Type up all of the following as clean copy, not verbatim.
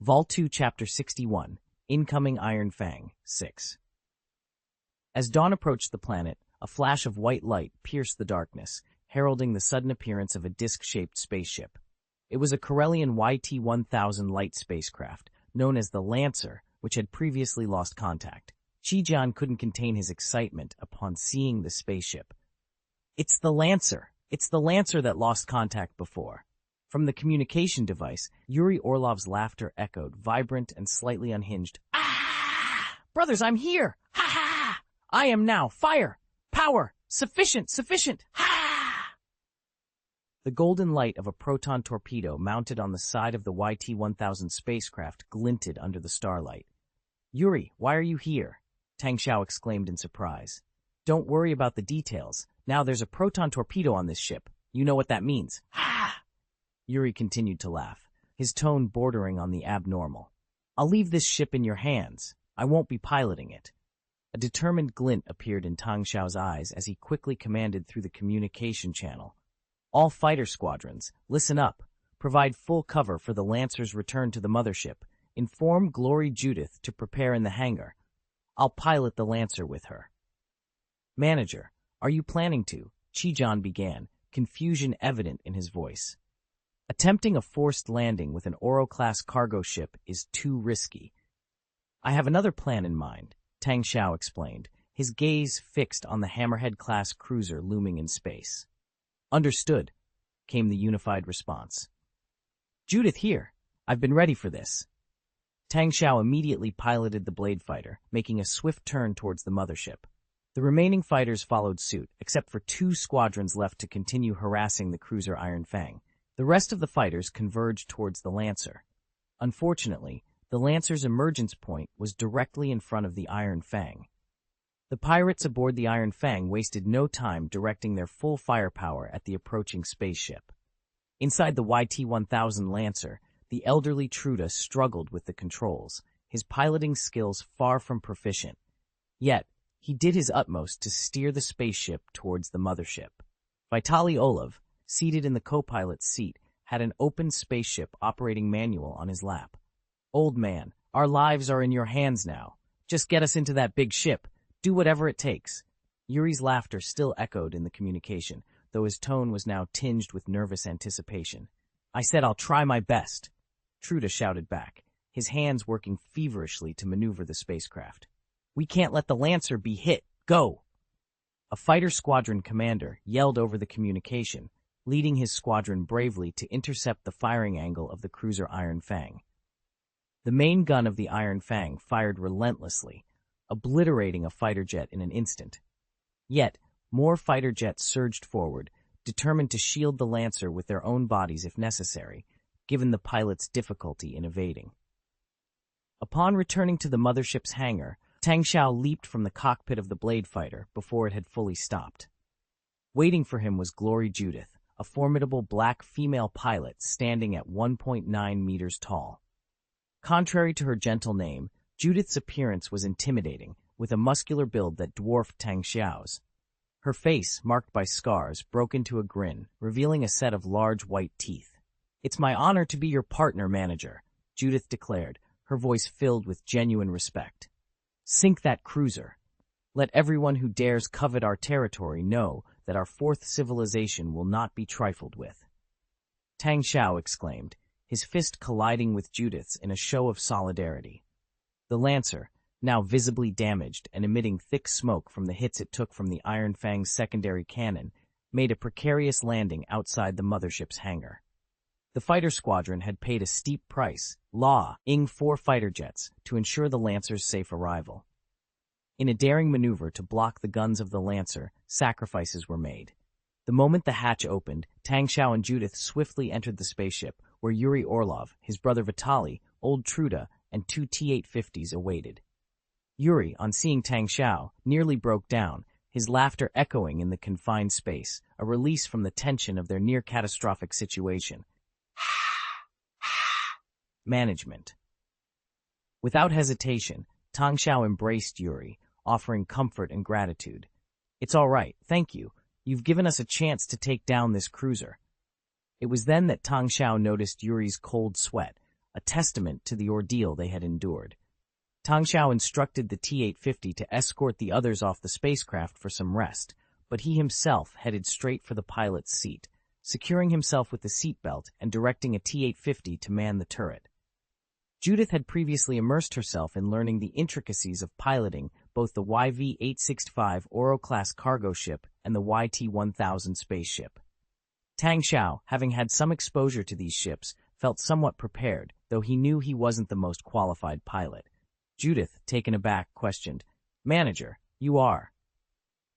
Vol 2, Chapter 61, Incoming Iron Fang, 6. As dawn approached the planet, a flash of white light pierced the darkness, heralding the sudden appearance of a disc-shaped spaceship. It was a Corellian YT-1000 light spacecraft, known as the Lancer, which had previously lost contact. Qijian couldn't contain his excitement upon seeing the spaceship. It's the Lancer! It's the Lancer that lost contact before. From the communication device, Yuri Orlov's laughter echoed, vibrant and slightly unhinged. Ah! Brothers, I'm here! Ha ha! I am now! Fire! Power! Sufficient! Ha! The golden light of a proton torpedo mounted on the side of the YT-1000 spacecraft glinted under the starlight. Yuri, why are you here? Tang Xiao exclaimed in surprise. Don't worry about the details. Now there's a proton torpedo on this ship. You know what that means. Ha! Yuri continued to laugh, his tone bordering on the abnormal. I'll leave this ship in your hands. I won't be piloting it. A determined glint appeared in Tang Xiao's eyes as he quickly commanded through the communication channel. All fighter squadrons, listen up. Provide full cover for the Lancer's return to the Mothership. Inform Glory Judith to prepare in the hangar. I'll pilot the Lancer with her. Manager, are you planning to? Qijian began, confusion evident in his voice. Attempting a forced landing with an Oro-class cargo ship is too risky. I have another plan in mind, Tang Xiao explained, his gaze fixed on the Hammerhead-class cruiser looming in space. Understood, came the unified response. Judith here. I've been ready for this. Tang Xiao immediately piloted the blade fighter, making a swift turn towards the mothership. The remaining fighters followed suit, except for 2 squadrons left to continue harassing the cruiser Iron Fang. The rest of the fighters converged towards the Lancer. Unfortunately, the Lancer's emergence point was directly in front of the Iron Fang. The pirates aboard the Iron Fang wasted no time directing their full firepower at the approaching spaceship. Inside the YT-1000 Lancer, the elderly Truda struggled with the controls, his piloting skills far from proficient. Yet, he did his utmost to steer the spaceship towards the mothership. Vitaly Olav, seated in the co-pilot's seat, had an open spaceship operating manual on his lap. Old man, our lives are in your hands now. Just get us into that big ship. Do whatever it takes. Yuri's laughter still echoed in the communication, though his tone was now tinged with nervous anticipation. I said I'll try my best. Truda shouted back, his hands working feverishly to maneuver the spacecraft. We can't let the Lancer be hit. Go! A fighter squadron commander yelled over the communication, leading his squadron bravely to intercept the firing angle of the cruiser Iron Fang. The main gun of the Iron Fang fired relentlessly, obliterating a fighter jet in an instant. Yet, more fighter jets surged forward, determined to shield the Lancer with their own bodies if necessary, given the pilot's difficulty in evading. Upon returning to the mothership's hangar, Tang Xiao leaped from the cockpit of the blade fighter before it had fully stopped. Waiting for him was Glory Judith, a formidable black female pilot standing at 1.9 meters tall. Contrary to her gentle name, Judith's appearance was intimidating, with a muscular build that dwarfed Tang Xiao's. Her face, marked by scars, broke into a grin, revealing a set of large white teeth. It's my honor to be your partner, manager, Judith declared, her voice filled with genuine respect. Sink that cruiser. Let everyone who dares covet our territory know that our 4th civilization will not be trifled with. Tang Xiao exclaimed, his fist colliding with Judith's in a show of solidarity. The Lancer, now visibly damaged and emitting thick smoke from the hits it took from the Iron Fang's secondary cannon, made a precarious landing outside the mothership's hangar. The fighter squadron had paid a steep price, ing 4 fighter jets, to ensure the Lancer's safe arrival. In a daring maneuver to block the guns of the Lancer, sacrifices were made. The moment the hatch opened, Tang Xiao and Judith swiftly entered the spaceship, where Yuri Orlov, his brother Vitaly, old Truda, and 2 T-850s awaited. Yuri, on seeing Tang Xiao, nearly broke down, his laughter echoing in the confined space, a release from the tension of their near-catastrophic situation. Management. Without hesitation, Tang Xiao embraced Yuri, offering comfort and gratitude. It's all right, thank you. You've given us a chance to take down this cruiser. It was then that Tang Xiao noticed Yuri's cold sweat, a testament to the ordeal they had endured. Tang Xiao instructed the T-850 to escort the others off the spacecraft for some rest, but he himself headed straight for the pilot's seat, securing himself with the seatbelt and directing a T-850 to man the turret. Judith had previously immersed herself in learning the intricacies of piloting both the YV-865 Oro-class cargo ship and the YT-1000 spaceship. Tang Xiao, having had some exposure to these ships, felt somewhat prepared, though he knew he wasn't the most qualified pilot. Judith, taken aback, questioned, "Manager, you are?"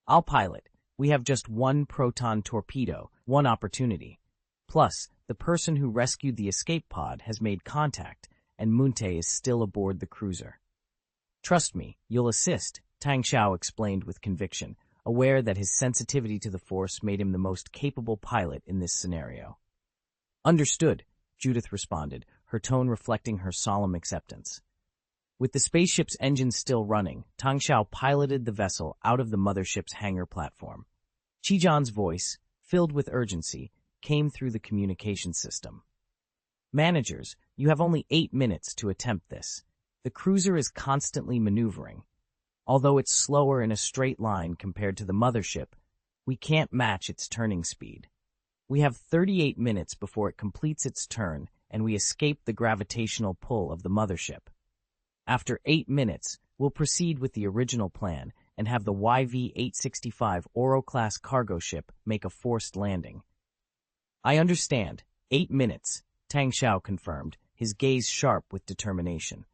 "I'll pilot. We have just one proton torpedo, one opportunity. Plus, the person who rescued the escape pod has made contact, and Munte is still aboard the cruiser." "Trust me, you'll assist," Tang Xiao explained with conviction, aware that his sensitivity to the Force made him the most capable pilot in this scenario. "Understood," Judith responded, her tone reflecting her solemn acceptance. With the spaceship's engines still running, Tang Xiao piloted the vessel out of the mothership's hangar platform. Qijan's voice, filled with urgency, came through the communication system. "Managers, you have only 8 minutes to attempt this. The cruiser is constantly maneuvering. Although it's slower in a straight line compared to the mothership, we can't match its turning speed. We have 38 minutes before it completes its turn and we escape the gravitational pull of the mothership. After 8 minutes, we'll proceed with the original plan and have the YV-865 Oro-class cargo ship make a forced landing." "I understand. 8 minutes," Tang Xiao confirmed, his gaze sharp with determination.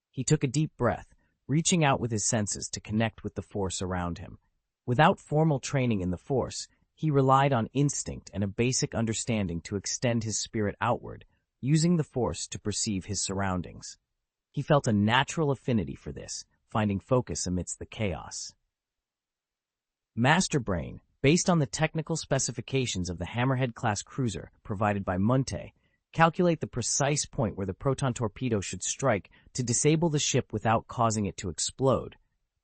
He took a deep breath, reaching out with his senses to connect with the Force around him. Without formal training in the Force, he relied on instinct and a basic understanding to extend his spirit outward, using the Force to perceive his surroundings. He felt a natural affinity for this, finding focus amidst the chaos. Master Brain, based on the technical specifications of the Hammerhead-class cruiser provided by Munte, calculate the precise point where the proton torpedo should strike to disable the ship without causing it to explode,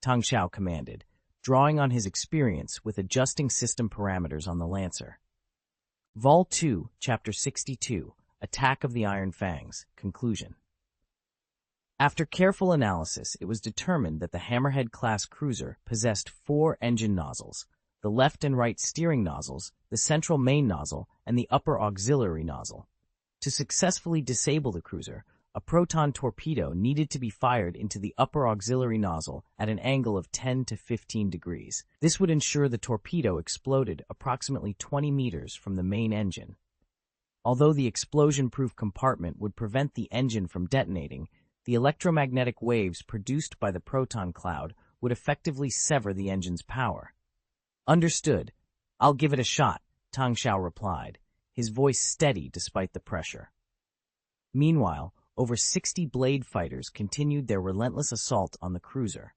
Tang Xiao commanded, drawing on his experience with adjusting system parameters on the Lancer. Vol 2, Chapter 62, Attack of the Iron Fangs, Conclusion. After careful analysis, it was determined that the Hammerhead-class cruiser possessed 4 engine nozzles, the left and right steering nozzles, the central main nozzle, and the upper auxiliary nozzle. To successfully disable the cruiser, a proton torpedo needed to be fired into the upper auxiliary nozzle at an angle of 10 to 15 degrees. This would ensure the torpedo exploded approximately 20 meters from the main engine. Although the explosion-proof compartment would prevent the engine from detonating, the electromagnetic waves produced by the proton cloud would effectively sever the engine's power. "Understood. I'll give it a shot," Tang Xiao replied, his voice steady despite the pressure. Meanwhile, over 60 blade fighters continued their relentless assault on the cruiser.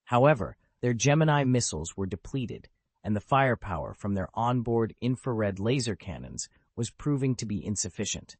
However, their Gemini missiles were depleted, and the firepower from their onboard infrared laser cannons was proving to be insufficient.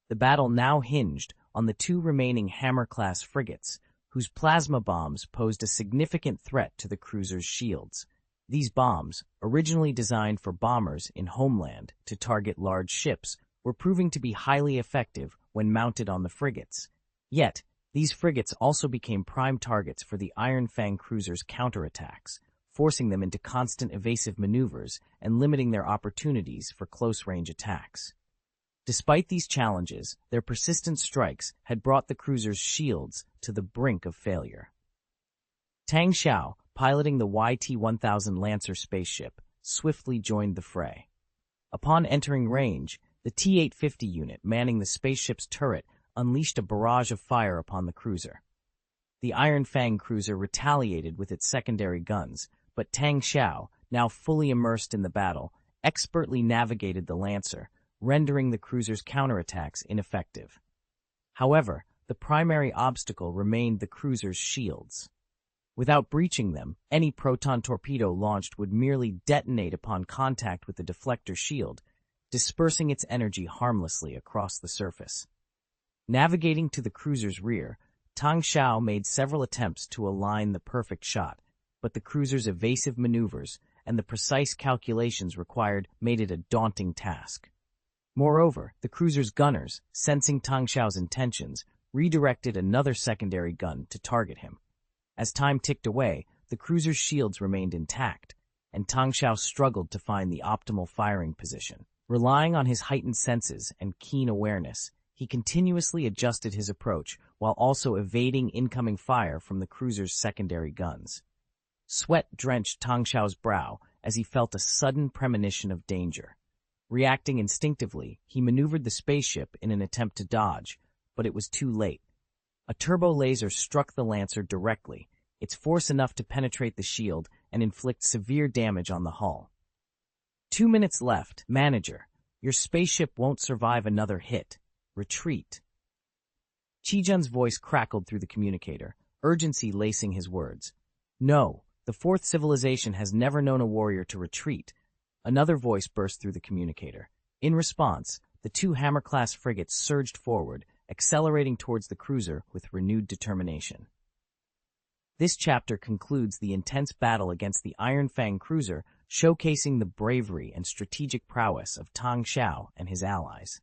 The battle now hinged on the 2 remaining Hammer-class frigates, whose plasma bombs posed a significant threat to the cruiser's shields. These bombs, originally designed for bombers in Homeland to target large ships, were proving to be highly effective when mounted on the frigates. Yet, these frigates also became prime targets for the Iron Fang cruiser's counterattacks, forcing them into constant evasive maneuvers and limiting their opportunities for close-range attacks. Despite these challenges, their persistent strikes had brought the cruiser's shields to the brink of failure. Tang Xiao, piloting the YT-1000 Lancer spaceship, swiftly joined the fray. Upon entering range, the T-850 unit manning the spaceship's turret unleashed a barrage of fire upon the cruiser. The Iron Fang cruiser retaliated with its secondary guns, but Tang Xiao, now fully immersed in the battle, expertly navigated the Lancer, rendering the cruiser's counterattacks ineffective. However, the primary obstacle remained the cruiser's shields. Without breaching them, any proton torpedo launched would merely detonate upon contact with the deflector shield, dispersing its energy harmlessly across the surface. Navigating to the cruiser's rear, Tang Xiao made several attempts to align the perfect shot, but the cruiser's evasive maneuvers and the precise calculations required made it a daunting task. Moreover, the cruiser's gunners, sensing Tang Xiao's intentions, redirected another secondary gun to target him. As time ticked away, the cruiser's shields remained intact, and Tang Xiao struggled to find the optimal firing position. Relying on his heightened senses and keen awareness, he continuously adjusted his approach while also evading incoming fire from the cruiser's secondary guns. Sweat drenched Tang Xiao's brow as he felt a sudden premonition of danger. Reacting instinctively, he maneuvered the spaceship in an attempt to dodge, but it was too late. A turbo laser struck the Lancer directly, its force enough to penetrate the shield and inflict severe damage on the hull. 2 minutes left. Manager, your spaceship won't survive another hit. Retreat. Qijun's voice crackled through the communicator, urgency lacing his words. No, the fourth civilization has never known a warrior to retreat. Another voice burst through the communicator. In response, the 2 Hammer-class frigates surged forward, accelerating towards the cruiser with renewed determination. This chapter concludes the intense battle against the Iron Fang cruiser, showcasing the bravery and strategic prowess of Tang Xiao and his allies.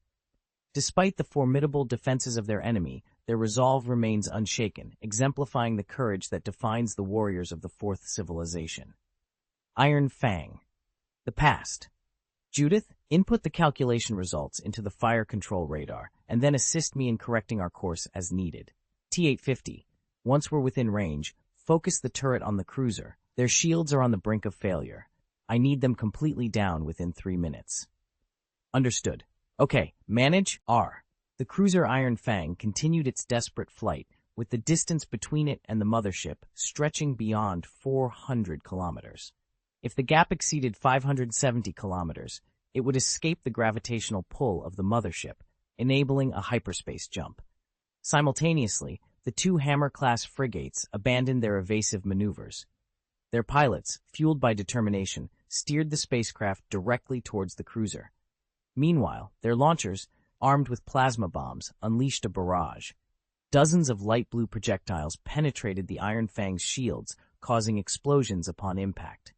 Despite the formidable defenses of their enemy, their resolve remains unshaken, exemplifying the courage that defines the warriors of the fourth civilization. Iron Fang. The past. Judith, input the calculation results into the fire control radar, and then assist me in correcting our course as needed. T-850. Once we're within range, focus the turret on the cruiser. Their shields are on the brink of failure. I need them completely down within 3 minutes. Understood. Okay, manage R. The cruiser Iron Fang continued its desperate flight, with the distance between it and the mothership stretching beyond 400 kilometers. If the gap exceeded 570 kilometers, it would escape the gravitational pull of the mothership, enabling a hyperspace jump. Simultaneously, the 2 Hammer-class frigates abandoned their evasive maneuvers. Their pilots, fueled by determination, steered the spacecraft directly towards the cruiser. Meanwhile, their launchers, armed with plasma bombs, unleashed a barrage. Dozens of light blue projectiles penetrated the Iron Fang's shields, causing explosions upon impact.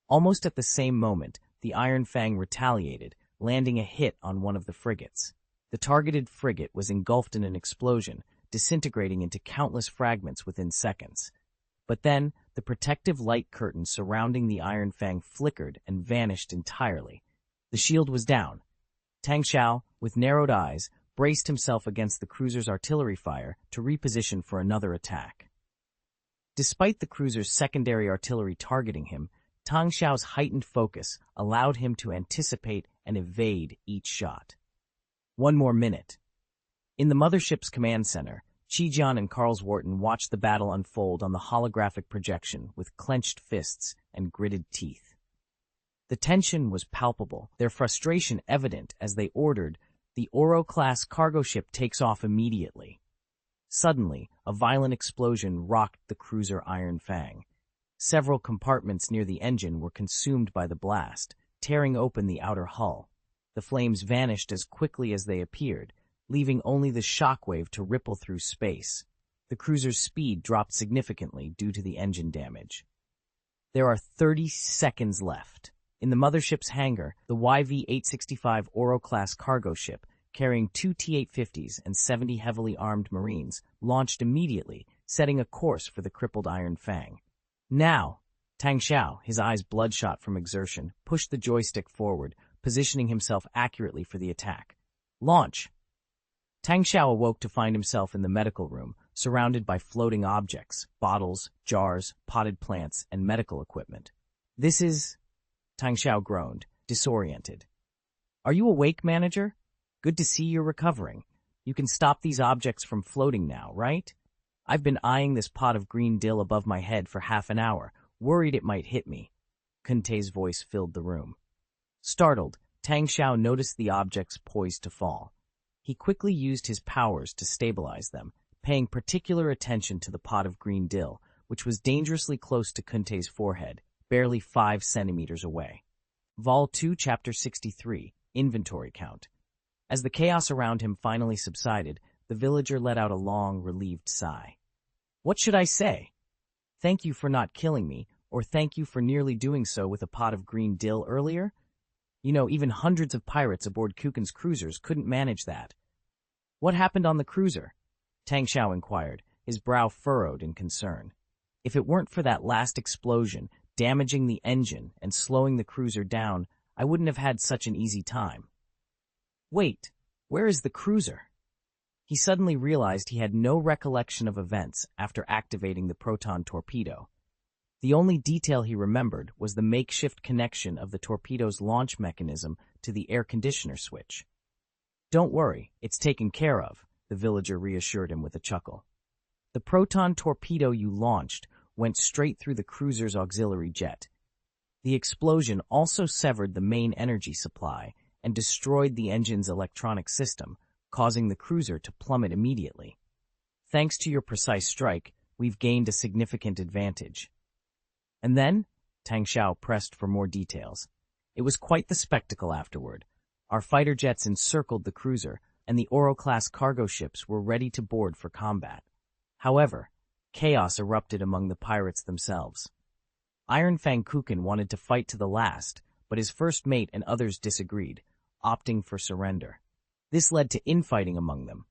Almost at the same moment, the Iron Fang retaliated, landing a hit on one of the frigates. The targeted frigate was engulfed in an explosion, disintegrating into countless fragments within seconds. But then, the protective light curtain surrounding the Iron Fang flickered and vanished entirely. The shield was down. Tang Xiao, with narrowed eyes, braced himself against the cruiser's artillery fire to reposition for another attack. Despite the cruiser's secondary artillery targeting him, Tang Xiao's heightened focus allowed him to anticipate and evade each shot. 1 more minute. In the mothership's command center, Qijun and Carlsworton watched the battle unfold on the holographic projection with clenched fists and gritted teeth. The tension was palpable, their frustration evident as they ordered, "The Oro-class cargo ship takes off immediately." Suddenly, a violent explosion rocked the cruiser Iron Fang. Several compartments near the engine were consumed by the blast, tearing open the outer hull. The flames vanished as quickly as they appeared, leaving only the shockwave to ripple through space. The cruiser's speed dropped significantly due to the engine damage. There are 30 seconds left. In the mothership's hangar, the YV-865 Oro-class cargo ship, carrying 2 T-850s and 70 heavily armed Marines, launched immediately, setting a course for the crippled Iron Fang. Now, Tang Xiao, his eyes bloodshot from exertion, pushed the joystick forward, positioning himself accurately for the attack. Launch! Tang Xiao awoke to find himself in the medical room, surrounded by floating objects, bottles, jars, potted plants, and medical equipment. "This is..." Tang Xiao groaned, disoriented. "Are you awake, manager? Good to see you're recovering. You can stop these objects from floating now, right? I've been eyeing this pot of green dill above my head for half an hour, worried it might hit me." Kunte's voice filled the room. Startled, Tang Xiao noticed the objects poised to fall. He quickly used his powers to stabilize them, paying particular attention to the pot of green dill, which was dangerously close to Kunte's forehead, barely 5 centimeters away. Vol 2, Chapter 63, Inventory Count. As the chaos around him finally subsided, the villager let out a long, relieved sigh. "What should I say? Thank you for not killing me, or thank you for nearly doing so with a pot of green dill earlier? Even hundreds of pirates aboard Kuken's cruisers couldn't manage that. What happened on the cruiser? Tang Xiao inquired, his brow furrowed in concern. If it weren't for that last explosion, damaging the engine and slowing the cruiser down, I wouldn't have had such an easy time. Wait, where is the cruiser? He suddenly realized he had no recollection of events after activating the proton torpedo. The only detail he remembered was the makeshift connection of the torpedo's launch mechanism to the air conditioner switch. Don't worry, it's taken care of, the villager reassured him with a chuckle. The proton torpedo you launched went straight through the cruiser's auxiliary jet. The explosion also severed the main energy supply and destroyed the engine's electronic system, causing the cruiser to plummet immediately. Thanks to your precise strike, we've gained a significant advantage. And then? Tang Xiao pressed for more details. It was quite the spectacle afterward. Our fighter jets encircled the cruiser, and the Oro-class cargo ships were ready to board for combat. However, chaos erupted among the pirates themselves. Iron Fang Kuken wanted to fight to the last, but his first mate and others disagreed, opting for surrender. This led to infighting among them.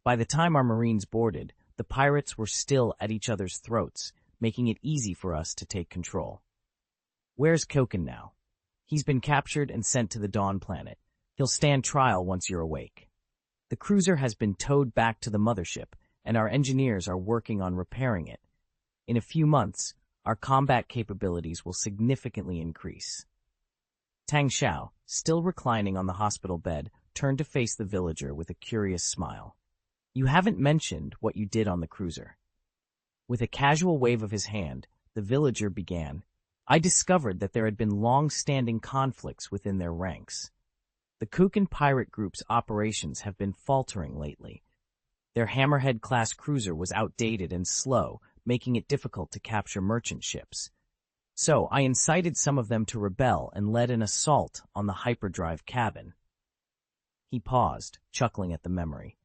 By the time our Marines boarded, the pirates were still at each other's throats, making it easy for us to take control. Where's Kuken now? He's been captured and sent to the Dawn planet. He'll stand trial once you're awake. The cruiser has been towed back to the Mothership, and our engineers are working on repairing it. In a few months, our combat capabilities will significantly increase. Tang Xiao, still reclining on the hospital bed, turned to face the villager with a curious smile. You haven't mentioned what you did on the cruiser. With a casual wave of his hand, the villager began. I discovered that there had been long-standing conflicts within their ranks. The Kuken pirate group's operations have been faltering lately. Their Hammerhead-class cruiser was outdated and slow, making it difficult to capture merchant ships. So I incited some of them to rebel and led an assault on the hyperdrive cabin. He paused, chuckling at the memory.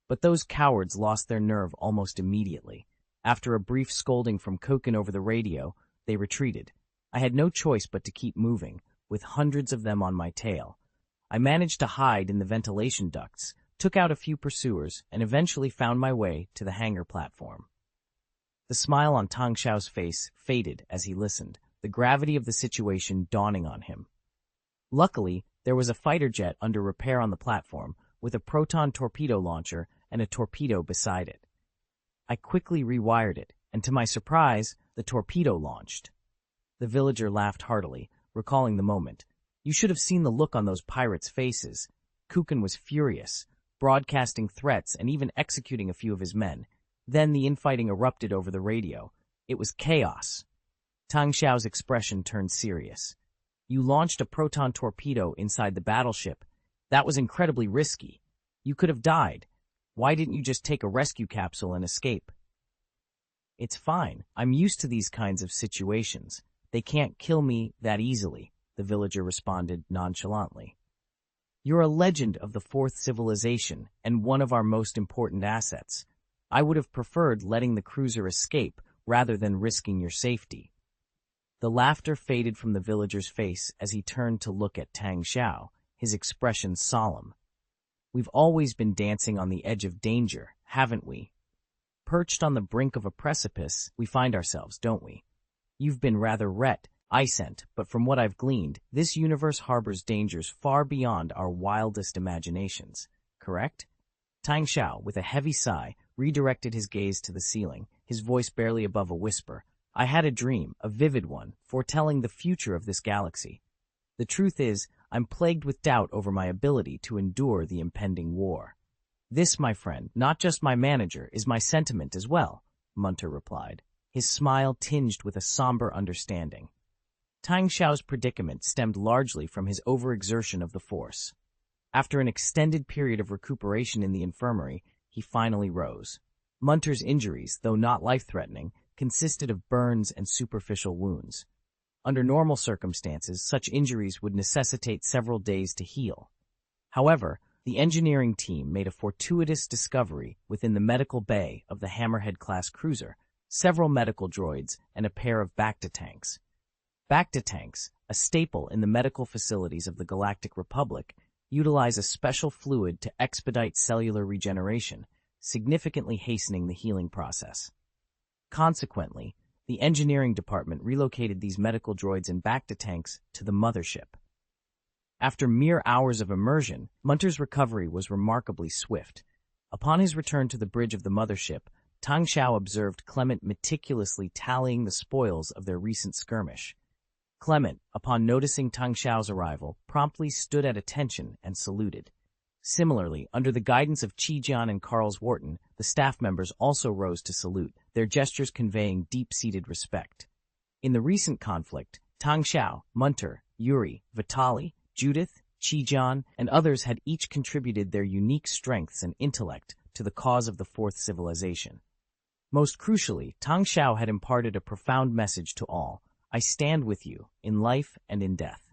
But those cowards lost their nerve almost immediately. After a brief scolding from Kuken over the radio, they retreated. I had no choice but to keep moving, with hundreds of them on my tail. I managed to hide in the ventilation ducts, took out a few pursuers, and eventually found my way to the hangar platform. The smile on Tang Xiao's face faded as he listened, the gravity of the situation dawning on him. Luckily, there was a fighter jet under repair on the platform, with a proton torpedo launcher and a torpedo beside it. I quickly rewired it, and to my surprise, the torpedo launched. The villager laughed heartily, recalling the moment. You should have seen the look on those pirates' faces. Kuken was furious, broadcasting threats and even executing a few of his men. Then the infighting erupted over the radio. It was chaos. Tang Xiao's expression turned serious. You launched a proton torpedo inside the battleship. That was incredibly risky. You could have died. Why didn't you just take a rescue capsule and escape? It's fine. I'm used to these kinds of situations. They can't kill me that easily, the villager responded nonchalantly. You're a legend of the Fourth Civilization and one of our most important assets. I would have preferred letting the cruiser escape rather than risking your safety. The laughter faded from the villager's face as he turned to look at Tang Xiao, his expression solemn. We've always been dancing on the edge of danger, haven't we? Perched on the brink of a precipice, we find ourselves, don't we? You've been rather reticent, but from what I've gleaned, this universe harbors dangers far beyond our wildest imaginations, correct? Tang Xiao, with a heavy sigh, redirected his gaze to the ceiling, his voice barely above a whisper. I had a dream, a vivid one, foretelling the future of this galaxy. The truth is, I'm plagued with doubt over my ability to endure the impending war. This, my friend, not just my manager, is my sentiment as well, Munter replied, his smile tinged with a somber understanding. Tang Xiao's predicament stemmed largely from his overexertion of the force. After an extended period of recuperation in the infirmary, he finally rose. Munter's injuries, though not life-threatening, consisted of burns and superficial wounds. Under normal circumstances, such injuries would necessitate several days to heal. However, the engineering team made a fortuitous discovery within the medical bay of the Hammerhead-class cruiser, several medical droids, and a pair of Bacta tanks. Bacta tanks, a staple in the medical facilities of the Galactic Republic, utilize a special fluid to expedite cellular regeneration, significantly hastening the healing process. Consequently, the engineering department relocated these medical droids in Bacta tanks to the Mothership. After mere hours of immersion, Munter's recovery was remarkably swift. Upon his return to the bridge of the Mothership, Tang Xiao observed Clement meticulously tallying the spoils of their recent skirmish. Clement, upon noticing Tang Xiao's arrival, promptly stood at attention and saluted. Similarly, under the guidance of Qijian and Carls Wharton, the staff members also rose to salute, their gestures conveying deep-seated respect. In the recent conflict, Tang Xiao, Munter, Yuri, Vitali, Judith, Qijian, and others had each contributed their unique strengths and intellect to the cause of the Fourth Civilization. Most crucially, Tang Xiao had imparted a profound message to all: I stand with you, in life and in death.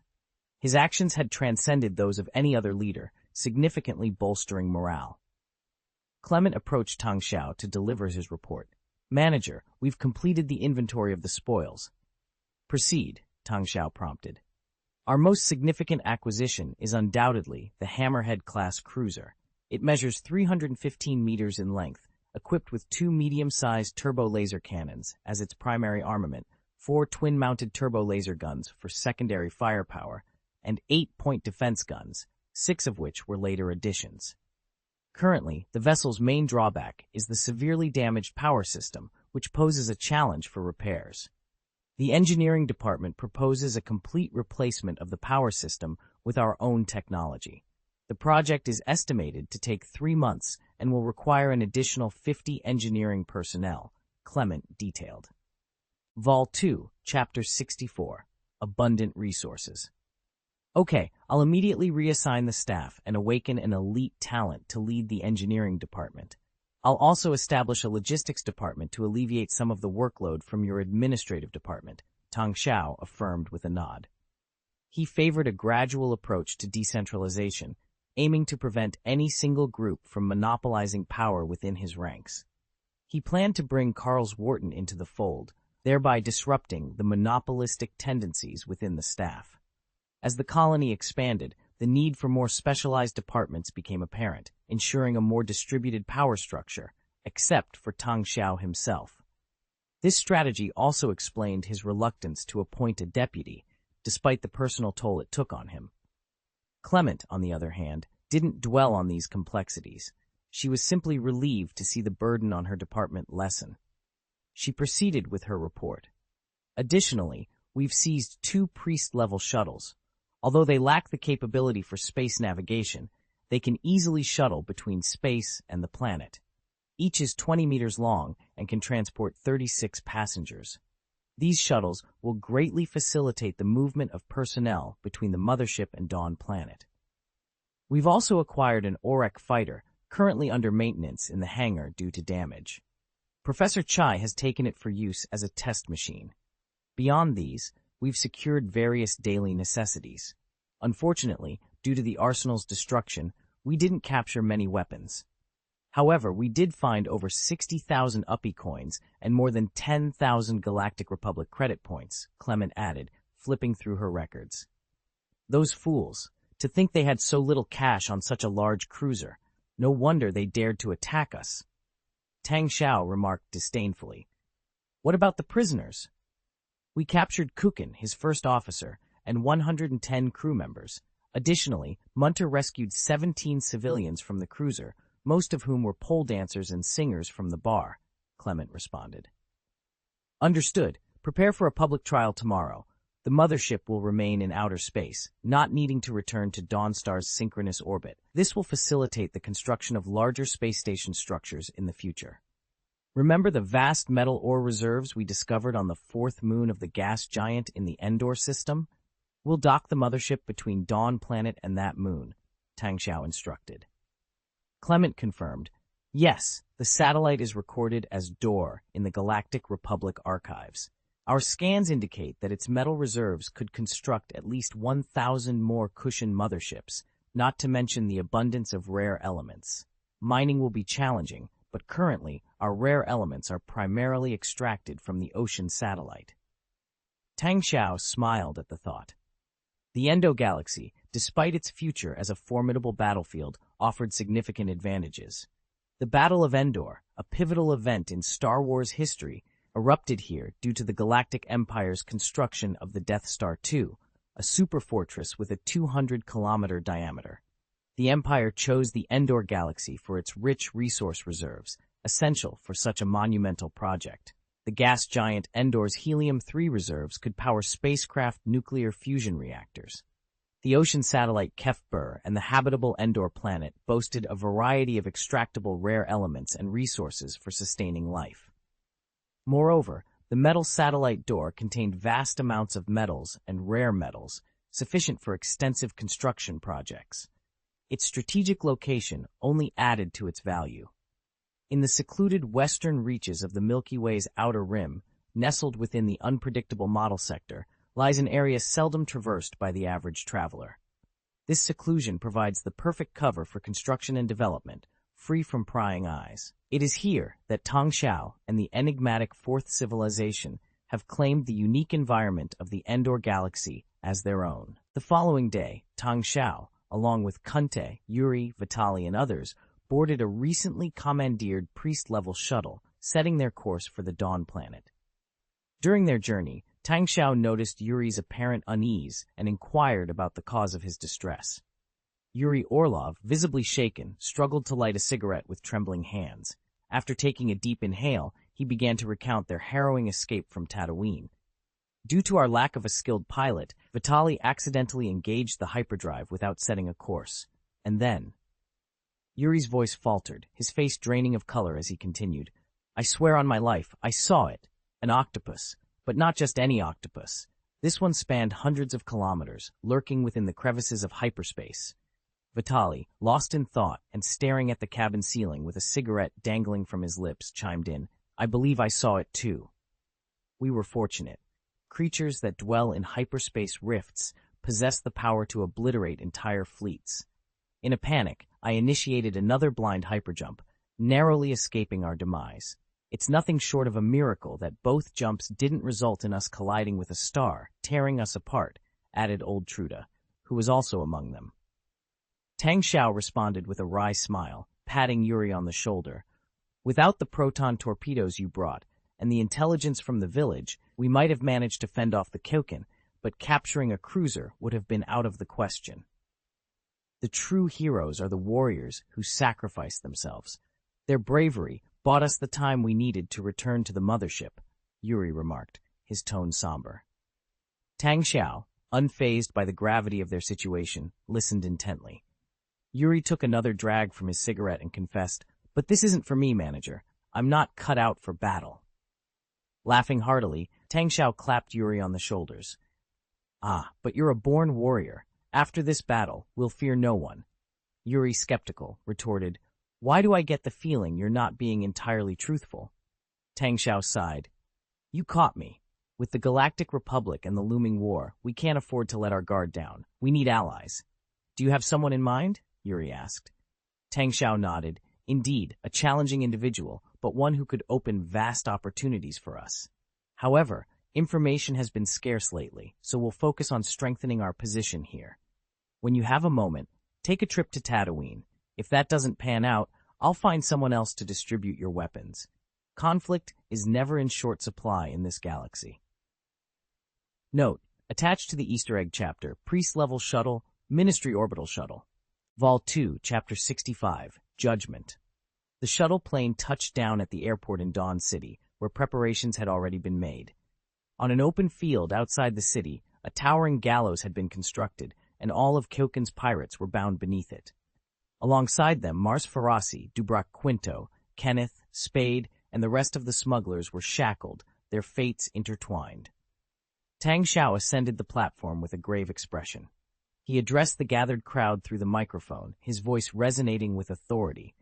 His actions had transcended those of any other leader, significantly bolstering morale. Clement approached Tang Xiao to deliver his report. Manager, we've completed the inventory of the spoils. Proceed, Tang Xiao prompted. Our most significant acquisition is undoubtedly the Hammerhead-class cruiser. It measures 315 meters in length, equipped with 2 medium-sized turbo-laser cannons as its primary armament, 4 twin-mounted turbo-laser guns for secondary firepower, and 8 point defense guns, 6 of which were later additions. Currently, the vessel's main drawback is the severely damaged power system, which poses a challenge for repairs. The engineering department proposes a complete replacement of the power system with our own technology. The project is estimated to take 3 months and will require an additional 50 engineering personnel, Clement detailed. Vol 2, Chapter 64, Abundant Resources. Okay, I'll immediately reassign the staff and awaken an elite talent to lead the engineering department. I'll also establish a logistics department to alleviate some of the workload from your administrative department, Tang Xiao affirmed with a nod. He favored a gradual approach to decentralization, aiming to prevent any single group from monopolizing power within his ranks. He planned to bring Carls Wharton into the fold, thereby disrupting the monopolistic tendencies within the staff. As the colony expanded, the need for more specialized departments became apparent, ensuring a more distributed power structure, except for Tang Xiao himself. This strategy also explained his reluctance to appoint a deputy, despite the personal toll it took on him. Clement, on the other hand, didn't dwell on these complexities. She was simply relieved to see the burden on her department lessen. She proceeded with her report. Additionally, we've seized 2 priest-level shuttles. Although they lack the capability for space navigation, they can easily shuttle between space and the planet. Each is 20 meters long and can transport 36 passengers. These shuttles will greatly facilitate the movement of personnel between the Mothership and Dawn Planet. We've also acquired an Orek fighter, currently under maintenance in the hangar due to damage. Professor Chai has taken it for use as a test machine. Beyond these, we've secured various daily necessities. Unfortunately, due to the arsenal's destruction, we didn't capture many weapons. However, we did find over 60,000 Uppy coins and more than 10,000 Galactic Republic credit points, Clement added, flipping through her records. Those fools, to think they had so little cash on such a large cruiser. No wonder they dared to attack us. Tang Xiao remarked disdainfully. What about the prisoners? We captured Kukin, his first officer, and 110 crew members. Additionally, Munter rescued 17 civilians from the cruiser, most of whom were pole dancers and singers from the bar, Clement responded. Understood. Prepare for a public trial tomorrow. The Mothership will remain in outer space, not needing to return to Dawnstar's synchronous orbit. This will facilitate the construction of larger space station structures in the future. Remember the vast metal ore reserves we discovered on the 4th moon of the gas giant in the Endor system? We'll dock the Mothership between Dawn Planet and that moon, Tang Xiao instructed. Clement confirmed, yes, the satellite is recorded as DOR in the Galactic Republic archives. Our scans indicate that its metal reserves could construct at least 1,000 more cushion motherships, not to mention the abundance of rare elements. Mining will be challenging, but currently our rare elements are primarily extracted from the ocean satellite. Tang Xiao smiled at the thought. The Endo-Galaxy, despite its future as a formidable battlefield, offered significant advantages. The Battle of Endor, a pivotal event in Star Wars history, erupted here due to the Galactic Empire's construction of the Death Star II, a superfortress with a 200-kilometer diameter. The Empire chose the Endor Galaxy for its rich resource reserves, essential for such a monumental project. The gas giant Endor's helium-3 reserves could power spacecraft nuclear fusion reactors. The ocean satellite Kef-Bur and the habitable Endor planet boasted a variety of extractable rare elements and resources for sustaining life. Moreover, the metal satellite door contained vast amounts of metals and rare metals, sufficient for extensive construction projects. Its strategic location only added to its value. In the secluded western reaches of the Milky Way's outer rim, nestled within the unpredictable model sector, lies an area seldom traversed by the average traveler. This seclusion provides the perfect cover for construction and development, free from prying eyes. It is here that Tang Xiao and the enigmatic Fourth Civilization have claimed the unique environment of the Endor Galaxy as their own. The following day, Tang Xiao, along with Kunte, Yuri, Vitali, and others, boarded a recently commandeered priest-level shuttle, setting their course for the Dawn planet. During their journey, Tang Xiao noticed Yuri's apparent unease and inquired about the cause of his distress. Yuri Orlov, visibly shaken, struggled to light a cigarette with trembling hands. After taking a deep inhale, he began to recount their harrowing escape from Tatooine. Due to our lack of a skilled pilot, Vitali accidentally engaged the hyperdrive without setting a course. And then... Yuri's voice faltered, his face draining of color as he continued. I swear on my life, I saw it. An octopus. But not just any octopus. This one spanned hundreds of kilometers, lurking within the crevices of hyperspace. Vitali, lost in thought and staring at the cabin ceiling with a cigarette dangling from his lips, chimed in, I believe I saw it too. We were fortunate. Creatures that dwell in hyperspace rifts possess the power to obliterate entire fleets. In a panic, I initiated another blind hyperjump, narrowly escaping our demise. It's nothing short of a miracle that both jumps didn't result in us colliding with a star, tearing us apart, added old Truda, who was also among them. Tang Xiao responded with a wry smile, patting Yuri on the shoulder. Without the proton torpedoes you brought, and the intelligence from the village, we might have managed to fend off the Kyokin, but capturing a cruiser would have been out of the question. The true heroes are the warriors who sacrifice themselves. Their bravery bought us the time we needed to return to the Mothership, Yuri remarked, his tone somber. Tang Xiao, unfazed by the gravity of their situation, listened intently. Yuri took another drag from his cigarette and confessed, But this isn't for me, manager. I'm not cut out for battle. Laughing heartily, Tang Xiao clapped Yuri on the shoulders. Ah, but you're a born warrior. After this battle, we'll fear no one. Yuri, skeptical, retorted, Why do I get the feeling you're not being entirely truthful? Tang Xiao sighed. You caught me. With the Galactic Republic and the looming war, we can't afford to let our guard down. We need allies. Do you have someone in mind? Yuri asked. Tang Xiao nodded. Indeed, a challenging individual, but one who could open vast opportunities for us. However, information has been scarce lately, so we'll focus on strengthening our position here. When you have a moment, take a trip to Tatooine. If that doesn't pan out, I'll find someone else to distribute your weapons. Conflict is never in short supply in this galaxy. Note, attached to the Easter egg chapter, Priest-level shuttle, Ministry orbital shuttle. Vol 2, Chapter 65, Judgment. The shuttle plane touched down at the airport in Dawn City, where preparations had already been made. On an open field outside the city, a towering gallows had been constructed, and all of Kyokin's pirates were bound beneath it. Alongside them, Mars Ferrasi, Dubrak Quinto, Kenneth, Spade, and the rest of the smugglers were shackled, their fates intertwined. Tang Xiao ascended the platform with a grave expression. He addressed the gathered crowd through the microphone, his voice resonating with authority.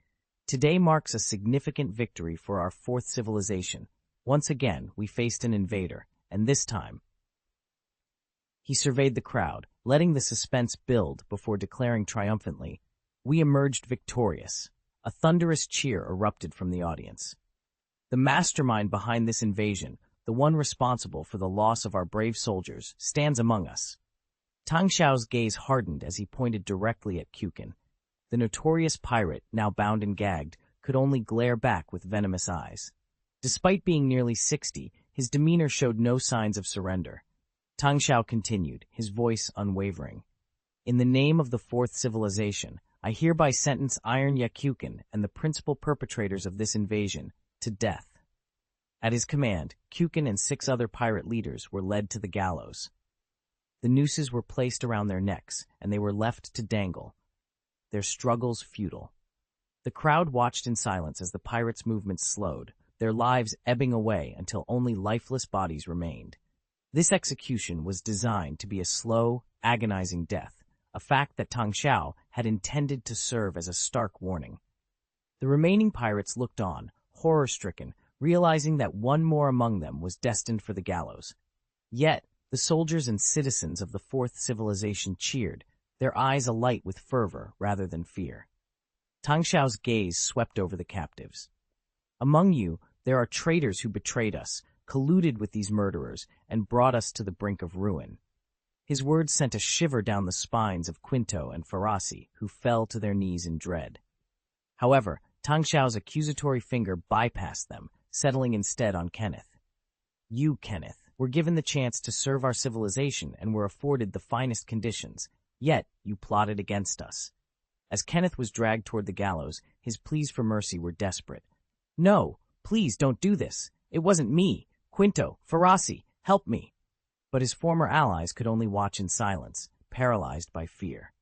Today marks a significant victory for our fourth civilization. Once again, we faced an invader, and this time... He surveyed the crowd, letting the suspense build before declaring triumphantly, We emerged victorious. A thunderous cheer erupted from the audience. The mastermind behind this invasion, the one responsible for the loss of our brave soldiers, stands among us. Tang Xiao's gaze hardened as he pointed directly at Kukin. The notorious pirate, now bound and gagged, could only glare back with venomous eyes. Despite being nearly 60, his demeanor showed no signs of surrender. Tang Xiao continued, his voice unwavering. In the name of the Fourth Civilization, I hereby sentence Iron Yakukin and the principal perpetrators of this invasion to death. At his command, Kukin and 6 other pirate leaders were led to the gallows. The nooses were placed around their necks, and they were left to dangle, their struggles futile. The crowd watched in silence as the pirates' movements slowed, their lives ebbing away until only lifeless bodies remained. This execution was designed to be a slow, agonizing death, a fact that Tang Xiao had intended to serve as a stark warning. The remaining pirates looked on, horror-stricken, realizing that one more among them was destined for the gallows. Yet, the soldiers and citizens of the Fourth Civilization cheered, their eyes alight with fervor rather than fear. Tang Xiao's gaze swept over the captives. Among you, there are traitors who betrayed us, colluded with these murderers, and brought us to the brink of ruin. His words sent a shiver down the spines of Quinto and Ferrasi, who fell to their knees in dread. However, Tang Xiao's accusatory finger bypassed them, settling instead on Kenneth. You, Kenneth, were given the chance to serve our civilization and were afforded the finest conditions, yet you plotted against us. As Kenneth was dragged toward the gallows, his pleas for mercy were desperate. No, please don't do this. It wasn't me. Quinto, Ferrasi, help me. But his former allies could only watch in silence, paralyzed by fear.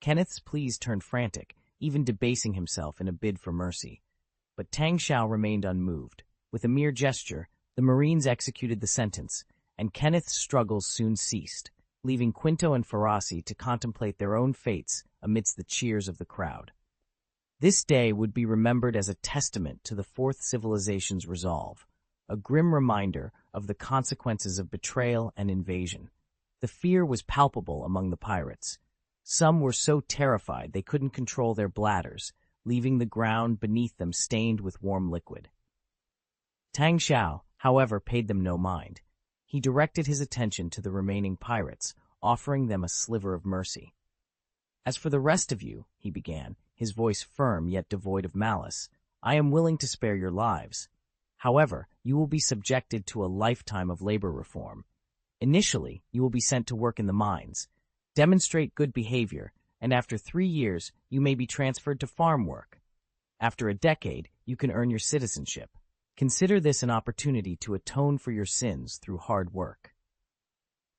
Kenneth's pleas turned frantic, even debasing himself in a bid for mercy. But Tang Xiao remained unmoved. With a mere gesture, the Marines executed the sentence, and Kenneth's struggles soon ceased, leaving Quinto and Ferrasi to contemplate their own fates amidst the cheers of the crowd. This day would be remembered as a testament to the Fourth Civilization's resolve, a grim reminder of the consequences of betrayal and invasion. The fear was palpable among the pirates. Some were so terrified they couldn't control their bladders, leaving the ground beneath them stained with warm liquid. Tang Xiao, however, paid them no mind. He directed his attention to the remaining pirates, offering them a sliver of mercy. As for the rest of you, he began, his voice firm yet devoid of malice, I am willing to spare your lives. However, you will be subjected to a lifetime of labor reform. Initially, you will be sent to work in the mines. Demonstrate good behavior, and after 3 years, you may be transferred to farm work. After a decade, you can earn your citizenship. Consider this an opportunity to atone for your sins through hard work.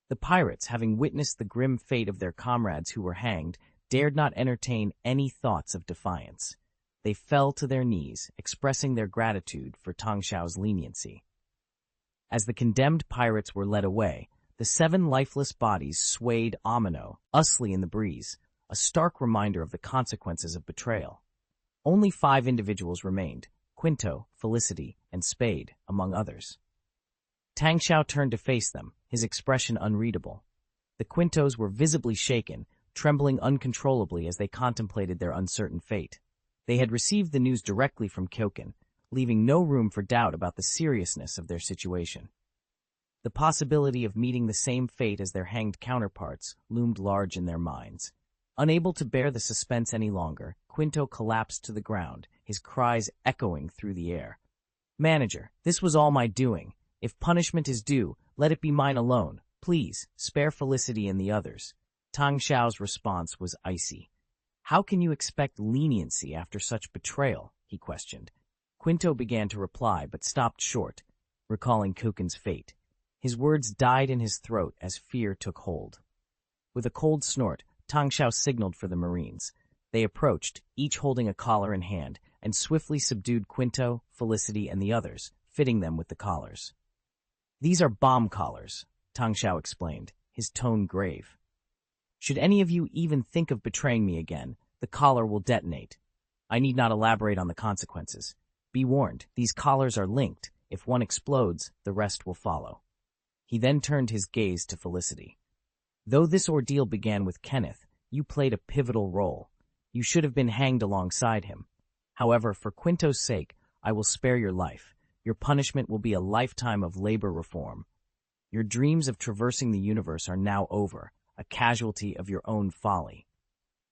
The pirates, having witnessed the grim fate of their comrades who were hanged, dared not entertain any thoughts of defiance. They fell to their knees, expressing their gratitude for Tang Xiao's leniency. As the condemned pirates were led away, the 7 lifeless bodies swayed ominously in the breeze, a stark reminder of the consequences of betrayal. Only 5 individuals remained, Quinto, Felicity, and Spade, among others. Tang Xiao turned to face them, his expression unreadable. The Quintos were visibly shaken, trembling uncontrollably as they contemplated their uncertain fate. They had received the news directly from Kyokin, leaving no room for doubt about the seriousness of their situation. The possibility of meeting the same fate as their hanged counterparts loomed large in their minds. Unable to bear the suspense any longer, Quinto collapsed to the ground, his cries echoing through the air. Manager, this was all my doing. If punishment is due, let it be mine alone. Please, spare Felicity and the others. Tang Xiao's response was icy. How can you expect leniency after such betrayal? He questioned. Quinto began to reply, but stopped short, recalling Kukin's fate. His words died in his throat as fear took hold. With a cold snort, Tang Xiao signaled for the Marines. They approached, each holding a collar in hand, and swiftly subdued Quinto, Felicity, and the others, fitting them with the collars. These are bomb collars, Tang Xiao explained, his tone grave. Should any of you even think of betraying me again, the collar will detonate. I need not elaborate on the consequences. Be warned, these collars are linked. If one explodes, the rest will follow. He then turned his gaze to Felicity. Though this ordeal began with Kenneth, you played a pivotal role. You should have been hanged alongside him. However, for Quinto's sake, I will spare your life. Your punishment will be a lifetime of labor reform. Your dreams of traversing the universe are now over, a casualty of your own folly."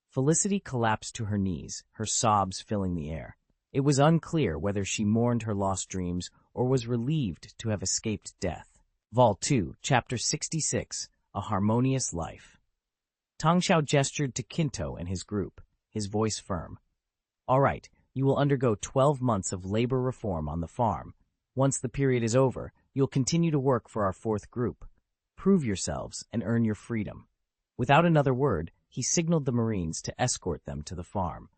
Felicity collapsed to her knees, her sobs filling the air. It was unclear whether she mourned her lost dreams or was relieved to have escaped death. Vol 2, Chapter 66, A Harmonious Life. Tang Xiao gestured to Kinto and his group, his voice firm. "All right, you will undergo 12 months of labor reform on the farm. Once the period is over, you'll continue to work for our fourth group. Prove yourselves and earn your freedom." Without another word, he signaled the Marines to escort them to the farm.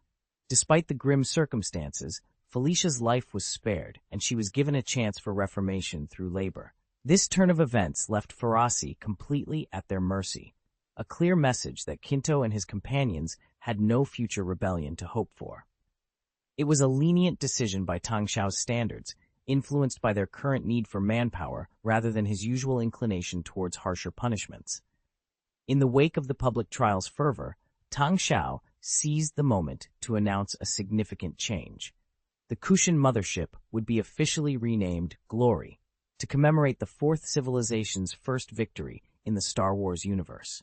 Despite the grim circumstances, Felicia's life was spared, and she was given a chance for reformation through labor. This turn of events left Ferasi completely at their mercy, a clear message that Kinto and his companions had no future rebellion to hope for. It was a lenient decision by Tang Xiao's standards, influenced by their current need for manpower rather than his usual inclination towards harsher punishments. In the wake of the public trial's fervor, Tang Xiao seized the moment to announce a significant change. The Kushan Mothership would be officially renamed Glory, to commemorate the fourth civilization's first victory in the Star Wars universe.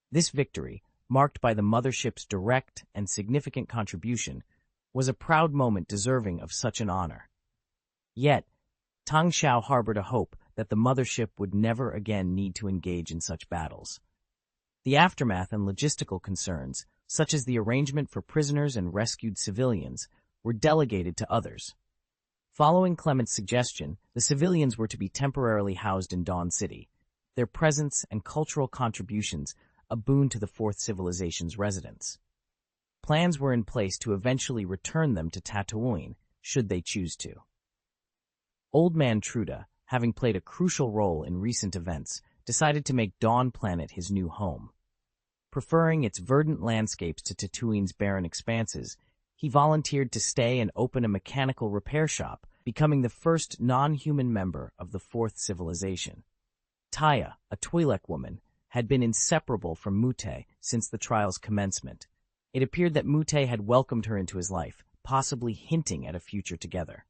This victory, marked by the Mothership's direct and significant contribution, was a proud moment deserving of such an honor. Yet, Tang Xiao harbored a hope that the Mothership would never again need to engage in such battles. The aftermath and logistical concerns, such as the arrangement for prisoners and rescued civilians, were delegated to others. Following Clement's suggestion, the civilians were to be temporarily housed in Dawn City, their presence and cultural contributions a boon to the Fourth Civilization's residents. Plans were in place to eventually return them to Tatooine, should they choose to. Old Man Truda, having played a crucial role in recent events, decided to make Dawn Planet his new home. Preferring its verdant landscapes to Tatooine's barren expanses, he volunteered to stay and open a mechanical repair shop, becoming the first non-human member of the Fourth Civilization. Taya, a Twi'lek woman, had been inseparable from Mute since the trial's commencement. It appeared that Mute had welcomed her into his life, possibly hinting at a future together.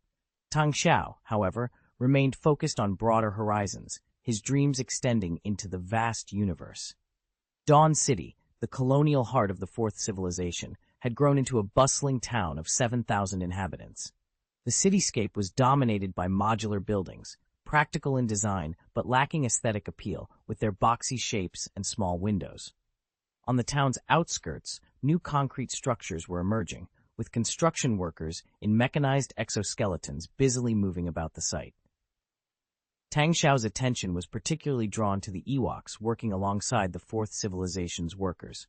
Tang Xiao, however, remained focused on broader horizons, his dreams extending into the vast universe. Dawn City, the colonial heart of the Fourth Civilization, had grown into a bustling town of 7,000 inhabitants. The cityscape was dominated by modular buildings, practical in design but lacking aesthetic appeal with their boxy shapes and small windows. On the town's outskirts, new concrete structures were emerging, with construction workers in mechanized exoskeletons busily moving about the site. Tang Xiao's attention was particularly drawn to the Ewoks working alongside the Fourth Civilization's workers.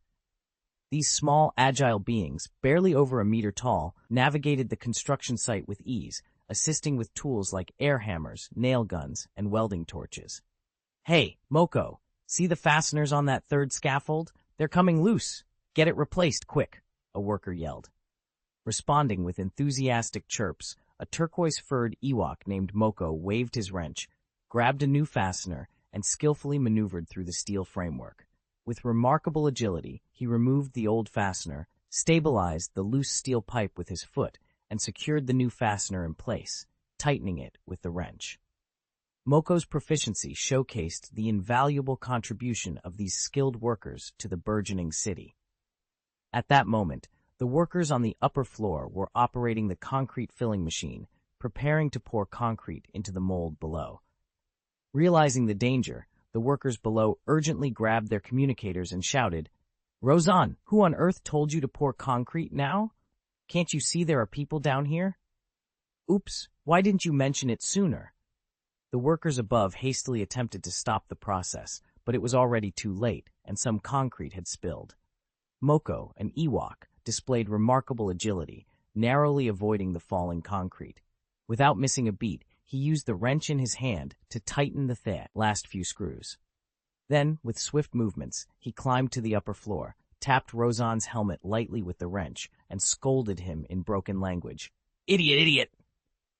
These small, agile beings, barely over a meter tall, navigated the construction site with ease, assisting with tools like air hammers, nail guns, and welding torches. "Hey, Moko, see the fasteners on that third scaffold? They're coming loose. Get it replaced, quick," a worker yelled. Responding with enthusiastic chirps, a turquoise-furred Ewok named Moko waved his wrench, grabbed a new fastener, and skillfully maneuvered through the steel framework. With remarkable agility, he removed the old fastener, stabilized the loose steel pipe with his foot, and secured the new fastener in place, tightening it with the wrench. Moko's proficiency showcased the invaluable contribution of these skilled workers to the burgeoning city. At that moment, the workers on the upper floor were operating the concrete filling machine, preparing to pour concrete into the mold below. Realizing the danger, the workers below urgently grabbed their communicators and shouted, "Rozan, who on earth told you to pour concrete now? Can't you see there are people down here?" "Oops, why didn't you mention it sooner?" The workers above hastily attempted to stop the process, but it was already too late, and some concrete had spilled. Moko, an Ewok, displayed remarkable agility, narrowly avoiding the falling concrete. Without missing a beat, he used the wrench in his hand to tighten the last few screws. Then, with swift movements, he climbed to the upper floor, tapped Rozan's helmet lightly with the wrench, and scolded him in broken language. "Idiot, idiot!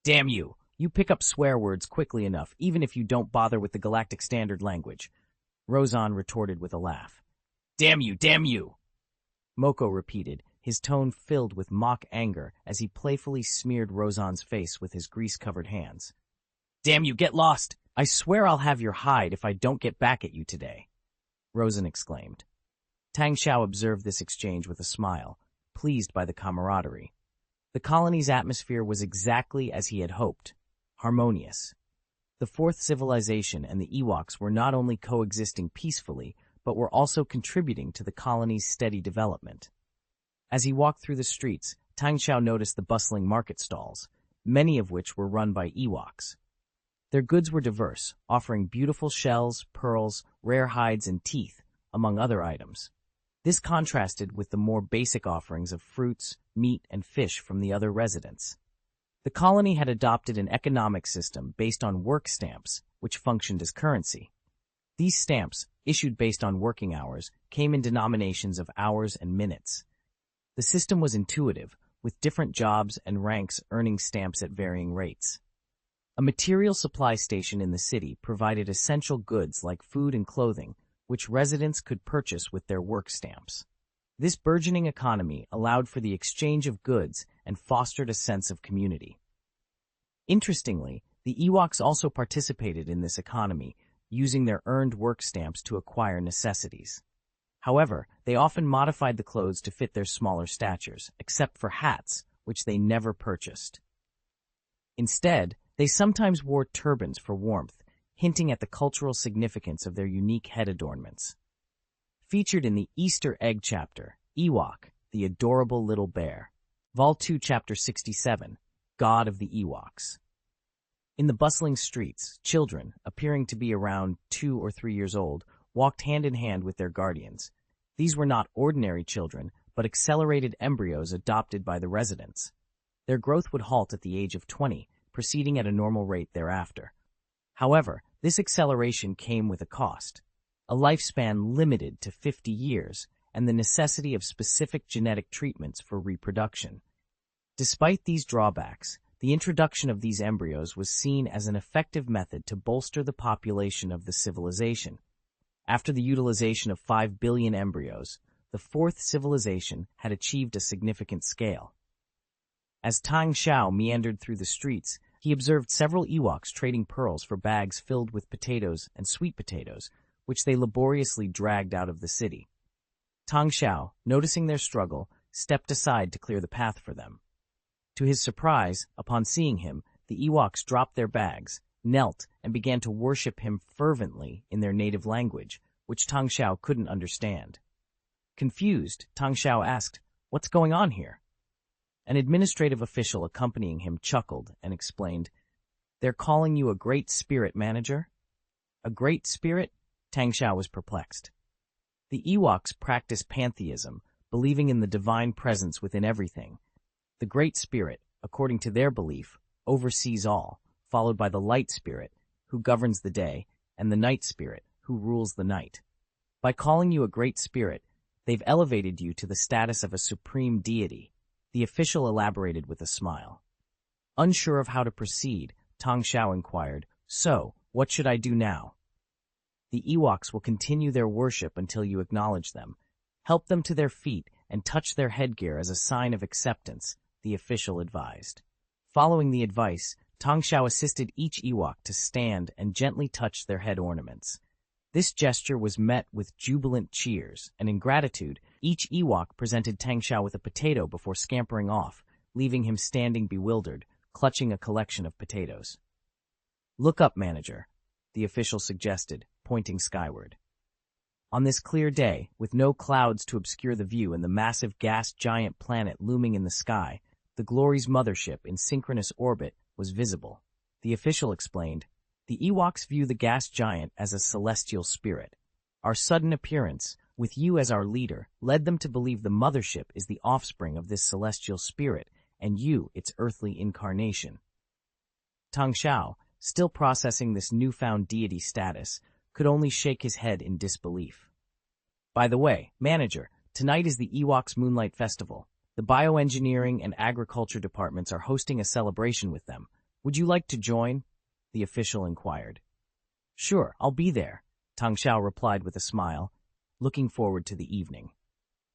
Damn you! You pick up swear words quickly enough, even if you don't bother with the Galactic Standard language." Rozan retorted with a laugh. "Damn you, damn you!" Moko repeated, his tone filled with mock anger as he playfully smeared Rozan's face with his grease-covered hands. Damn you, get lost! I swear I'll have your hide if I don't get back at you today, Rosen exclaimed. Tang Xiao observed this exchange with a smile, pleased by the camaraderie. The colony's atmosphere was exactly as he had hoped, harmonious. The fourth civilization and the Ewoks were not only coexisting peacefully, but were also contributing to the colony's steady development. As he walked through the streets, Tang Xiao noticed the bustling market stalls, many of which were run by Ewoks. Their goods were diverse, offering beautiful shells, pearls, rare hides, and teeth, among other items. This contrasted with the more basic offerings of fruits, meat, and fish from the other residents. The colony had adopted an economic system based on work stamps, which functioned as currency. These stamps, issued based on working hours, came in denominations of hours and minutes. The system was intuitive, with different jobs and ranks earning stamps at varying rates. A material supply station in the city provided essential goods like food and clothing, which residents could purchase with their work stamps. This burgeoning economy allowed for the exchange of goods and fostered a sense of community. Interestingly, the Ewoks also participated in this economy, using their earned work stamps to acquire necessities. However, they often modified the clothes to fit their smaller statures, except for hats, which they never purchased. Instead, they sometimes wore turbans for warmth, hinting at the cultural significance of their unique head adornments. Featured in the Easter egg chapter, Ewok, the Adorable Little Bear. Vol 2, Chapter 67, God of the Ewoks. In the bustling streets, children, appearing to be around 2 or 3 years old, walked hand in hand with their guardians. These were not ordinary children, but accelerated embryos adopted by the residents. Their growth would halt at the age of 20, proceeding at a normal rate thereafter. However, this acceleration came with a cost, a lifespan limited to 50 years, and the necessity of specific genetic treatments for reproduction. Despite these drawbacks, the introduction of these embryos was seen as an effective method to bolster the population of the civilization. After the utilization of 5 billion embryos, the fourth civilization had achieved a significant scale. As Tang Xiao meandered through the streets, he observed several Ewoks trading pearls for bags filled with potatoes and sweet potatoes, which they laboriously dragged out of the city. Tang Xiao, noticing their struggle, stepped aside to clear the path for them. To his surprise, upon seeing him, the Ewoks dropped their bags, knelt, and began to worship him fervently in their native language, which Tang Xiao couldn't understand. Confused, Tang Xiao asked, "What's going on here?" An administrative official accompanying him chuckled and explained, "They're calling you a great spirit, manager." A great spirit? Tang Xiao was perplexed. The Ewoks practice pantheism, believing in the divine presence within everything. The Great Spirit, according to their belief, oversees all, followed by the Light Spirit, who governs the day, and the Night Spirit, who rules the night. By calling you a Great Spirit, they've elevated you to the status of a supreme deity, the official elaborated with a smile. Unsure of how to proceed, Tang Xiao inquired, "So, what should I do now?" "The Ewoks will continue their worship until you acknowledge them. Help them to their feet and touch their headgear as a sign of acceptance," the official advised. Following the advice, Tang Xiao assisted each Ewok to stand and gently touch their head ornaments. This gesture was met with jubilant cheers, and in gratitude, each Ewok presented Tang Xiao with a potato before scampering off, leaving him standing bewildered, clutching a collection of potatoes. "Look up, manager," the official suggested, pointing skyward. On this clear day, with no clouds to obscure the view and the massive gas giant planet looming in the sky, the Glory's mothership in synchronous orbit was visible. The official explained, "The Ewoks view the gas giant as a celestial spirit. Our sudden appearance, with you as our leader, led them to believe the mothership is the offspring of this celestial spirit, and you its earthly incarnation." Tang Xiao, still processing this newfound deity status, could only shake his head in disbelief. "By the way, manager, tonight is the Ewoks Moonlight Festival. The bioengineering and agriculture departments are hosting a celebration with them. Would you like to join?" the official inquired. "Sure, I'll be there," Tang Xiao replied with a smile, looking forward to the evening.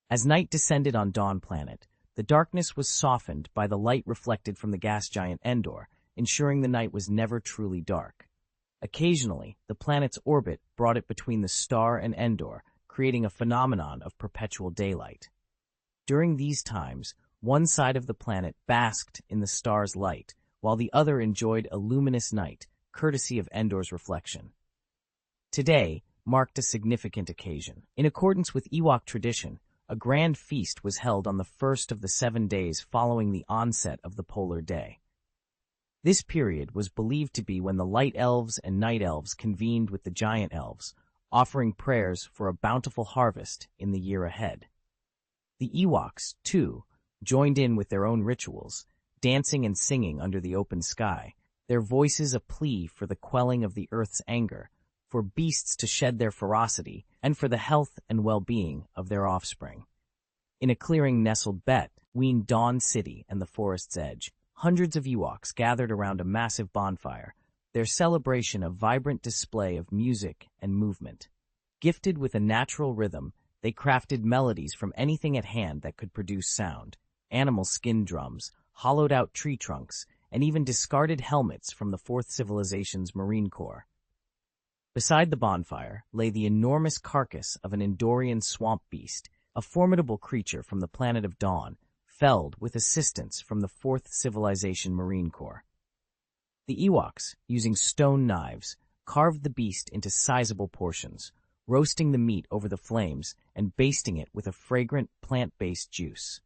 As night descended on Dawn Planet, the darkness was softened by the light reflected from the gas giant Endor, ensuring the night was never truly dark. Occasionally, the planet's orbit brought it between the star and Endor, creating a phenomenon of perpetual daylight. During these times, one side of the planet basked in the star's light, while the other enjoyed a luminous night, courtesy of Endor's reflection. Today marked a significant occasion. In accordance with Ewok tradition, a grand feast was held on the first of the 7 days following the onset of the polar day. This period was believed to be when the light elves and night elves convened with the giant elves, offering prayers for a bountiful harvest in the year ahead. The Ewoks, too, joined in with their own rituals, dancing and singing under the open sky, their voices a plea for the quelling of the earth's anger, for beasts to shed their ferocity, and for the health and well-being of their offspring. In a clearing nestled between Dawn City and the forest's edge, hundreds of Ewoks gathered around a massive bonfire, their celebration a vibrant display of music and movement. Gifted with a natural rhythm, they crafted melodies from anything at hand that could produce sound: animal skin drums, hollowed-out tree trunks, and even discarded helmets from the Fourth Civilization's Marine Corps. Beside the bonfire lay the enormous carcass of an Endorian swamp beast, a formidable creature from the planet of Dawn, felled with assistance from the Fourth Civilization Marine Corps. The Ewoks, using stone knives, carved the beast into sizable portions, roasting the meat over the flames and basting it with a fragrant plant-based juice.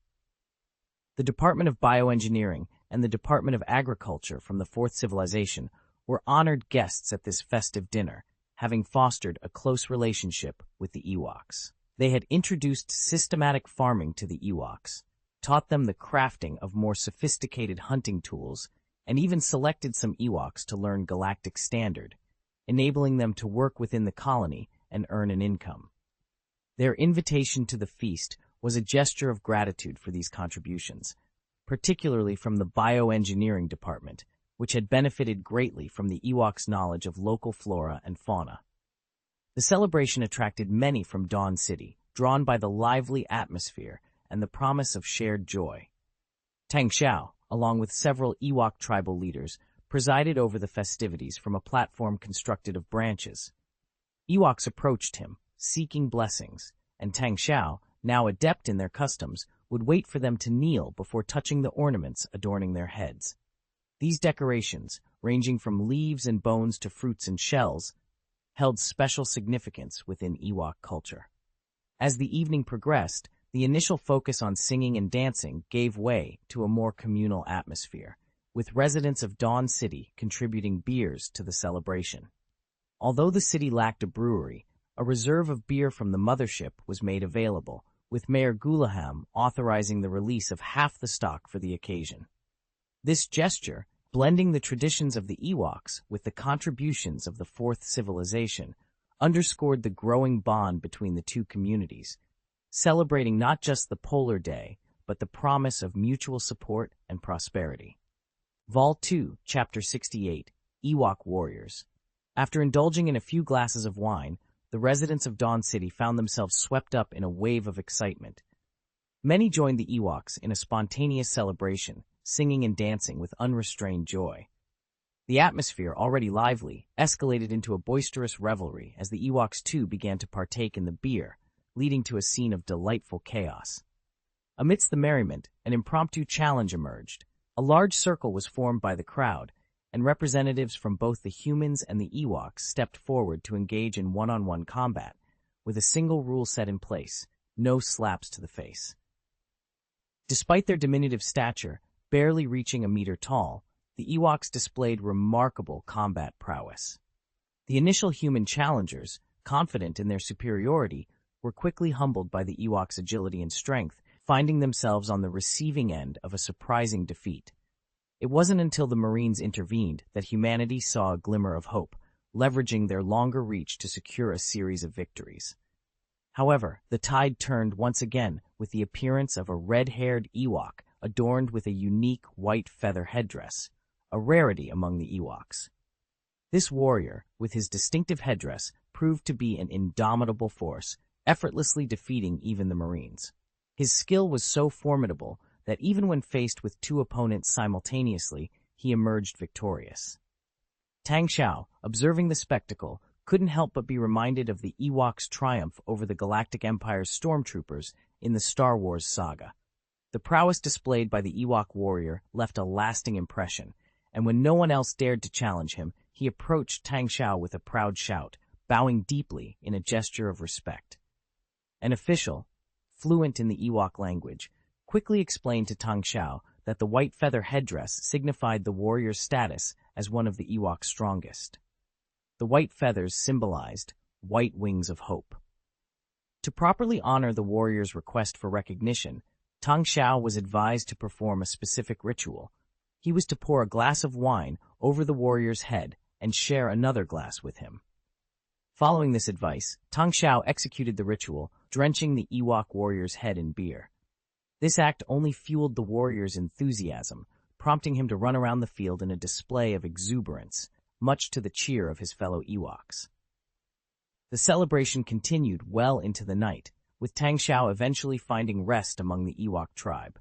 The Department of Bioengineering and the Department of Agriculture from the Fourth Civilization were honored guests at this festive dinner, having fostered a close relationship with the Ewoks. They had introduced systematic farming to the Ewoks, taught them the crafting of more sophisticated hunting tools, and even selected some Ewoks to learn Galactic Standard, enabling them to work within the colony and earn an income. Their invitation to the feast was a gesture of gratitude for these contributions, particularly from the Bioengineering Department, which had benefited greatly from the Ewoks' knowledge of local flora and fauna. The celebration attracted many from Dawn City, drawn by the lively atmosphere and the promise of shared joy. Tang Xiao, along with several Ewok tribal leaders, presided over the festivities from a platform constructed of branches. Ewoks approached him, seeking blessings, and Tang Xiao, now adept in their customs, would wait for them to kneel before touching the ornaments adorning their heads. These decorations, ranging from leaves and bones to fruits and shells, held special significance within Ewok culture. As the evening progressed, the initial focus on singing and dancing gave way to a more communal atmosphere, with residents of Dawn City contributing beers to the celebration. Although the city lacked a brewery, a reserve of beer from the Mothership was made available, with Mayor Gulaham authorizing the release of half the stock for the occasion. This gesture, blending the traditions of the Ewoks with the contributions of the Fourth Civilization, underscored the growing bond between the two communities, celebrating not just the polar day, but the promise of mutual support and prosperity. Vol 2, Chapter 68, Ewok Warriors. After indulging in a few glasses of wine, the residents of Dawn City found themselves swept up in a wave of excitement. Many joined the Ewoks in a spontaneous celebration, singing and dancing with unrestrained joy. The atmosphere, already lively, escalated into a boisterous revelry as the Ewoks too began to partake in the beer, leading to a scene of delightful chaos. Amidst the merriment, an impromptu challenge emerged. A large circle was formed by the crowd, and representatives from both the humans and the Ewoks stepped forward to engage in one-on-one combat, with a single rule set in place: no slaps to the face. Despite their diminutive stature, barely reaching a meter tall, the Ewoks displayed remarkable combat prowess. The initial human challengers, confident in their superiority, were quickly humbled by the Ewoks' agility and strength, finding themselves on the receiving end of a surprising defeat. It wasn't until the Marines intervened that humanity saw a glimmer of hope, leveraging their longer reach to secure a series of victories. However, the tide turned once again with the appearance of a red-haired Ewok adorned with a unique white feather headdress, a rarity among the Ewoks. This warrior, with his distinctive headdress, proved to be an indomitable force, effortlessly defeating even the Marines. His skill was so formidable that even when faced with two opponents simultaneously, he emerged victorious. Tang Xiao, observing the spectacle, couldn't help but be reminded of the Ewoks' triumph over the Galactic Empire's stormtroopers in the Star Wars saga. The prowess displayed by the Ewok warrior left a lasting impression, and when no one else dared to challenge him, he approached Tang Xiao with a proud shout, bowing deeply in a gesture of respect. An official, fluent in the Ewok language, quickly explained to Tang Xiao that the white feather headdress signified the warrior's status as one of the Ewok's strongest. The white feathers symbolized white wings of hope. To properly honor the warrior's request for recognition, Tang Xiao was advised to perform a specific ritual. He was to pour a glass of wine over the warrior's head and share another glass with him. Following this advice, Tang Xiao executed the ritual, drenching the Ewok warrior's head in beer. This act only fueled the warrior's enthusiasm, prompting him to run around the field in a display of exuberance, much to the cheer of his fellow Ewoks. The celebration continued well into the night, with Tang Xiao eventually finding rest among the Ewok tribe.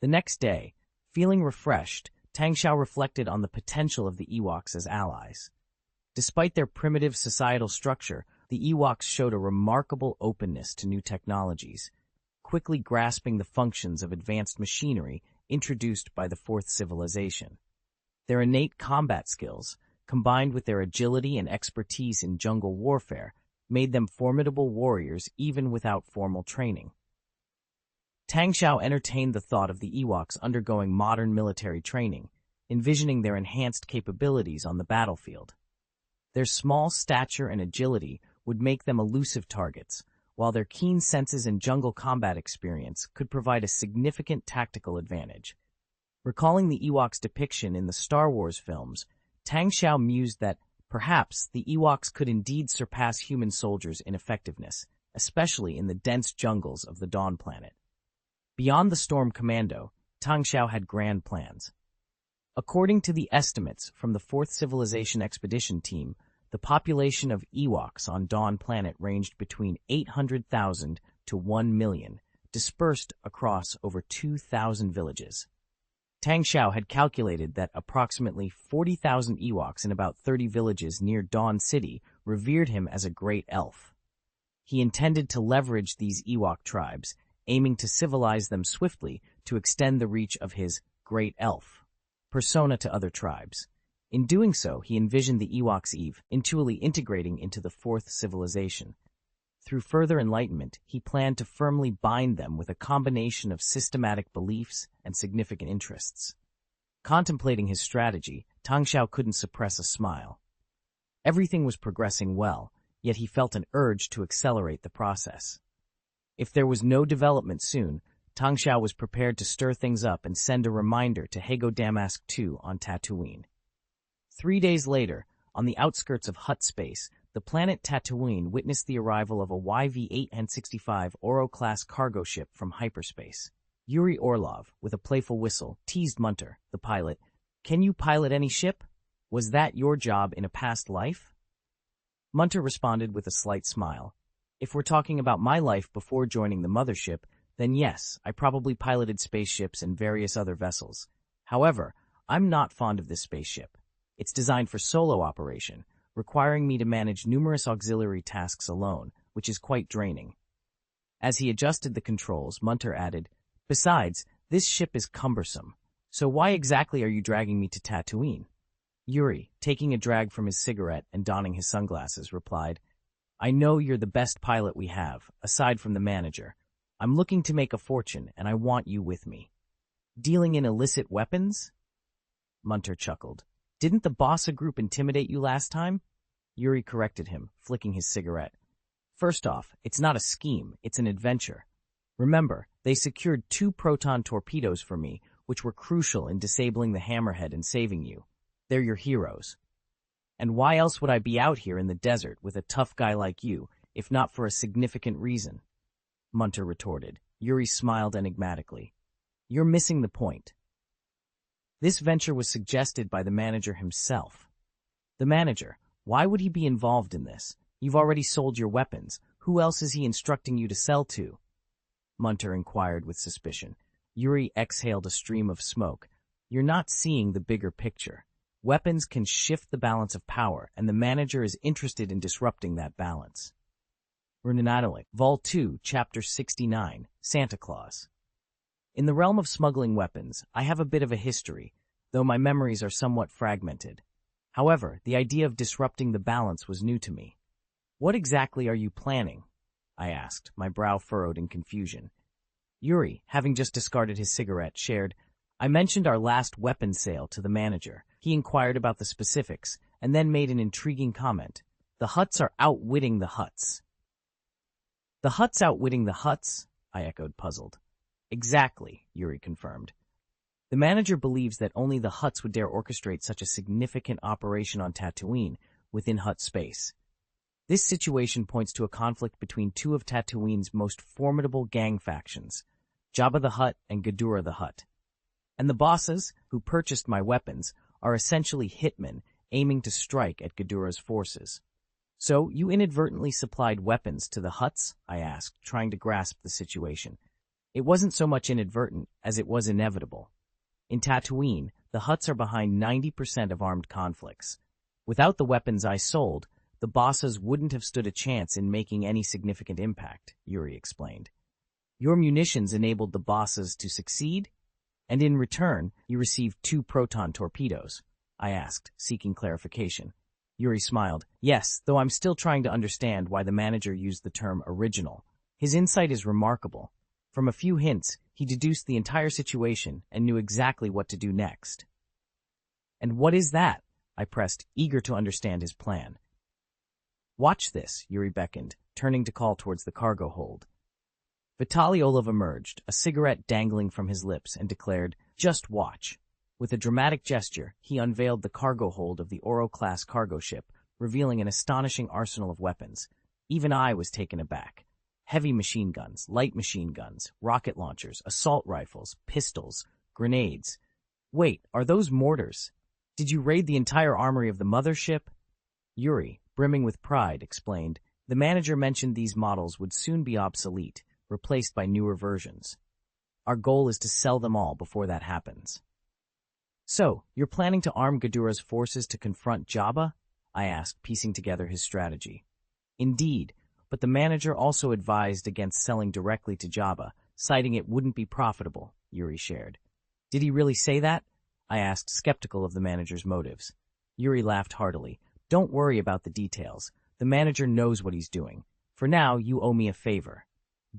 The next day, feeling refreshed, Tang Xiao reflected on the potential of the Ewoks as allies. Despite their primitive societal structure, the Ewoks showed a remarkable openness to new technologies, quickly grasping the functions of advanced machinery introduced by the Fourth Civilization. Their innate combat skills, combined with their agility and expertise in jungle warfare, made them formidable warriors even without formal training. Tang Xiao entertained the thought of the Ewoks undergoing modern military training, envisioning their enhanced capabilities on the battlefield. Their small stature and agility would make them elusive targets, while their keen senses and jungle combat experience could provide a significant tactical advantage. Recalling the Ewoks' depiction in the Star Wars films, Tang Xiao mused that perhaps the Ewoks could indeed surpass human soldiers in effectiveness, especially in the dense jungles of the Dawn Planet. Beyond the Storm Commando, Tang Xiao had grand plans. According to the estimates from the Fourth Civilization Expedition Team, the population of Ewoks on Dawn Planet ranged between 800,000 to 1 million, dispersed across over 2,000 villages. Tang Xiao had calculated that approximately 40,000 Ewoks in about 30 villages near Dawn City revered him as a great elf. He intended to leverage these Ewok tribes, aiming to civilize them swiftly to extend the reach of his great elf persona to other tribes. In doing so, he envisioned the Ewoks' eventually integrating into the Fourth Civilization. Through further enlightenment, he planned to firmly bind them with a combination of systematic beliefs and significant interests. Contemplating his strategy, Tang Xiao couldn't suppress a smile. Everything was progressing well, yet he felt an urge to accelerate the process. If there was no development soon, Tang Xiao was prepared to stir things up and send a reminder to Hago Damask II on Tatooine. 3 days later, on the outskirts of Hutt space, the planet Tatooine witnessed the arrival of a YV-8N65 Oro-class cargo ship from hyperspace. Yuri Orlov, with a playful whistle, teased Munter, the pilot. "Can you pilot any ship? Was that your job in a past life?" Munter responded with a slight smile. "If we're talking about my life before joining the Mothership, then yes, I probably piloted spaceships and various other vessels. However, I'm not fond of this spaceship. It's designed for solo operation, requiring me to manage numerous auxiliary tasks alone, which is quite draining." As he adjusted the controls, Munter added, "Besides, this ship is cumbersome. So why exactly are you dragging me to Tatooine?" Yuri, taking a drag from his cigarette and donning his sunglasses, replied, "I know you're the best pilot we have, aside from the manager. I'm looking to make a fortune, and I want you with me." "Dealing in illicit weapons?" Munter chuckled. "Didn't the Bossa Group intimidate you last time?" Yuri corrected him, flicking his cigarette. "First off, it's not a scheme, it's an adventure. Remember, they secured 2 proton torpedoes for me, which were crucial in disabling the Hammerhead and saving you. They're your heroes. And why else would I be out here in the desert with a tough guy like you, if not for a significant reason?" Munter retorted. Yuri smiled enigmatically. "You're missing the point. This venture was suggested by the manager himself." "The manager? Why would he be involved in this? You've already sold your weapons. Who else is he instructing you to sell to?" Munter inquired with suspicion. Yuri exhaled a stream of smoke. You're not seeing the bigger picture. Weapons can shift the balance of power, and the manager is interested in disrupting that balance. Runanatalik, Vol 2, Chapter 69, Santa Claus. In the realm of smuggling weapons, I have a bit of a history, though my memories are somewhat fragmented. However, the idea of disrupting the balance was new to me. What exactly are you planning? I asked, my brow furrowed in confusion. Yuri, having just discarded his cigarette, shared, I mentioned our last weapons sale to the manager. He inquired about the specifics, and then made an intriguing comment. The Hutts are outwitting the Hutts. The Hutts outwitting the Hutts? I echoed, puzzled. Exactly, Yuri confirmed. The manager believes that only the Hutts would dare orchestrate such a significant operation on Tatooine within Hutt space. This situation points to a conflict between two of Tatooine's most formidable gang factions, Jabba the Hutt and Ghidorah the Hutt. And the bosses, who purchased my weapons, are essentially hitmen aiming to strike at Ghidorah's forces. So, you inadvertently supplied weapons to the Hutts? I asked, trying to grasp the situation. It wasn't so much inadvertent as it was inevitable. In Tatooine, the Hutts are behind 90% of armed conflicts. Without the weapons I sold, the bosses wouldn't have stood a chance in making any significant impact, Yuri explained. Your munitions enabled the bosses to succeed? And in return, you received 2 proton torpedoes, I asked, seeking clarification. Yuri smiled. Yes, though I'm still trying to understand why the manager used the term original. His insight is remarkable. From a few hints, he deduced the entire situation and knew exactly what to do next. And what is that? I pressed, eager to understand his plan. Watch this, Yuri beckoned, turning to call towards the cargo hold. Vitaly Olov emerged, a cigarette dangling from his lips, and declared, Just watch. With a dramatic gesture, he unveiled the cargo hold of the Oro-class cargo ship, revealing an astonishing arsenal of weapons. Even I was taken aback. Heavy machine guns, light machine guns, rocket launchers, assault rifles, pistols, grenades. Wait, are those mortars? Did you raid the entire armory of the Mothership? Yuri, brimming with pride, explained, the manager mentioned these models would soon be obsolete, replaced by newer versions. Our goal is to sell them all before that happens. So, you're planning to arm Ghidorah's forces to confront Jabba? I asked, piecing together his strategy. Indeed, but the manager also advised against selling directly to Jabba, citing it wouldn't be profitable, Yuri shared. Did he really say that? I asked, skeptical of the manager's motives. Yuri laughed heartily. Don't worry about the details. The manager knows what he's doing. For now, you owe me a favor.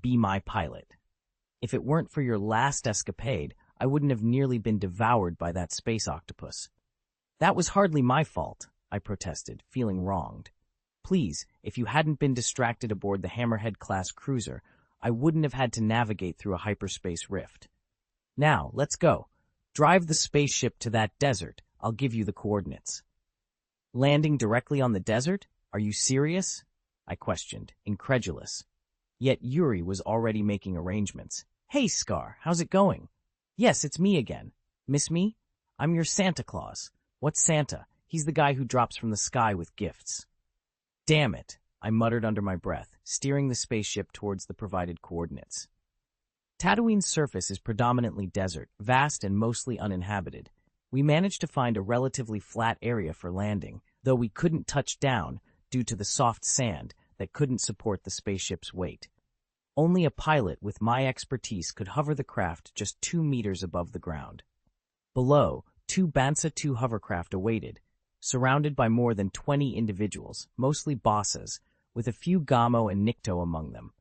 Be my pilot. If it weren't for your last escapade, I wouldn't have nearly been devoured by that space octopus. That was hardly my fault, I protested, feeling wronged. Please, if you hadn't been distracted aboard the Hammerhead-class cruiser, I wouldn't have had to navigate through a hyperspace rift. Now, let's go. Drive the spaceship to that desert. I'll give you the coordinates. Landing directly on the desert? Are you serious? I questioned, incredulous. Yet Yuri was already making arrangements. Hey, Scar, how's it going? Yes, it's me again. Miss me? I'm your Santa Claus. What's Santa? He's the guy who drops from the sky with gifts. Damn it, I muttered under my breath, steering the spaceship towards the provided coordinates. Tatooine's surface is predominantly desert, vast and mostly uninhabited. We managed to find a relatively flat area for landing, though we couldn't touch down due to the soft sand that couldn't support the spaceship's weight. Only a pilot with my expertise could hover the craft just 2 meters above the ground. Below, 2 Bansa 2 hovercraft awaited, surrounded by more than 20 individuals, mostly bosses, with a few Gamo and Nikto among them.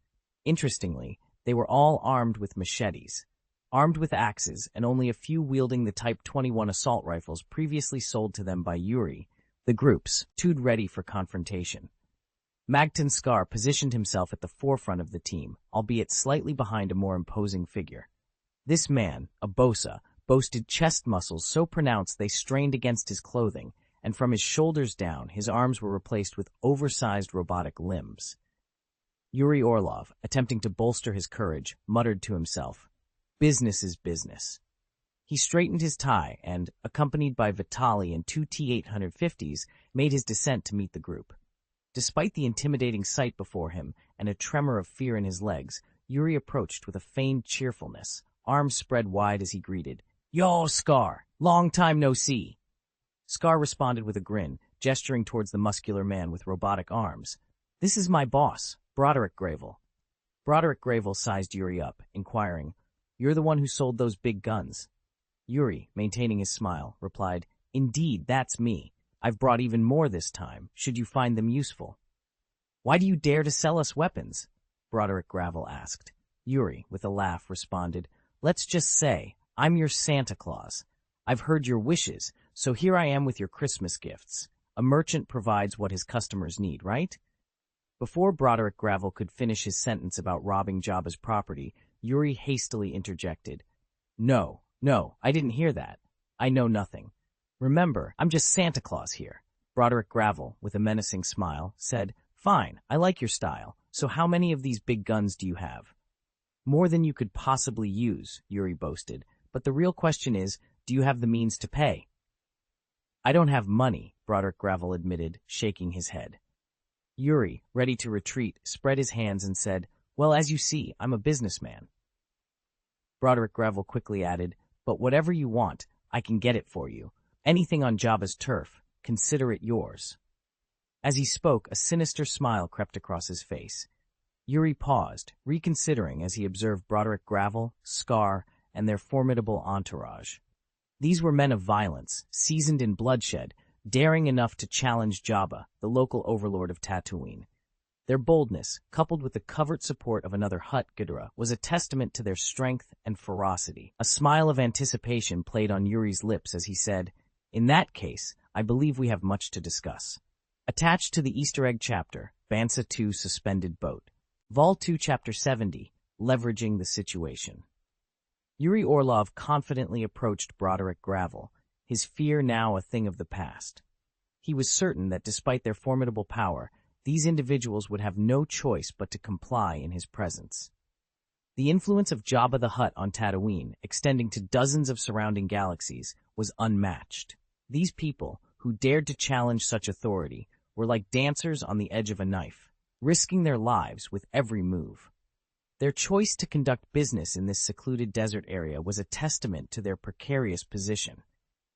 Interestingly, they were all armed with machetes, armed with axes, and only a few wielding the Type 21 assault rifles previously sold to them by Yuri, the groups, toed ready for confrontation. Magton Scar positioned himself at the forefront of the team, albeit slightly behind a more imposing figure. This man, a Bosa, boasted chest muscles so pronounced they strained against his clothing, and from his shoulders down, his arms were replaced with oversized robotic limbs. Yuri Orlov, attempting to bolster his courage, muttered to himself, "Business is business." He straightened his tie and, accompanied by Vitaly and 2 T-850s, made his descent to meet the group. Despite the intimidating sight before him and a tremor of fear in his legs, Yuri approached with a feigned cheerfulness, arms spread wide as he greeted, Yo, Scar, long time no see. Scar responded with a grin, gesturing towards the muscular man with robotic arms. This is my boss, Broderick Gravel. Broderick Gravel sized Yuri up, inquiring, You're the one who sold those big guns? Yuri, maintaining his smile, replied, Indeed, that's me. I've brought even more this time, should you find them useful. Why do you dare to sell us weapons? Broderick Gravel asked. Yuri, with a laugh, responded, Let's just say, I'm your Santa Claus. I've heard your wishes, so here I am with your Christmas gifts. A merchant provides what his customers need, right? Before Broderick Gravel could finish his sentence about robbing Jabba's property, Yuri hastily interjected. No, I didn't hear that. I know nothing. Remember, I'm just Santa Claus here. Broderick Gravel, with a menacing smile, said, Fine, I like your style. So how many of these big guns do you have? More than you could possibly use, Yuri boasted. But the real question is, do you have the means to pay? I don't have money, Broderick Gravel admitted, shaking his head. Yuri, ready to retreat, spread his hands and said, Well, as you see, I'm a businessman. Broderick Gravel quickly added, But whatever you want, I can get it for you. Anything on Jabba's turf, consider it yours. As he spoke, a sinister smile crept across his face. Yuri paused, reconsidering as he observed Broderick Gravel, Scar, and their formidable entourage. These were men of violence, seasoned in bloodshed, daring enough to challenge Jabba, the local overlord of Tatooine. Their boldness, coupled with the covert support of another Hutt Ghidorah, was a testament to their strength and ferocity. A smile of anticipation played on Yuri's lips as he said, In that case, I believe we have much to discuss. Attached to the Easter egg chapter, Bansa 2 Suspended Boat. Vol 2 Chapter 70, Leveraging the Situation. Yuri Orlov confidently approached Broderick Gravel, his fear now a thing of the past. He was certain that despite their formidable power, these individuals would have no choice but to comply in his presence. The influence of Jabba the Hutt on Tatooine, extending to dozens of surrounding galaxies, was unmatched. These people, who dared to challenge such authority, were like dancers on the edge of a knife, risking their lives with every move. Their choice to conduct business in this secluded desert area was a testament to their precarious position.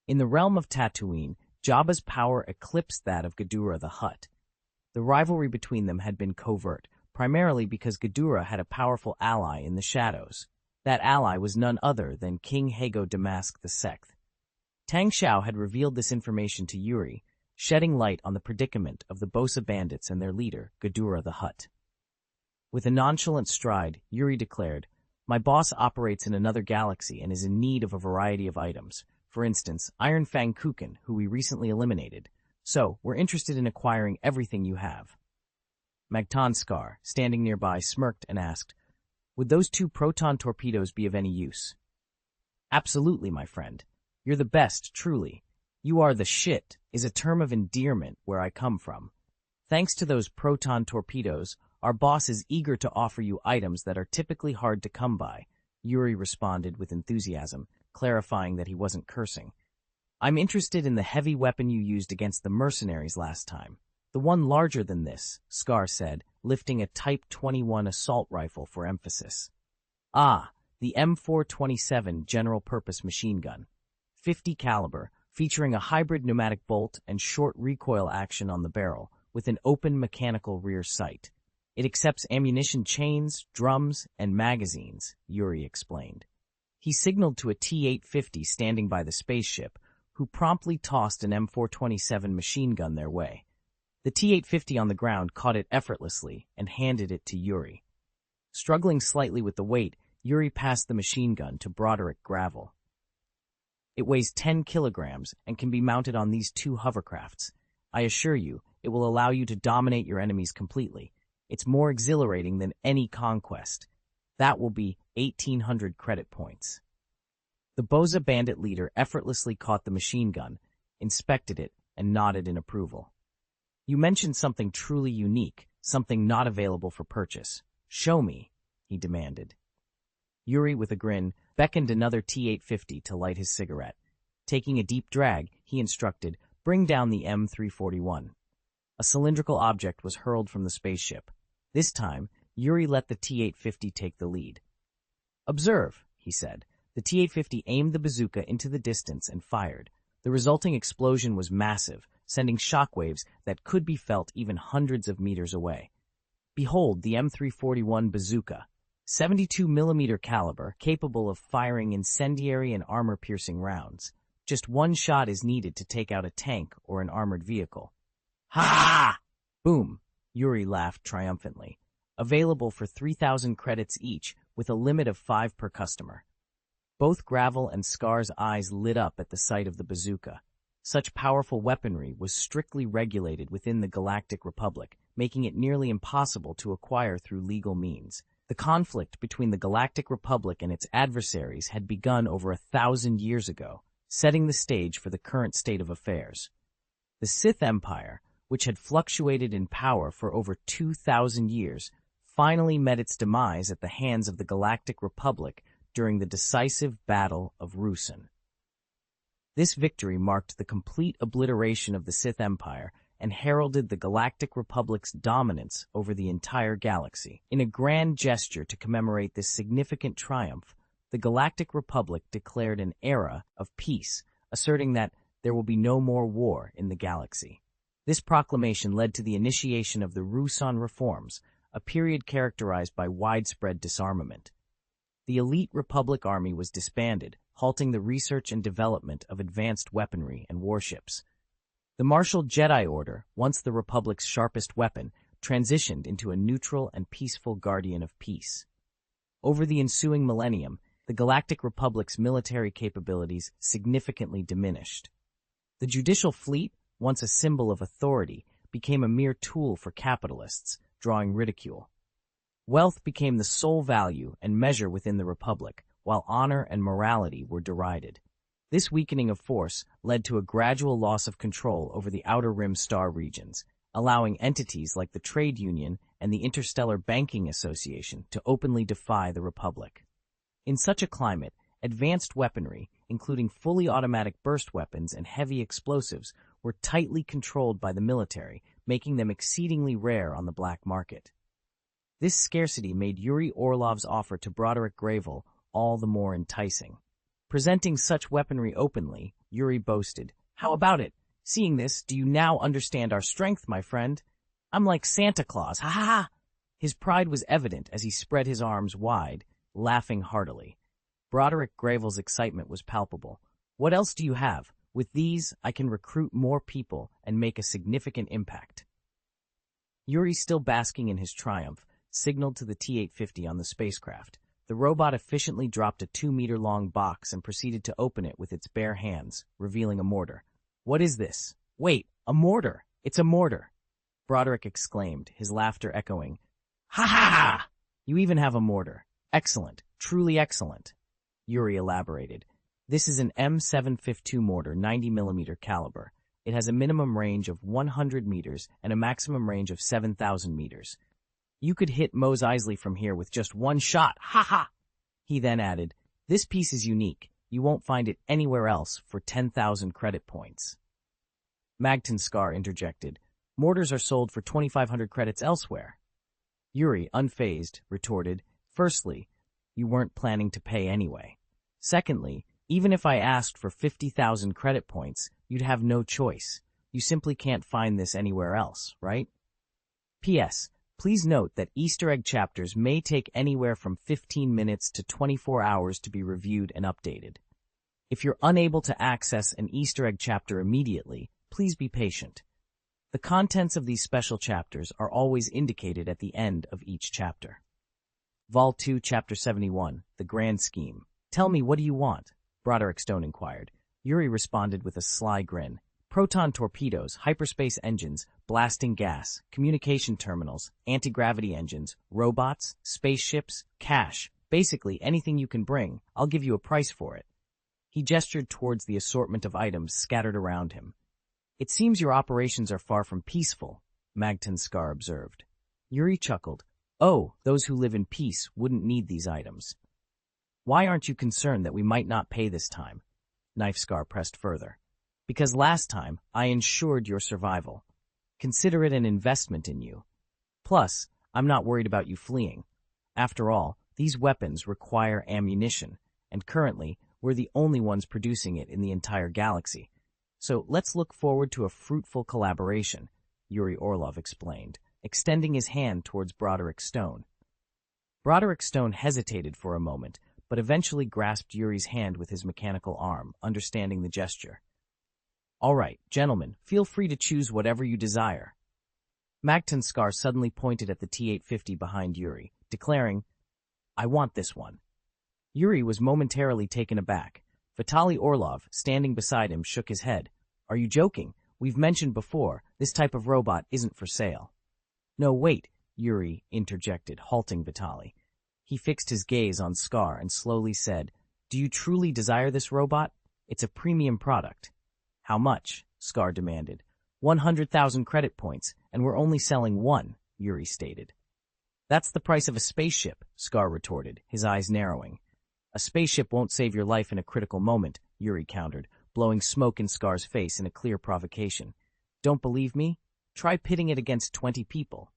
In the realm of Tatooine, Jabba's power eclipsed that of Ghidorah the Hutt. The rivalry between them had been covert, primarily because Ghidorah had a powerful ally in the shadows. That ally was none other than King Hago Damask VI. Tang Xiao had revealed this information to Yuri, shedding light on the predicament of the Bosa bandits and their leader, Ghidorah the Hutt. With a nonchalant stride, Yuri declared, My boss operates in another galaxy and is in need of a variety of items. For instance, Iron Fang Kukin, who we recently eliminated. So, we're interested in acquiring everything you have. Magton Scar, standing nearby, smirked and asked, Would those 2 proton torpedoes be of any use? Absolutely, my friend. You're the best, truly. You are the shit, is a term of endearment where I come from. Thanks to those proton torpedoes, our boss is eager to offer you items that are typically hard to come by, Yuri responded with enthusiasm, clarifying that he wasn't cursing. I'm interested in the heavy weapon you used against the mercenaries last time. The one larger than this, Scar said, lifting a Type 21 assault rifle for emphasis. Ah, the M427 general-purpose machine gun. 50 caliber, featuring a hybrid pneumatic bolt and short recoil action on the barrel, with an open mechanical rear sight. It accepts ammunition chains, drums, and magazines, Yuri explained. He signaled to a T-850 standing by the spaceship, who promptly tossed an M427 machine gun their way. The T-850 on the ground caught it effortlessly and handed it to Yuri. Struggling slightly with the weight, Yuri passed the machine gun to Broderick Gravel. It weighs 10 kilograms and can be mounted on these 2 hovercrafts. I assure you, it will allow you to dominate your enemies completely. It's more exhilarating than any conquest. That will be 1,800 credit points. The Boza bandit leader effortlessly caught the machine gun, inspected it, and nodded in approval. You mentioned something truly unique, something not available for purchase. Show me, he demanded. Yuri, with a grin, beckoned another T-850 to light his cigarette. Taking a deep drag, he instructed, Bring down the M341. A cylindrical object was hurled from the spaceship. This time, Yuri let the T-850 take the lead. Observe, he said. The T-850 aimed the bazooka into the distance and fired. The resulting explosion was massive, sending shockwaves that could be felt even hundreds of meters away. Behold the M341 bazooka, 72mm caliber, capable of firing incendiary and armor-piercing rounds. Just one shot is needed to take out a tank or an armored vehicle. Ha! Boom! Yuri laughed triumphantly. Available for 3,000 credits each, with a limit of 5 per customer. Both Gravel and Scar's eyes lit up at the sight of the bazooka. Such powerful weaponry was strictly regulated within the Galactic Republic, making it nearly impossible to acquire through legal means. The conflict between the Galactic Republic and its adversaries had begun over 1,000 years ago, setting the stage for the current state of affairs. The Sith Empire, which had fluctuated in power for over 2,000 years, finally met its demise at the hands of the Galactic Republic during the decisive Battle of Ruusan. This victory marked the complete obliteration of the Sith Empire and heralded the Galactic Republic's dominance over the entire galaxy. In a grand gesture to commemorate this significant triumph, the Galactic Republic declared an era of peace, asserting that there will be no more war in the galaxy. This proclamation led to the initiation of the Ruusan Reforms, a period characterized by widespread disarmament. The elite Republic Army was disbanded, halting the research and development of advanced weaponry and warships. The Martial Jedi Order, once the Republic's sharpest weapon, transitioned into a neutral and peaceful guardian of peace. Over the ensuing millennium, the Galactic Republic's military capabilities significantly diminished. The judicial fleet, once a symbol of authority, became a mere tool for capitalists, drawing ridicule. Wealth became the sole value and measure within the Republic, while honor and morality were derided. This weakening of force led to a gradual loss of control over the Outer Rim star regions, allowing entities like the Trade Union and the Interstellar Banking Association to openly defy the Republic. In such a climate, advanced weaponry, including fully automatic burst weapons and heavy explosives, were tightly controlled by the military, making them exceedingly rare on the black market. This scarcity made Yuri Orlov's offer to Broderick Gravel all the more enticing. Presenting such weaponry openly, Yuri boasted, "How about it? Seeing this, do you now understand our strength, my friend? I'm like Santa Claus, ha ha ha!" His pride was evident as he spread his arms wide, laughing heartily. Broderick Gravel's excitement was palpable. "What else do you have? With these, I can recruit more people and make a significant impact." Yuri, still basking in his triumph, signaled to the T-850 on the spacecraft. The robot efficiently dropped a 2-meter-long box and proceeded to open it with its bare hands, revealing a mortar. "What is this? Wait, a mortar! It's a mortar!" Broderick exclaimed, his laughter echoing. "Ha ha ha! You even have a mortar. Excellent, truly excellent." Yuri elaborated. "This is an M752 mortar, 90mm caliber. It has a minimum range of 100 meters and a maximum range of 7,000 meters. You could hit Mos Eisley from here with just one shot, ha ha!" He then added, "This piece is unique. You won't find it anywhere else for 10,000 credit points." Magton Scar interjected, "Mortars are sold for 2,500 credits elsewhere." Yuri, unfazed, retorted, "Firstly, you weren't planning to pay anyway. Secondly, even if I asked for 50,000 credit points, you'd have no choice. You simply can't find this anywhere else, right? P.S. Please note that Easter egg chapters may take anywhere from 15 minutes to 24 hours to be reviewed and updated. If you're unable to access an Easter egg chapter immediately, please be patient. The contents of these special chapters are always indicated at the end of each chapter. Vol 2, Chapter 71, The Grand Scheme. "Tell me, what do you want?" Broderick Stone inquired. Yuri responded with a sly grin. "Proton torpedoes, hyperspace engines, blasting gas, communication terminals, anti-gravity engines, robots, spaceships, cash, basically anything you can bring, I'll give you a price for it." He gestured towards the assortment of items scattered around him. "It seems your operations are far from peaceful," Magton Scar observed. Yuri chuckled. "Oh, those who live in peace wouldn't need these items." "Why aren't you concerned that we might not pay this time?" Knife Scar pressed further. "Because last time, I ensured your survival. Consider it an investment in you. Plus, I'm not worried about you fleeing. After all, these weapons require ammunition, and currently, we're the only ones producing it in the entire galaxy. So let's look forward to a fruitful collaboration, Yuri Orlov explained, extending his hand towards Broderick Stone. Broderick Stone hesitated for a moment, but eventually grasped Yuri's hand with his mechanical arm, understanding the gesture. All right, gentlemen, feel free to choose whatever you desire. Magton Scar suddenly pointed at the T-850 behind Yuri, declaring, I want this one. Yuri was momentarily taken aback. Vitaly Orlov, standing beside him, shook his head. Are you joking? We've mentioned before, this type of robot isn't for sale. No, wait, Yuri interjected, halting Vitaly. He fixed his gaze on Scar and slowly said, Do you truly desire this robot? It's a premium product. How much? Scar demanded. 100,000 credit points, and we're only selling one, Yuri stated. That's the price of a spaceship, Scar retorted, his eyes narrowing. A spaceship won't save your life in a critical moment, Yuri countered, blowing smoke in Scar's face in a clear provocation. Don't believe me? Try pitting it against 20 people.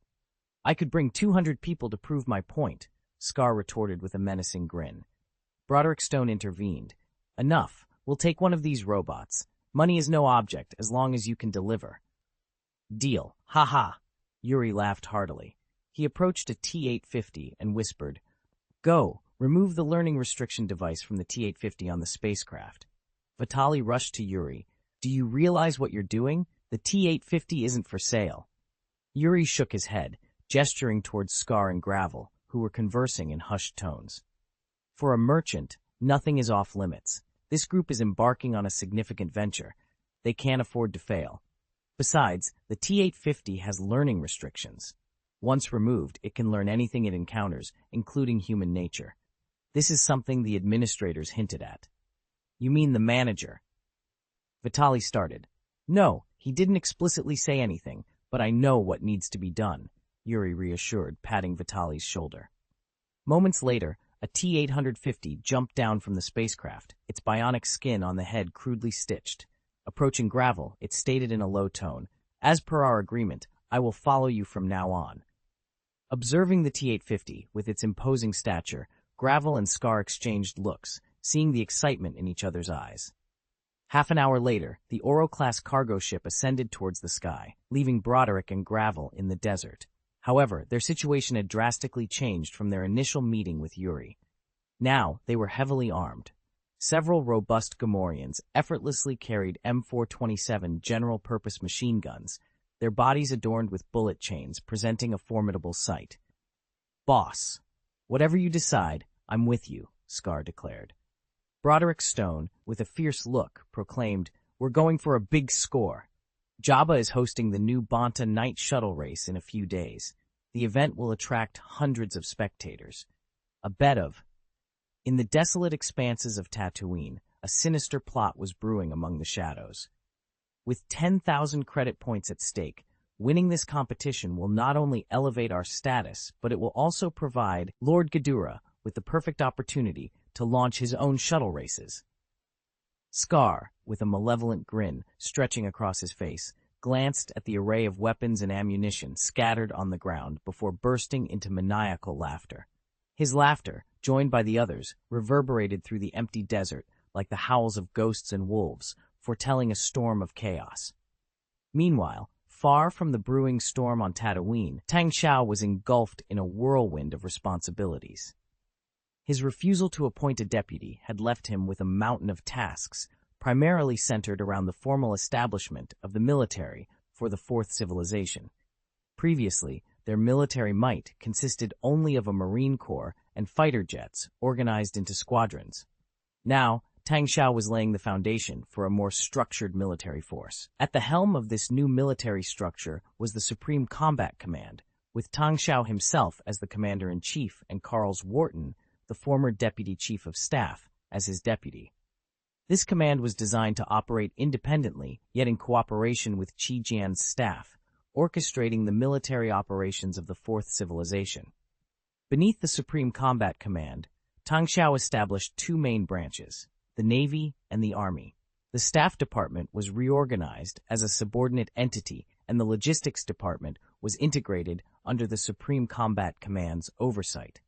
I could bring 200 people to prove my point, Scar retorted with a menacing grin. Broderick Stone intervened. Enough. We'll take one of these robots. Money is no object as long as you can deliver. Deal. Ha ha. Yuri laughed heartily. He approached a T-850 and whispered, Go, remove the learning restriction device from the T-850 on the spacecraft. Vitaly rushed to Yuri. Do you realize what you're doing? The T-850 isn't for sale. Yuri shook his head, gesturing towards Scar and Gravel, who were conversing in hushed tones. For a merchant, nothing is off limits. This group is embarking on a significant venture. They can't afford to fail. Besides, the T-850 has learning restrictions. Once removed, it can learn anything it encounters, including human nature. This is something the administrators hinted at. You mean the manager? Vitaly started. No, he didn't explicitly say anything, but I know what needs to be done, Yuri reassured, patting Vitaly's shoulder. Moments later, a T-850 jumped down from the spacecraft, its bionic skin on the head crudely stitched. Approaching Gravel, it stated in a low tone, As per our agreement, I will follow you from now on. Observing the T-850, with its imposing stature, Gravel and Scar exchanged looks, seeing the excitement in each other's eyes. Half an hour later, the Oro-class cargo ship ascended towards the sky, leaving Broderick and Gravel in the desert. However, their situation had drastically changed from their initial meeting with Yuri. Now, they were heavily armed. Several robust Gamorreans effortlessly carried M427 general-purpose machine guns, their bodies adorned with bullet chains, presenting a formidable sight. Boss, whatever you decide, I'm with you, Scar declared. Broderick Stone, with a fierce look, proclaimed, We're going for a big score. Jabba is hosting the new Banta night shuttle race in a few days. The event will attract hundreds of spectators. A bet of... In the desolate expanses of Tatooine, a sinister plot was brewing among the shadows. With 10,000 credit points at stake, winning this competition will not only elevate our status, but it will also provide Lord Ghidorah with the perfect opportunity to launch his own shuttle races. Scar, with a malevolent grin stretching across his face, glanced at the array of weapons and ammunition scattered on the ground before bursting into maniacal laughter. His laughter, joined by the others, reverberated through the empty desert like the howls of ghosts and wolves, foretelling a storm of chaos. Meanwhile, far from the brewing storm on Tatooine, Tang Xiao was engulfed in a whirlwind of responsibilities. His refusal to appoint a deputy had left him with a mountain of tasks, primarily centered around the formal establishment of the military for the Fourth Civilization. Previously, their military might consisted only of a Marine Corps and fighter jets organized into squadrons. Now, Tang Xiao was laying the foundation for a more structured military force. At the helm of this new military structure was the Supreme Combat Command, with Tang Xiao himself as the commander-in-chief and Carls Wharton, the former deputy chief of staff, as his deputy. This command was designed to operate independently, yet in cooperation with Qi Jian's staff, orchestrating the military operations of the Fourth Civilization. Beneath the Supreme Combat Command, Tang Xiao established two main branches, the Navy and the Army. The Staff Department was reorganized as a subordinate entity, and the Logistics Department was integrated under the Supreme Combat Command's oversight.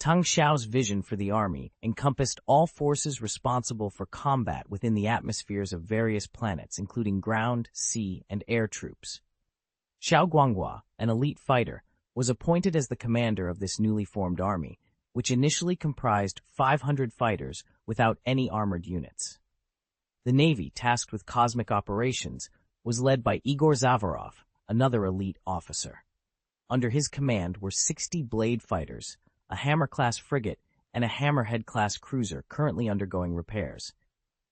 Tang Xiao's vision for the army encompassed all forces responsible for combat within the atmospheres of various planets, including ground, sea, and air troops. Xiao Guanghua, an elite fighter, was appointed as the commander of this newly formed army, which initially comprised 500 fighters without any armored units. The Navy, tasked with cosmic operations, was led by Igor Zavarov, another elite officer. Under his command were 60 Blade fighters, a Hammer-class frigate, and a Hammerhead-class cruiser currently undergoing repairs.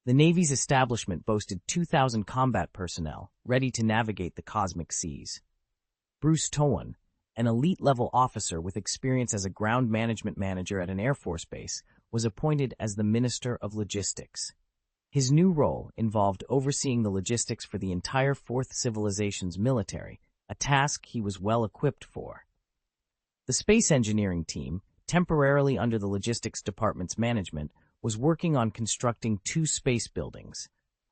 The Navy's establishment boasted 2,000 combat personnel, ready to navigate the cosmic seas. Bruce Towan, an elite-level officer with experience as a ground management manager at an Air Force base, was appointed as the Minister of Logistics. His new role involved overseeing the logistics for the entire Fourth Civilization's military, a task he was well equipped for. The space engineering team, temporarily under the logistics department's management, was working on constructing 2 space buildings,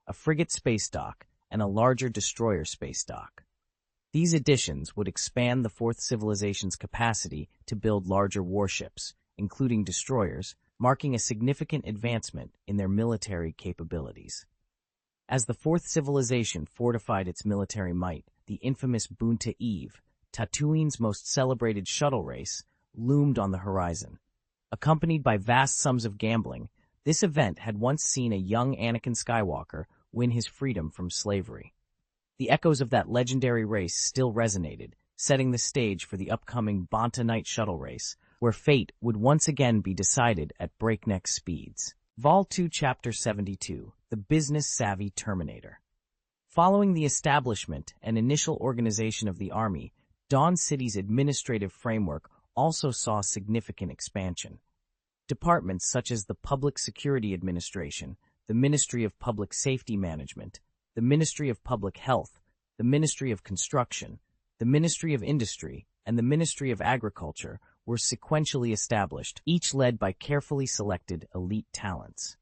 a frigate space dock and a larger destroyer space dock. These additions would expand the Fourth Civilization's capacity to build larger warships, including destroyers, marking a significant advancement in their military capabilities. As the Fourth Civilization fortified its military might, the infamous Bunta Eve, Tatooine's most celebrated shuttle race, loomed on the horizon. Accompanied by vast sums of gambling, this event had once seen a young Anakin Skywalker win his freedom from slavery. The echoes of that legendary race still resonated, setting the stage for the upcoming Banta Night shuttle race, where fate would once again be decided at breakneck speeds. Vol 2 Chapter 72, The Business-Savvy Terminator. Following the establishment and initial organization of the Army, Dawn City's administrative framework also saw significant expansion. Departments such as the Public Security Administration, the Ministry of Public Safety Management, the Ministry of Public Health, the Ministry of Construction, the Ministry of Industry, and the Ministry of Agriculture were sequentially established, each led by carefully selected elite talents.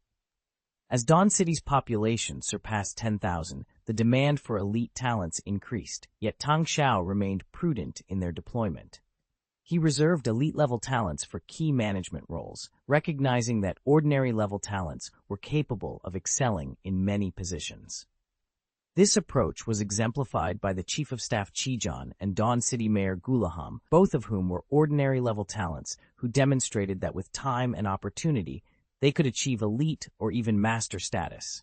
As Dawn City's population surpassed 10,000, the demand for elite talents increased, yet Tang Xiao remained prudent in their deployment. He reserved elite-level talents for key management roles, recognizing that ordinary-level talents were capable of excelling in many positions. This approach was exemplified by the Chief of Staff Chijon and Dawn City Mayor Gulaham, both of whom were ordinary-level talents who demonstrated that with time and opportunity, they could achieve elite or even master status.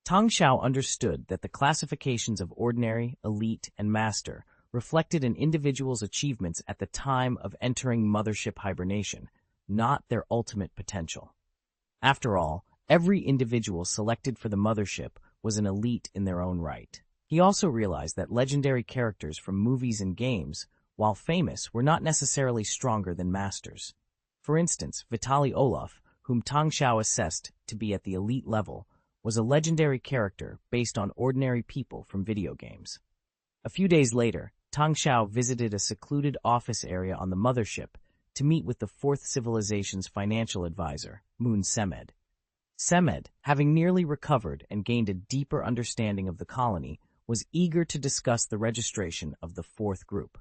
Tang Xiao understood that the classifications of ordinary, elite, and master reflected an individual's achievements at the time of entering Mothership hibernation, not their ultimate potential. After all, every individual selected for the Mothership was an elite in their own right. He also realized that legendary characters from movies and games, while famous, were not necessarily stronger than masters. For instance, Vitaly Olaf, whom Tang Xiao assessed to be at the elite level, was a legendary character based on ordinary people from video games. A few days later, Tang Xiao visited a secluded office area on the Mothership to meet with the Fourth Civilization's financial advisor, Moon Semed. Semed, having nearly recovered and gained a deeper understanding of the colony, was eager to discuss the registration of the Fourth Group.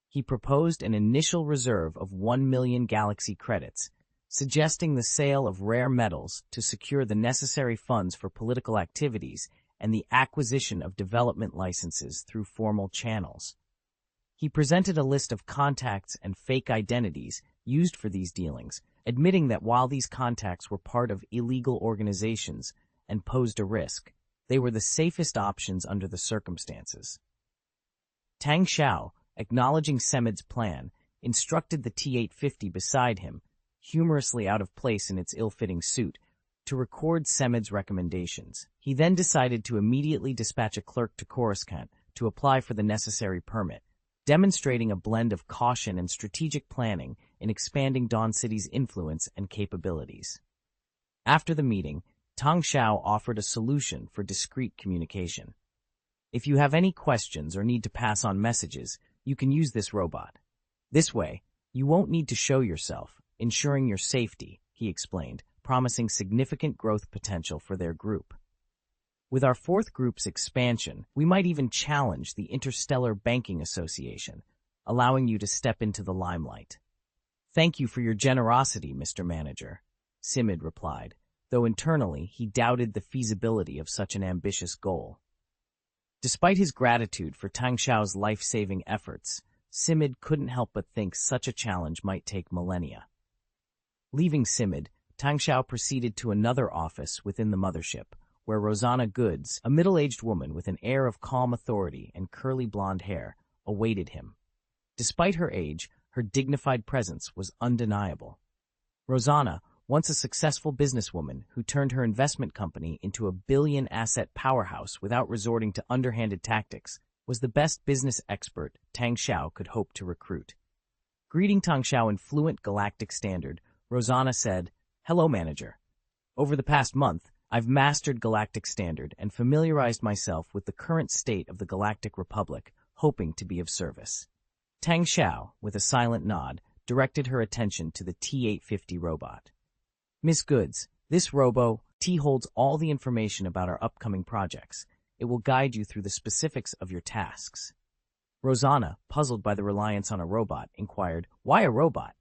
He proposed an initial reserve of 1 million galaxy credits, suggesting the sale of rare metals to secure the necessary funds for political activities and the acquisition of development licenses through formal channels. He presented a list of contacts and fake identities used for these dealings, admitting that while these contacts were part of illegal organizations and posed a risk, they were the safest options under the circumstances. Tang Xiao, acknowledging Semed's plan, instructed the T-850 beside him, humorously out of place in its ill-fitting suit, to record Semed's recommendations. He then decided to immediately dispatch a clerk to Coruscant to apply for the necessary permit, demonstrating a blend of caution and strategic planning in expanding Dawn City's influence and capabilities. After the meeting, Tang Xiao offered a solution for discreet communication. If you have any questions or need to pass on messages, you can use this robot. This way, you won't need to show yourself, ensuring your safety, he explained, promising significant growth potential for their group. With our Fourth Group's expansion, we might even challenge the Interstellar Banking Association, allowing you to step into the limelight. "Thank you for your generosity, Mr. Manager," Simid replied, though internally he doubted the feasibility of such an ambitious goal. Despite his gratitude for Tang Xiao's life-saving efforts, Simid couldn't help but think such a challenge might take millennia. Leaving Simid, Tang Xiao proceeded to another office within the Mothership, where Rosanna Goods, a middle-aged woman with an air of calm authority and curly blonde hair, awaited him. Despite her age, her dignified presence was undeniable. Rosanna, once a successful businesswoman who turned her investment company into a billion-asset powerhouse without resorting to underhanded tactics, was the best business expert Tang Xiao could hope to recruit. Greeting Tang Xiao in fluent Galactic Standard, Rosanna said, "Hello, Manager. Over the past month, I've mastered Galactic Standard and familiarized myself with the current state of the Galactic Republic, hoping to be of service." Tang Xiao, with a silent nod, directed her attention to the T-850 robot. "Miss Goods, this T holds all the information about our upcoming projects. It will guide you through the specifics of your tasks." Rosanna, puzzled by the reliance on a robot, inquired, "Why a robot?"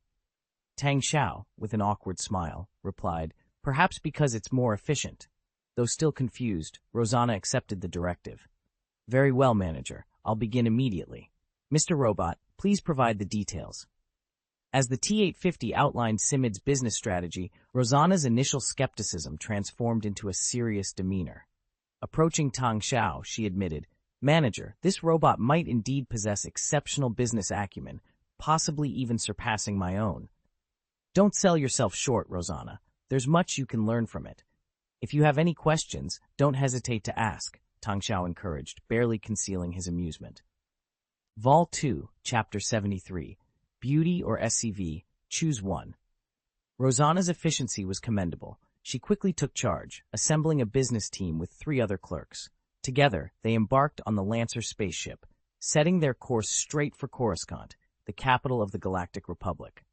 Tang Xiao, with an awkward smile, replied, "Perhaps because it's more efficient." Though still confused, Rosanna accepted the directive. "Very well, Manager. I'll begin immediately. Mr. Robot, please provide the details." As the T-850 outlined Simid's business strategy, Rosanna's initial skepticism transformed into a serious demeanor. Approaching Tang Xiao, she admitted, "Manager, this robot might indeed possess exceptional business acumen, possibly even surpassing my own." "Don't sell yourself short, Rosanna. There's much you can learn from it. If you have any questions, don't hesitate to ask," Tang Xiao encouraged, barely concealing his amusement. Vol 2, Chapter 73. Beauty or SCV, choose one. Rosanna's efficiency was commendable. She quickly took charge, assembling a business team with 3 other clerks. Together, they embarked on the Lancer spaceship, setting their course straight for Coruscant, the capital of the Galactic Republic.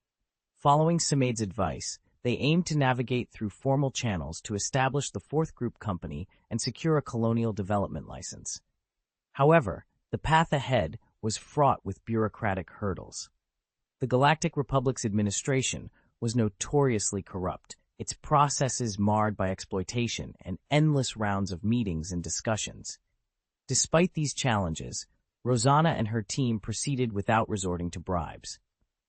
Following Simid's advice, they aimed to navigate through formal channels to establish the Fourth Group Company and secure a colonial development license. However, the path ahead was fraught with bureaucratic hurdles. The Galactic Republic's administration was notoriously corrupt, its processes marred by exploitation and endless rounds of meetings and discussions. Despite these challenges, Rosanna and her team proceeded without resorting to bribes.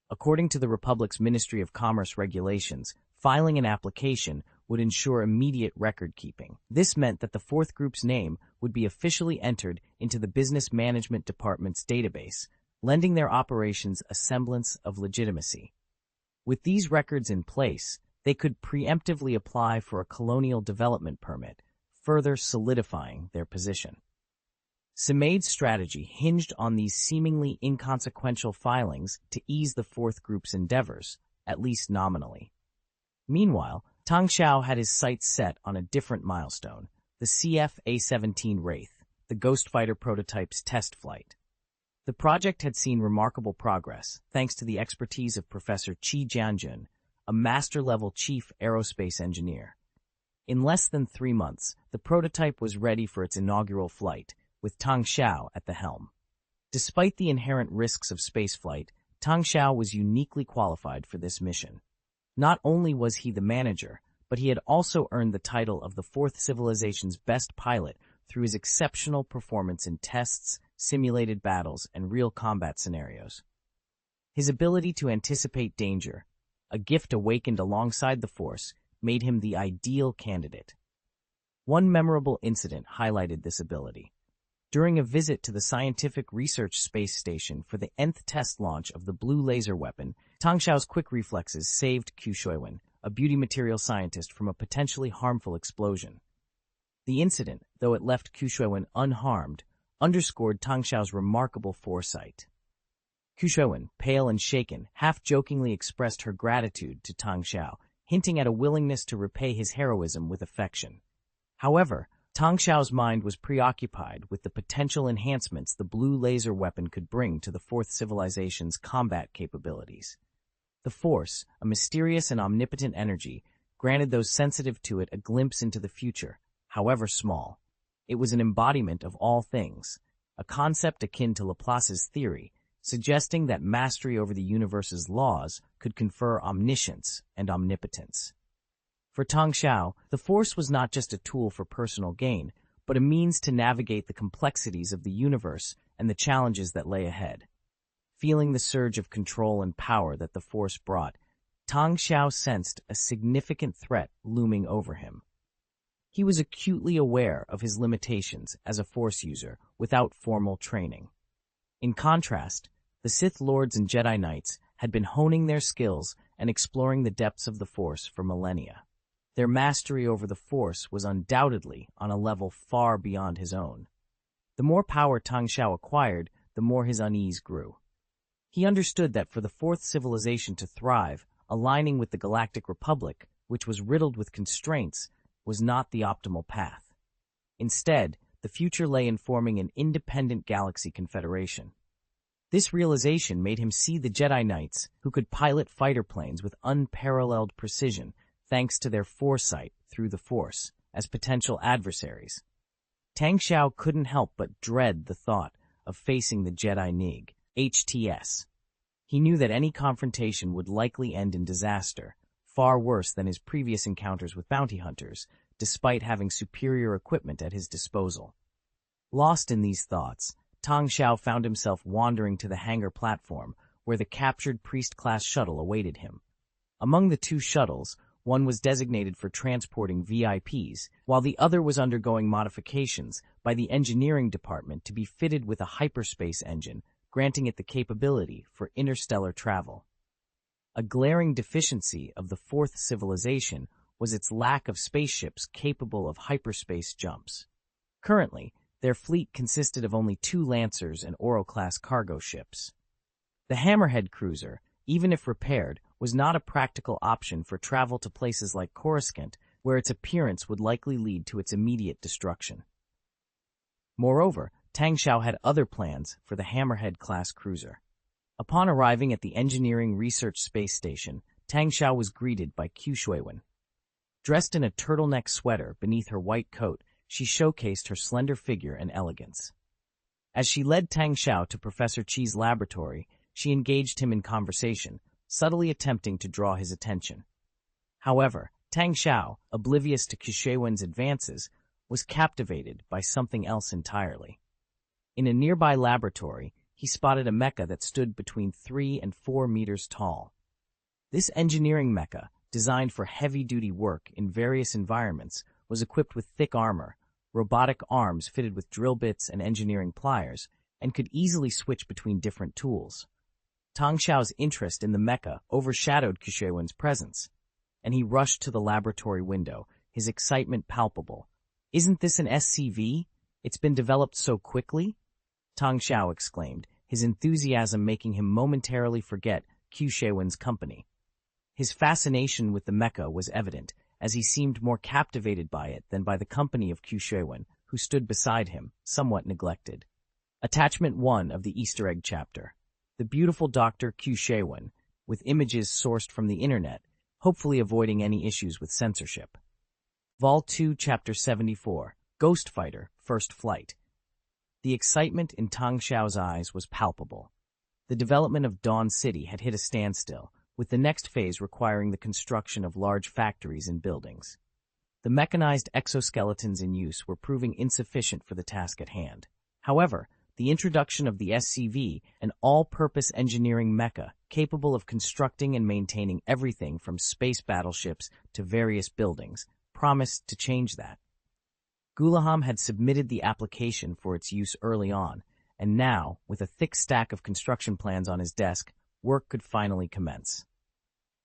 According to the Republic's Ministry of Commerce regulations, filing an application would ensure immediate record-keeping. This meant that the Fourth Group's name would be officially entered into the Business Management Department's database, lending their operations a semblance of legitimacy. With these records in place, they could preemptively apply for a colonial development permit, further solidifying their position. Simid's strategy hinged on these seemingly inconsequential filings to ease the Fourth Group's endeavors, at least nominally. Meanwhile, Tang Xiao had his sights set on a different milestone, the CF-A-17 Wraith, the Ghost Fighter prototype's test flight. The project had seen remarkable progress, thanks to the expertise of Professor Qi Jianjun, a master-level chief aerospace engineer. In less than 3 months, the prototype was ready for its inaugural flight, with Tang Xiao at the helm. Despite the inherent risks of spaceflight, Tang Xiao was uniquely qualified for this mission. Not only was he the manager, but he had also earned the title of the Fourth Civilization's best pilot through his exceptional performance in tests, simulated battles, and real combat scenarios. His ability to anticipate danger, a gift awakened alongside the Force, made him the ideal candidate. One memorable incident highlighted this ability. During a visit to the Scientific Research Space Station for the nth test launch of the blue laser weapon, Tang Xiao's quick reflexes saved Qu Shuiwen, a beauty material scientist, from a potentially harmful explosion. The incident, though it left Qu Shuiwen unharmed, underscored Tang Xiao's remarkable foresight. Qu Shuiwen, pale and shaken, half-jokingly expressed her gratitude to Tang Xiao, hinting at a willingness to repay his heroism with affection. However, Tang Xiao's mind was preoccupied with the potential enhancements the blue laser weapon could bring to the Fourth Civilization's combat capabilities. The Force, a mysterious and omnipotent energy, granted those sensitive to it a glimpse into the future, however small. It was an embodiment of all things, a concept akin to Laplace's theory, suggesting that mastery over the universe's laws could confer omniscience and omnipotence. For Tang Xiao, the Force was not just a tool for personal gain, but a means to navigate the complexities of the universe and the challenges that lay ahead. Feeling the surge of control and power that the Force brought, Tang Xiao sensed a significant threat looming over him. He was acutely aware of his limitations as a Force user without formal training. In contrast, the Sith Lords and Jedi Knights had been honing their skills and exploring the depths of the Force for millennia. Their mastery over the Force was undoubtedly on a level far beyond his own. The more power Tang Xiao acquired, the more his unease grew. He understood that for the Fourth Civilization to thrive, aligning with the Galactic Republic, which was riddled with constraints, was not the optimal path. Instead, the future lay in forming an independent galaxy confederation. This realization made him see the Jedi Knights, who could pilot fighter planes with unparalleled precision thanks to their foresight through the Force, as potential adversaries. Tang Xiao couldn't help but dread the thought of facing the Jedi Nig, HTS. He knew that any confrontation would likely end in disaster, far worse than his previous encounters with bounty hunters, despite having superior equipment at his disposal. Lost in these thoughts, Tang Xiao found himself wandering to the hangar platform, where the captured priest-class shuttle awaited him. Among the two shuttles, one was designated for transporting VIPs, while the other was undergoing modifications by the engineering department to be fitted with a hyperspace engine, granting it the capability for interstellar travel. A glaring deficiency of the Fourth Civilization was its lack of spaceships capable of hyperspace jumps. Currently, their fleet consisted of only 2 Lancers and Oro-class cargo ships. The Hammerhead cruiser, even if repaired, was not a practical option for travel to places like Coruscant, where its appearance would likely lead to its immediate destruction. Moreover, Tang Xiao had other plans for the Hammerhead-class cruiser. Upon arriving at the Engineering Research Space Station, Tang Xiao was greeted by Qu Shuiwen. Dressed in a turtleneck sweater beneath her white coat, she showcased her slender figure and elegance. As she led Tang Xiao to Professor Qi's laboratory, she engaged him in conversation, subtly attempting to draw his attention. However, Tang Xiao, oblivious to Qu Shuiwen's advances, was captivated by something else entirely. In a nearby laboratory, he spotted a mecha that stood between 3 and 4 meters tall. This engineering mecha, designed for heavy-duty work in various environments, was equipped with thick armor, robotic arms fitted with drill bits and engineering pliers, and could easily switch between different tools. Tang Xiao's interest in the mecha overshadowed Qu Shuiwen's presence, and he rushed to the laboratory window, his excitement palpable. "Isn't this an SCV? It's been developed so quickly?" Tang Xiao exclaimed, his enthusiasm making him momentarily forget Qu Shuiwen's company. His fascination with the mecha was evident, as he seemed more captivated by it than by the company of Qu Shuiwen, who stood beside him, somewhat neglected. Attachment 1 of the Easter egg chapter. The beautiful Dr. Qu Shuiwen, with images sourced from the internet, hopefully avoiding any issues with censorship. Vol 2, Chapter 74, Ghost Fighter, First Flight. The excitement in Tang Xiao's eyes was palpable. The development of Dawn City had hit a standstill, with the next phase requiring the construction of large factories and buildings. The mechanized exoskeletons in use were proving insufficient for the task at hand. However, the introduction of the SCV, an all-purpose engineering mecha capable of constructing and maintaining everything from space battleships to various buildings, promised to change that. Gulaham had submitted the application for its use early on, and now, with a thick stack of construction plans on his desk, work could finally commence.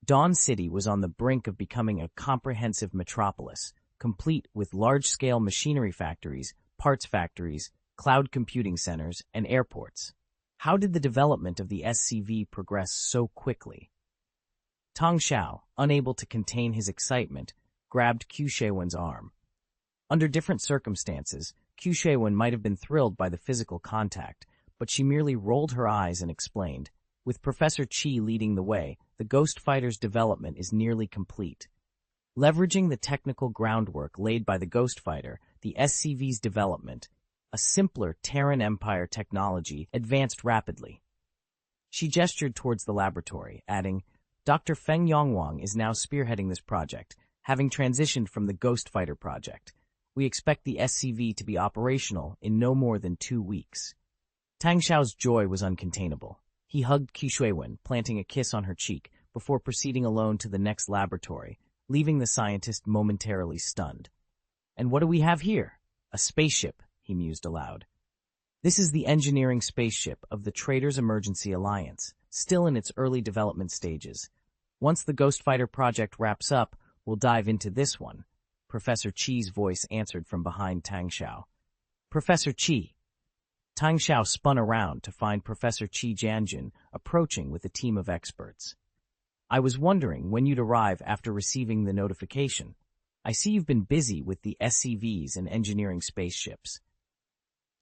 Dawn City was on the brink of becoming a comprehensive metropolis, complete with large-scale machinery factories, parts factories, cloud computing centers, and airports. How did the development of the SCV progress so quickly? Tang Xiao, unable to contain his excitement, grabbed Qu Shuiwen's arm. Under different circumstances, Qu Shuiwen might have been thrilled by the physical contact, but she merely rolled her eyes and explained, "With Professor Qi leading the way, the Ghost Fighter's development is nearly complete." Leveraging the technical groundwork laid by the Ghost Fighter, the SCV's development, a simpler Terran Empire technology, advanced rapidly. She gestured towards the laboratory, adding, Dr. Feng Yongwang is now spearheading this project, having transitioned from the Ghost Fighter project. We expect the SCV to be operational in no more than 2 weeks. Tang Xiao's joy was uncontainable. He hugged Qi Shuiwen, planting a kiss on her cheek, before proceeding alone to the next laboratory, leaving the scientist momentarily stunned. And what do we have here? A spaceship, he mused aloud. This is the engineering spaceship of the Traders Emergency Alliance, still in its early development stages. Once the Ghost Fighter project wraps up, we'll dive into this one. Professor Qi's voice answered from behind Tang Xiao. Professor Qi. Tang Xiao spun around to find Professor Qi Jianjun approaching with a team of experts. I was wondering when you'd arrive after receiving the notification. I see you've been busy with the SCVs and engineering spaceships.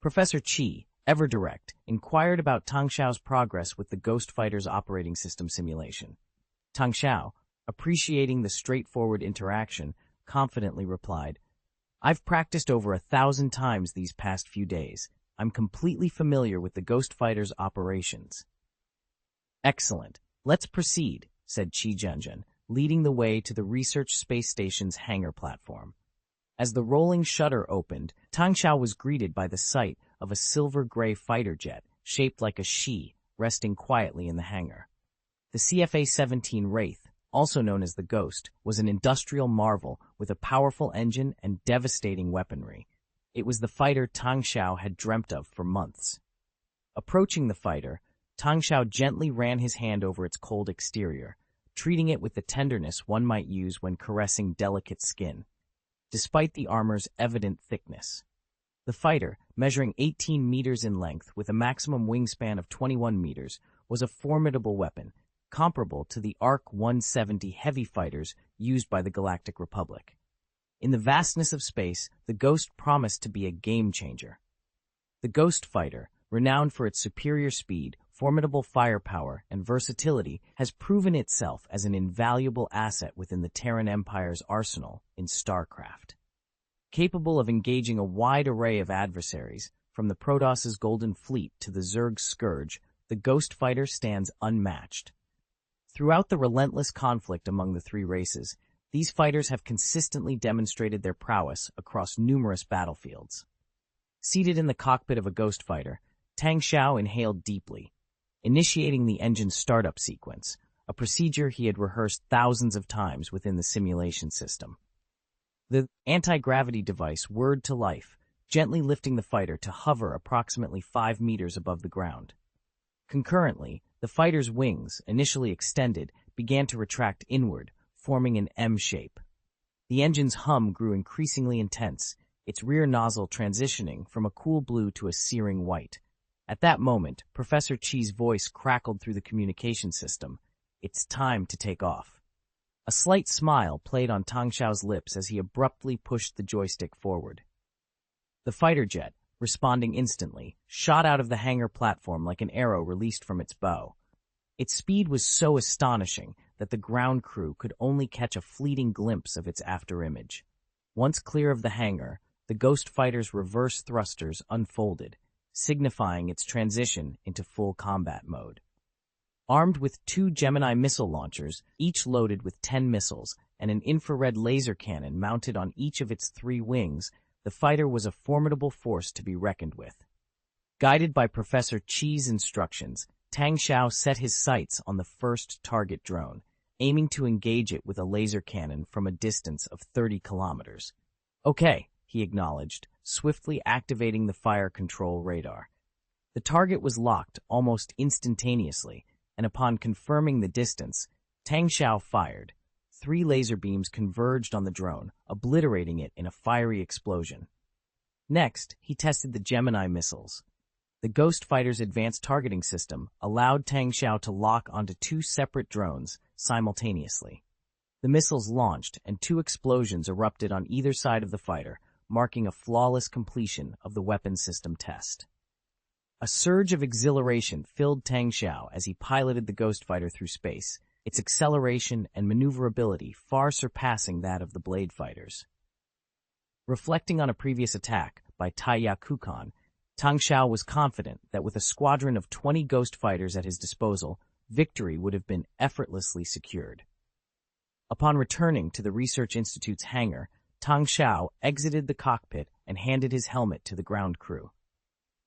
Professor Qi, ever direct, inquired about Tang Xiao's progress with the Ghost Fighter's operating system simulation. Tang Xiao, appreciating the straightforward interaction, confidently replied, I've practiced over 1,000 times these past few days. I'm completely familiar with the Ghost Fighter's operations. Excellent. Let's proceed, said Qi Jianjun, leading the way to the research space station's hangar platform. As the rolling shutter opened, Tang Xiao was greeted by the sight of a silver-gray fighter jet shaped like a she resting quietly in the hangar. The CFA-17 Wraith, also known as the Ghost, was an industrial marvel with a powerful engine and devastating weaponry. It was the fighter Tang Xiao had dreamt of for months. Approaching the fighter, Tang Xiao gently ran his hand over its cold exterior, treating it with the tenderness one might use when caressing delicate skin. Despite the armor's evident thickness, the fighter, measuring 18 meters in length with a maximum wingspan of 21 meters, was a formidable weapon, comparable to the ARC-170 heavy fighters used by the Galactic Republic. In the vastness of space, the Ghost promised to be a game-changer. The Ghost Fighter, renowned for its superior speed, formidable firepower, and versatility, has proven itself as an invaluable asset within the Terran Empire's arsenal in Starcraft. Capable of engaging a wide array of adversaries, from the Protoss's Golden Fleet to the Zerg's Scourge, the Ghost Fighter stands unmatched. Throughout the relentless conflict among the three races, these fighters have consistently demonstrated their prowess across numerous battlefields. Seated in the cockpit of a Ghost Fighter, Tang Xiao inhaled deeply, initiating the engine's startup sequence, a procedure he had rehearsed thousands of times within the simulation system. The anti-gravity device whirred to life, gently lifting the fighter to hover approximately 5 meters above the ground. Concurrently, the fighter's wings, initially extended, began to retract inward, forming an M shape. The engine's hum grew increasingly intense, its rear nozzle transitioning from a cool blue to a searing white. At that moment, Professor Qi's voice crackled through the communication system. It's time to take off. A slight smile played on Tang Xiao's lips as he abruptly pushed the joystick forward. The fighter jet, responding instantly, shot out of the hangar platform like an arrow released from its bow. Its speed was so astonishing that the ground crew could only catch a fleeting glimpse of its afterimage. Once clear of the hangar, the Ghost Fighter's reverse thrusters unfolded, signifying its transition into full combat mode. Armed with 2 Gemini missile launchers, each loaded with 10 missiles, and an infrared laser cannon mounted on each of its 3 wings, the fighter was a formidable force to be reckoned with. Guided by Professor Qi's instructions, Tang Xiao set his sights on the first target drone, aiming to engage it with a laser cannon from a distance of 30 kilometers. Okay, he acknowledged, swiftly activating the fire control radar. The target was locked almost instantaneously, and upon confirming the distance, Tang Xiao fired. 3 laser beams converged on the drone, obliterating it in a fiery explosion. Next, he tested the Gemini missiles. The Ghost Fighter's advanced targeting system allowed Tang Xiao to lock onto 2 separate drones simultaneously. The missiles launched, and 2 explosions erupted on either side of the fighter, marking a flawless completion of the weapon system test. A surge of exhilaration filled Tang Xiao as he piloted the Ghost Fighter through space, its acceleration and maneuverability far surpassing that of the Blade Fighters. Reflecting on a previous attack by Taiya Kukan, Tang Xiao was confident that with a squadron of 20 ghost fighters at his disposal, victory would have been effortlessly secured. Upon returning to the Research Institute's hangar, Tang Xiao exited the cockpit and handed his helmet to the ground crew.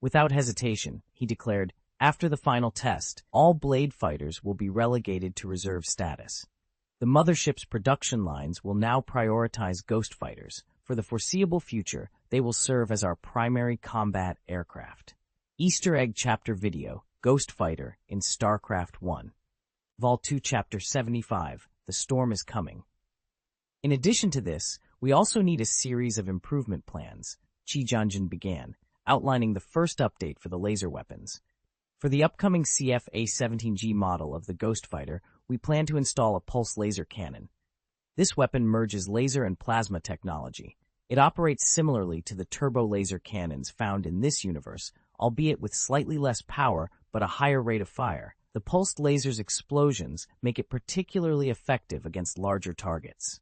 Without hesitation, he declared, "After the final test, all blade fighters will be relegated to reserve status. The Mothership's production lines will now prioritize ghost fighters. For the foreseeable future, they will serve as our primary combat aircraft." Easter egg chapter video, Ghost Fighter in Starcraft 1. Vol 2 Chapter 75, The Storm is Coming. In addition to this, we also need a series of improvement plans, Qi Jianjun began, outlining the first update for the laser weapons. For the upcoming CF-A17G model of the Ghost Fighter, we plan to install a pulse laser cannon. This weapon merges laser and plasma technology. It operates similarly to the turbo laser cannons found in this universe, albeit with slightly less power but a higher rate of fire. The pulsed laser's explosions make it particularly effective against larger targets.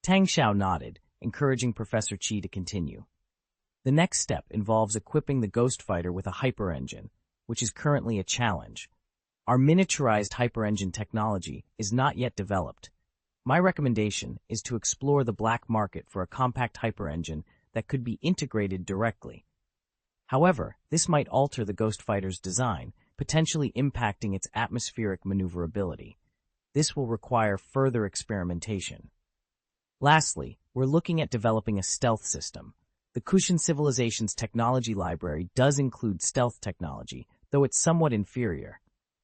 Tang Xiao nodded, encouraging Professor Qi to continue. The next step involves equipping the Ghost Fighter with a hyper-engine, which is currently a challenge. Our miniaturized hyper-engine technology is not yet developed. My recommendation is to explore the black market for a compact hyper-engine that could be integrated directly. However, this might alter the Ghost Fighter's design, potentially impacting its atmospheric maneuverability. This will require further experimentation. Lastly, we're looking at developing a stealth system. The Kushan Civilization's technology library does include stealth technology, though it's somewhat inferior.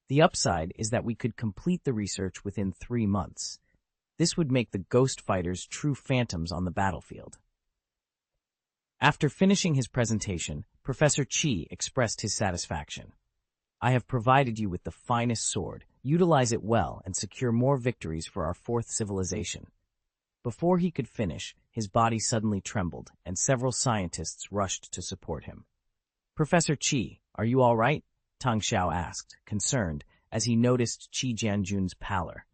The upside is that we could complete the research within 3 months. This would make the Ghost Fighters true phantoms on the battlefield. After finishing his presentation, Professor Qi expressed his satisfaction. "I have provided you with the finest sword. Utilize it well and secure more victories for our fourth civilization." Before he could finish, his body suddenly trembled, and several scientists rushed to support him. "Professor Qi, are you all right?" Tang Xiao asked, concerned, as he noticed Qi Jianjun's pallor.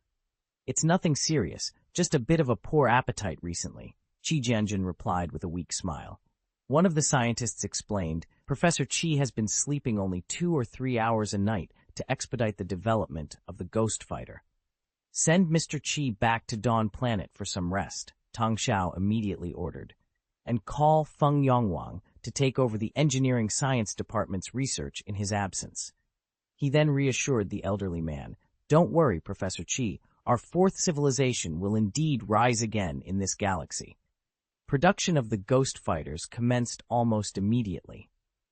"It's nothing serious, just a bit of a poor appetite recently," Qi Jianjun replied with a weak smile. One of the scientists explained, "Professor Qi has been sleeping only 2 or 3 hours a night to expedite the development of the Ghost Fighter. Send Mr. Qi back to Dawn Planet for some rest," Tang Xiao immediately ordered, "and call Feng Yongwang to take over the Engineering Science Department's research in his absence." He then reassured the elderly man, "Don't worry, Professor Qi, our fourth civilization will indeed rise again in this galaxy." Production of the Ghost Fighters commenced almost immediately.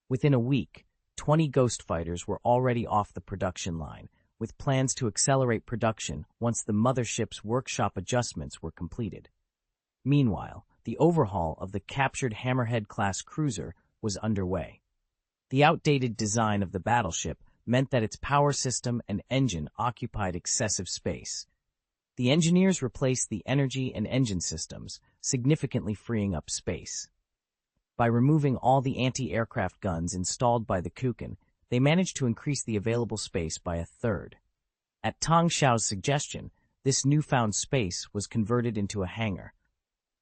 Within a week, 20 Ghost Fighters were already off the production line, with plans to accelerate production once the Mothership's workshop adjustments were completed. Meanwhile, the overhaul of the captured Hammerhead-class cruiser was underway. The outdated design of the battleship meant that its power system and engine occupied excessive space. The engineers replaced the energy and engine systems, significantly freeing up space. By removing all the anti-aircraft guns installed by the Kukan, they managed to increase the available space by a third. At Tang Xiao's suggestion, this newfound space was converted into a hangar.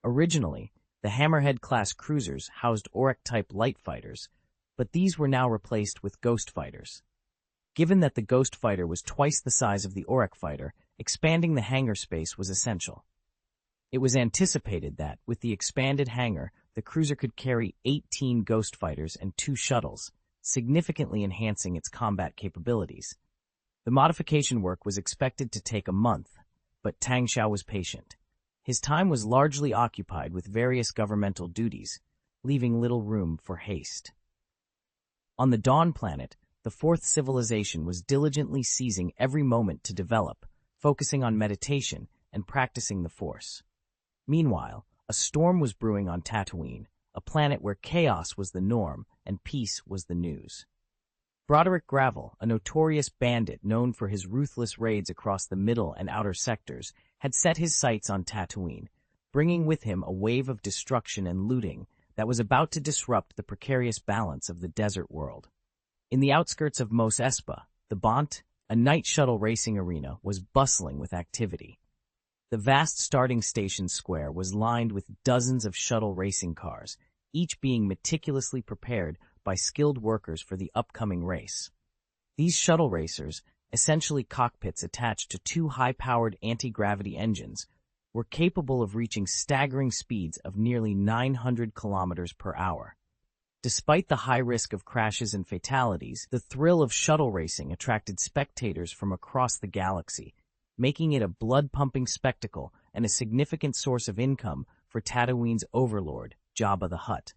Originally, the Hammerhead-class cruisers housed Auric-type light fighters, but these were now replaced with Ghost Fighters. Given that the Ghost Fighter was twice the size of the Auric fighter, expanding the hangar space was essential. It was anticipated that, with the expanded hangar, the cruiser could carry 18 Ghost Fighters and 2 shuttles, significantly enhancing its combat capabilities. The modification work was expected to take a month, but Tang Xiao was patient. His time was largely occupied with various governmental duties, leaving little room for haste. On the Dawn Planet, the fourth civilization was diligently seizing every moment to develop, focusing on meditation and practicing the Force. Meanwhile, a storm was brewing on Tatooine, a planet where chaos was the norm and peace was the news. Broderick Gravel, a notorious bandit known for his ruthless raids across the middle and outer sectors, had set his sights on Tatooine, bringing with him a wave of destruction and looting that was about to disrupt the precarious balance of the desert world. In the outskirts of Mos Espa, the Bont, a night shuttle racing arena, was bustling with activity. The vast starting station square was lined with dozens of shuttle racing cars, each being meticulously prepared by skilled workers for the upcoming race. These shuttle racers, essentially cockpits attached to two high-powered anti-gravity engines, were capable of reaching staggering speeds of nearly 900 kilometers per hour. Despite the high risk of crashes and fatalities, the thrill of shuttle racing attracted spectators from across the galaxy, making it a blood-pumping spectacle and a significant source of income for Tatooine's overlord, Jabba the Hutt.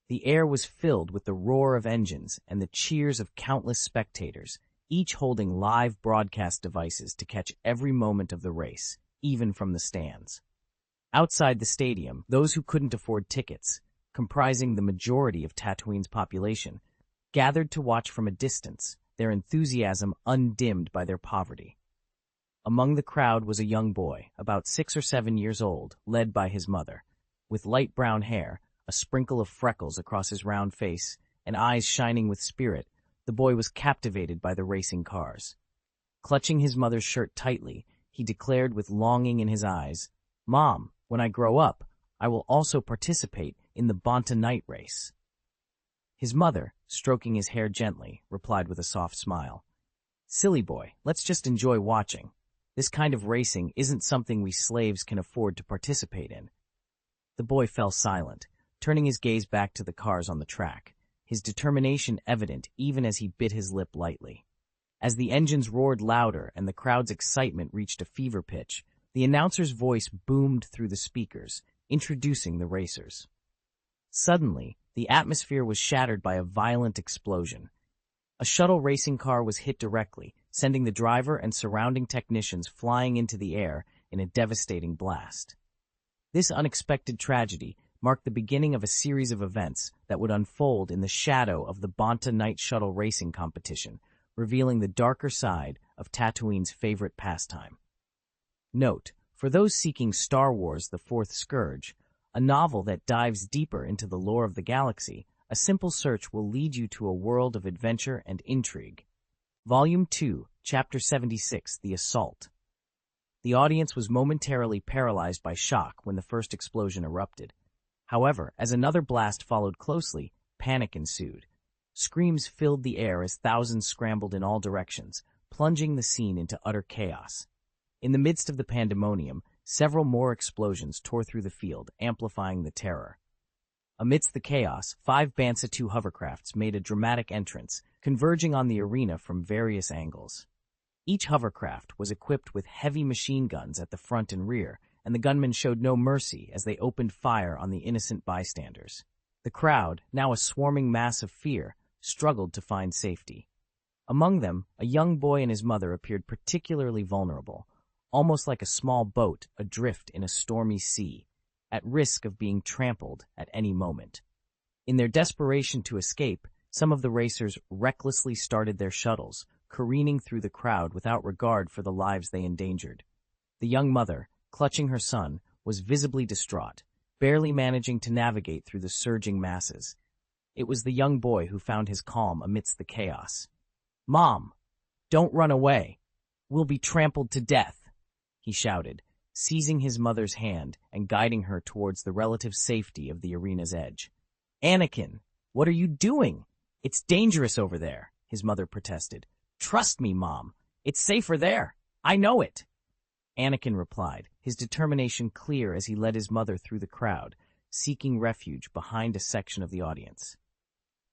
The air was filled with the roar of engines and the cheers of countless spectators, each holding live broadcast devices to catch every moment of the race, even from the stands. Outside the stadium, those who couldn't afford tickets, comprising the majority of Tatooine's population, gathered to watch from a distance, their enthusiasm undimmed by their poverty. Among the crowd was a young boy, about 6 or 7 years old, led by his mother. With light brown hair, a sprinkle of freckles across his round face, and eyes shining with spirit, the boy was captivated by the racing cars. Clutching his mother's shirt tightly, he declared with longing in his eyes, "Mom, when I grow up, I will also participate in the Bonta night race." His mother, stroking his hair gently, replied with a soft smile, "Silly boy, let's just enjoy watching. This kind of racing isn't something we slaves can afford to participate in." The boy fell silent, turning his gaze back to the cars on the track, his determination evident even as he bit his lip lightly. As the engines roared louder and the crowd's excitement reached a fever pitch, the announcer's voice boomed through the speakers, introducing the racers. Suddenly, the atmosphere was shattered by a violent explosion. A shuttle racing car was hit directly, sending the driver and surrounding technicians flying into the air in a devastating blast. This unexpected tragedy marked the beginning of a series of events that would unfold in the shadow of the Bonta Night Shuttle racing competition, revealing the darker side of Tatooine's favorite pastime. Note, for those seeking Star Wars: The Fourth Scourge, a novel that dives deeper into the lore of the galaxy, a simple search will lead you to a world of adventure and intrigue. Volume 2, Chapter 76, The Assault. The audience was momentarily paralyzed by shock when the first explosion erupted. However, as another blast followed closely, panic ensued. Screams filled the air as thousands scrambled in all directions, plunging the scene into utter chaos. In the midst of the pandemonium, several more explosions tore through the field, amplifying the terror. Amidst the chaos, 5 Bantha II hovercrafts made a dramatic entrance, converging on the arena from various angles. Each hovercraft was equipped with heavy machine guns at the front and rear, and the gunmen showed no mercy as they opened fire on the innocent bystanders. The crowd, now a swarming mass of fear, struggled to find safety. Among them, a young boy and his mother appeared particularly vulnerable, almost like a small boat adrift in a stormy sea, at risk of being trampled at any moment. In their desperation to escape, some of the racers recklessly started their shuttles, careening through the crowd without regard for the lives they endangered. The young mother, clutching her son, was visibly distraught, barely managing to navigate through the surging masses. It was the young boy who found his calm amidst the chaos. "Mom, don't run away. We'll be trampled to death," he shouted, seizing his mother's hand and guiding her towards the relative safety of the arena's edge. "Anakin, what are you doing? It's dangerous over there," his mother protested. "Trust me, Mom. It's safer there. I know it." Anakin replied, his determination clear as he led his mother through the crowd, seeking refuge behind a section of the audience.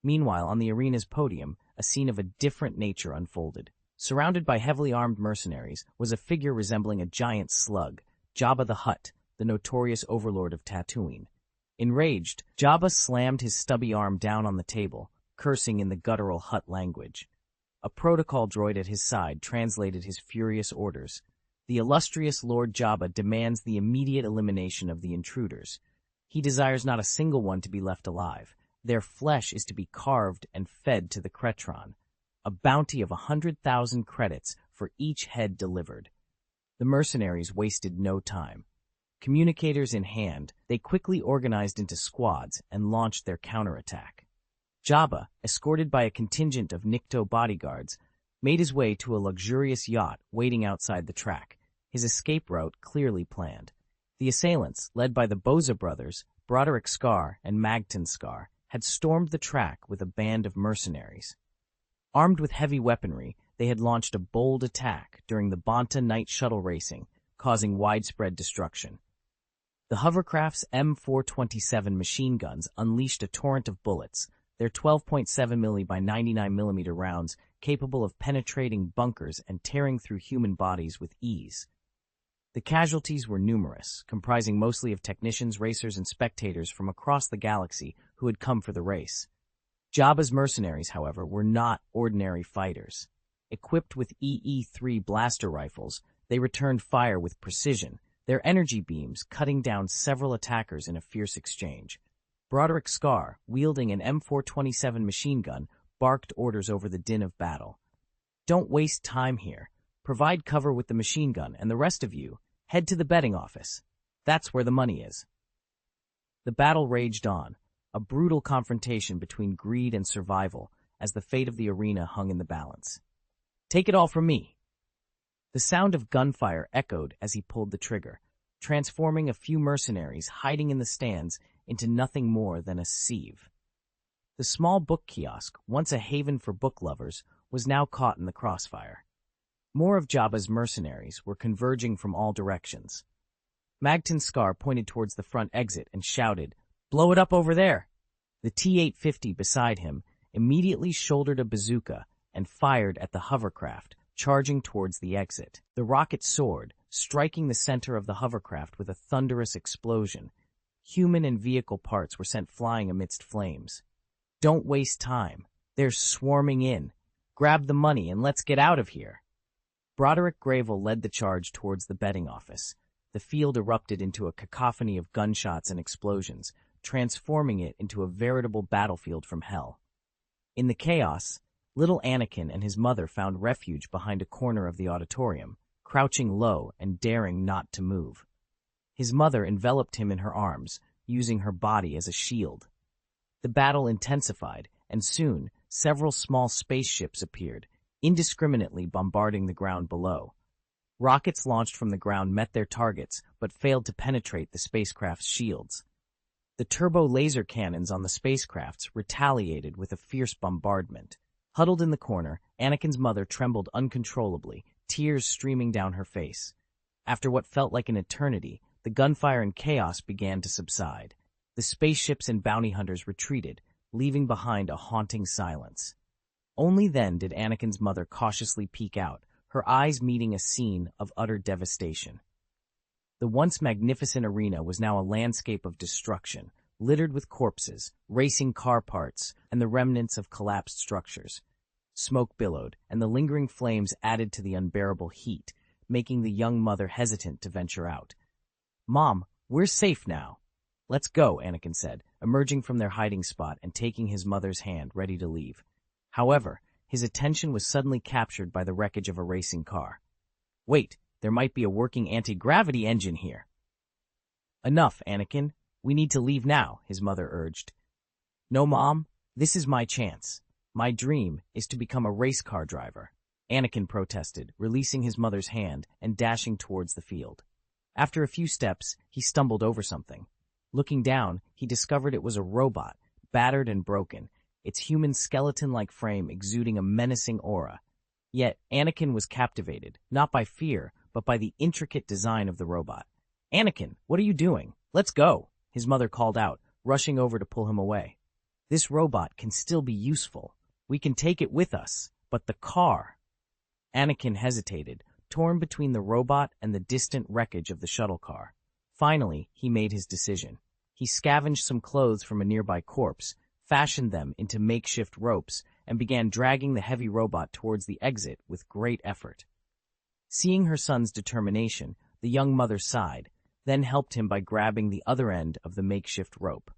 Meanwhile, on the arena's podium, a scene of a different nature unfolded. Surrounded by heavily armed mercenaries was a figure resembling a giant slug, Jabba the Hutt, the notorious overlord of Tatooine. Enraged, Jabba slammed his stubby arm down on the table, cursing in the guttural Hutt language. A protocol droid at his side translated his furious orders. "The illustrious Lord Jabba demands the immediate elimination of the intruders. He desires not a single one to be left alive. Their flesh is to be carved and fed to the Kretron. A bounty of 100,000 credits for each head delivered." The mercenaries wasted no time. Communicators in hand, they quickly organized into squads and launched their counterattack. Jabba, escorted by a contingent of Nikto bodyguards, made his way to a luxurious yacht waiting outside the track, his escape route clearly planned. The assailants, led by the Boza brothers, Broderick Scar and Magton Scar, had stormed the track with a band of mercenaries. Armed with heavy weaponry, they had launched a bold attack during the Banta night shuttle racing, causing widespread destruction. The hovercraft's M427 machine guns unleashed a torrent of bullets, their 12.7 mm by 99 mm rounds capable of penetrating bunkers and tearing through human bodies with ease. The casualties were numerous, comprising mostly of technicians, racers, and spectators from across the galaxy who had come for the race. Jabba's mercenaries, however, were not ordinary fighters. Equipped with EE-3 blaster rifles, they returned fire with precision, their energy beams cutting down several attackers in a fierce exchange. Broderick Scar, wielding an M427 machine gun, barked orders over the din of battle. "Don't waste time here. Provide cover with the machine gun, and the rest of you, head to the betting office. That's where the money is." The battle raged on, a brutal confrontation between greed and survival as the fate of the arena hung in the balance. "Take it all from me." The sound of gunfire echoed as he pulled the trigger, transforming a few mercenaries hiding in the stands into nothing more than a sieve. The small book kiosk, once a haven for book lovers, was now caught in the crossfire. More of Jabba's mercenaries were converging from all directions. Magton Scar pointed towards the front exit and shouted, "Blow it up over there!" The T-850 beside him immediately shouldered a bazooka and fired at the hovercraft, charging towards the exit. The rocket soared, striking the center of the hovercraft with a thunderous explosion. Human and vehicle parts were sent flying amidst flames. "Don't waste time. They're swarming in. Grab the money and let's get out of here." Broderick Gravel led the charge towards the betting office. The field erupted into a cacophony of gunshots and explosions, transforming it into a veritable battlefield from hell. In the chaos, little Anakin and his mother found refuge behind a corner of the auditorium, crouching low and daring not to move. His mother enveloped him in her arms, using her body as a shield. The battle intensified, and soon several small spaceships appeared, indiscriminately bombarding the ground below. Rockets launched from the ground met their targets, but failed to penetrate the spacecraft's shields. The turbo laser cannons on the spacecrafts retaliated with a fierce bombardment. Huddled in the corner, Anakin's mother trembled uncontrollably, tears streaming down her face. After what felt like an eternity, the gunfire and chaos began to subside. The spaceships and bounty hunters retreated, leaving behind a haunting silence. Only then did Anakin's mother cautiously peek out, her eyes meeting a scene of utter devastation. The once magnificent arena was now a landscape of destruction, littered with corpses, racing car parts, and the remnants of collapsed structures. Smoke billowed, and the lingering flames added to the unbearable heat, making the young mother hesitant to venture out. "Mom, we're safe now." "Let's go," Anakin said, emerging from their hiding spot and taking his mother's hand, ready to leave. However, his attention was suddenly captured by the wreckage of a racing car. "Wait, there might be a working anti-gravity engine here." "Enough, Anakin. We need to leave now," his mother urged. "No, Mom. This is my chance. My dream is to become a race car driver," Anakin protested, releasing his mother's hand and dashing towards the field. After a few steps, he stumbled over something. Looking down, he discovered it was a robot, battered and broken, its human skeleton-like frame exuding a menacing aura. Yet Anakin was captivated, not by fear, but by the intricate design of the robot. "Anakin, what are you doing? Let's go," his mother called out, rushing over to pull him away. "This robot can still be useful. We can take it with us, but the car—" Anakin hesitated, torn between the robot and the distant wreckage of the shuttle car. Finally, he made his decision. He scavenged some clothes from a nearby corpse, fashioned them into makeshift ropes, and began dragging the heavy robot towards the exit with great effort. Seeing her son's determination, the young mother sighed, then helped him by grabbing the other end of the makeshift rope.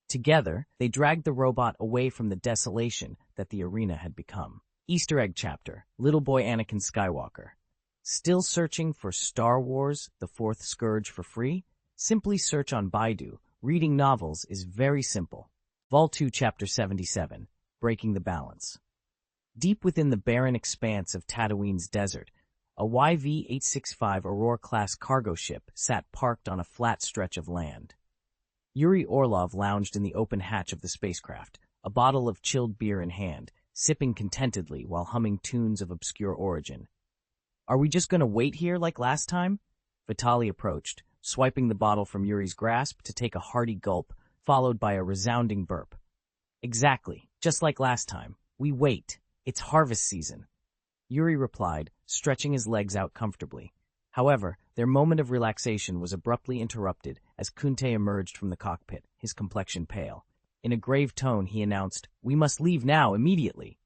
Together, they dragged the robot away from the desolation that the arena had become. Easter egg chapter, Little Boy Anakin Skywalker. Still searching for Star Wars: The Fourth Scourge for free? Simply search on Baidu. Reading novels is very simple. Vol 2 Chapter 77, Breaking the Balance. Deep within the barren expanse of Tatooine's desert, a YV-865 Aurora-class cargo ship sat parked on a flat stretch of land. Yuri Orlov lounged in the open hatch of the spacecraft, a bottle of chilled beer in hand, sipping contentedly while humming tunes of obscure origin. Are we just going to wait here like last time? Vitali approached, swiping the bottle from Yuri's grasp to take a hearty gulp, followed by a resounding burp. Exactly, just like last time. We wait. It's harvest season. Yuri replied, stretching his legs out comfortably. However, their moment of relaxation was abruptly interrupted as Kunte emerged from the cockpit, his complexion pale. In a grave tone, he announced, "We must leave now, immediately."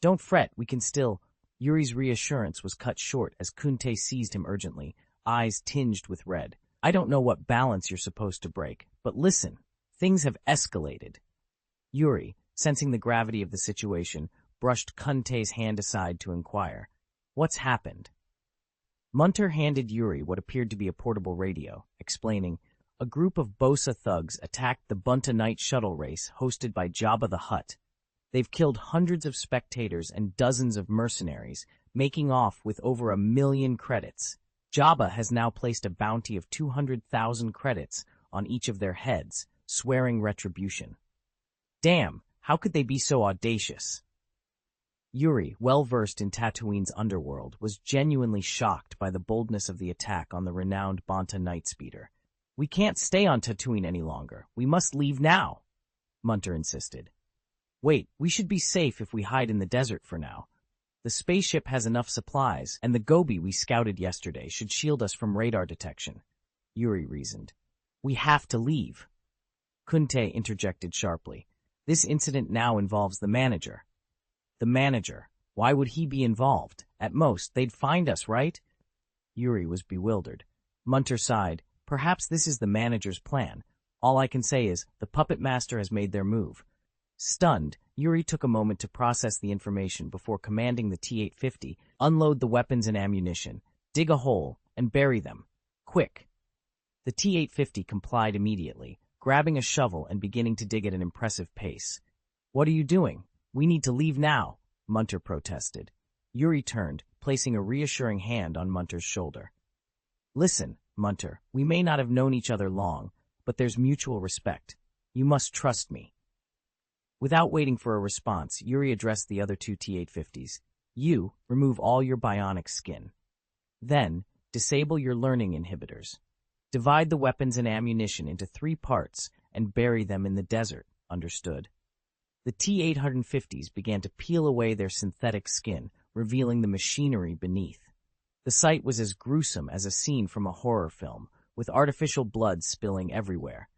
"Don't fret, we can still—" Yuri's reassurance was cut short as Kunte seized him urgently, eyes tinged with red. "I don't know what balance you're supposed to break, but listen, things have escalated." Yuri, sensing the gravity of the situation, brushed Kunte's hand aside to inquire, "What's happened?" Munter handed Yuri what appeared to be a portable radio, explaining, "A group of Bosa thugs attacked the Bunta Night shuttle race hosted by Jabba the Hutt. They've killed hundreds of spectators and dozens of mercenaries, making off with over 1 million credits. Jabba has now placed a bounty of 200,000 credits on each of their heads, swearing retribution." Damn, how could they be so audacious? Yuri, well-versed in Tatooine's underworld, was genuinely shocked by the boldness of the attack on the renowned Banta Nightspeeder. "We can't stay on Tatooine any longer. We must leave now," Munter insisted. "Wait, we should be safe if we hide in the desert for now. The spaceship has enough supplies, and the Gobi we scouted yesterday should shield us from radar detection," Yuri reasoned. "We have to leave." Kunte interjected sharply. "This incident now involves the manager." "The manager? Why would he be involved? At most, they'd find us, right?" Yuri was bewildered. Munter sighed. "Perhaps this is the manager's plan. All I can say is, the puppet master has made their move." Stunned, Yuri took a moment to process the information before commanding the T-850, "Unload the weapons and ammunition, dig a hole, and bury them. Quick." The T-850 complied immediately, grabbing a shovel and beginning to dig at an impressive pace. "What are you doing? We need to leave now," Munter protested. Yuri turned, placing a reassuring hand on Munter's shoulder. "Listen, Munter, we may not have known each other long, but there's mutual respect. You must trust me." Without waiting for a response, Yuri addressed the other two T-850s. "You, remove all your bionic skin. Then, disable your learning inhibitors. Divide the weapons and ammunition into 3 parts and bury them in the desert, understood?" The T-850s began to peel away their synthetic skin, revealing the machinery beneath. The sight was as gruesome as a scene from a horror film, with artificial blood spilling everywhere.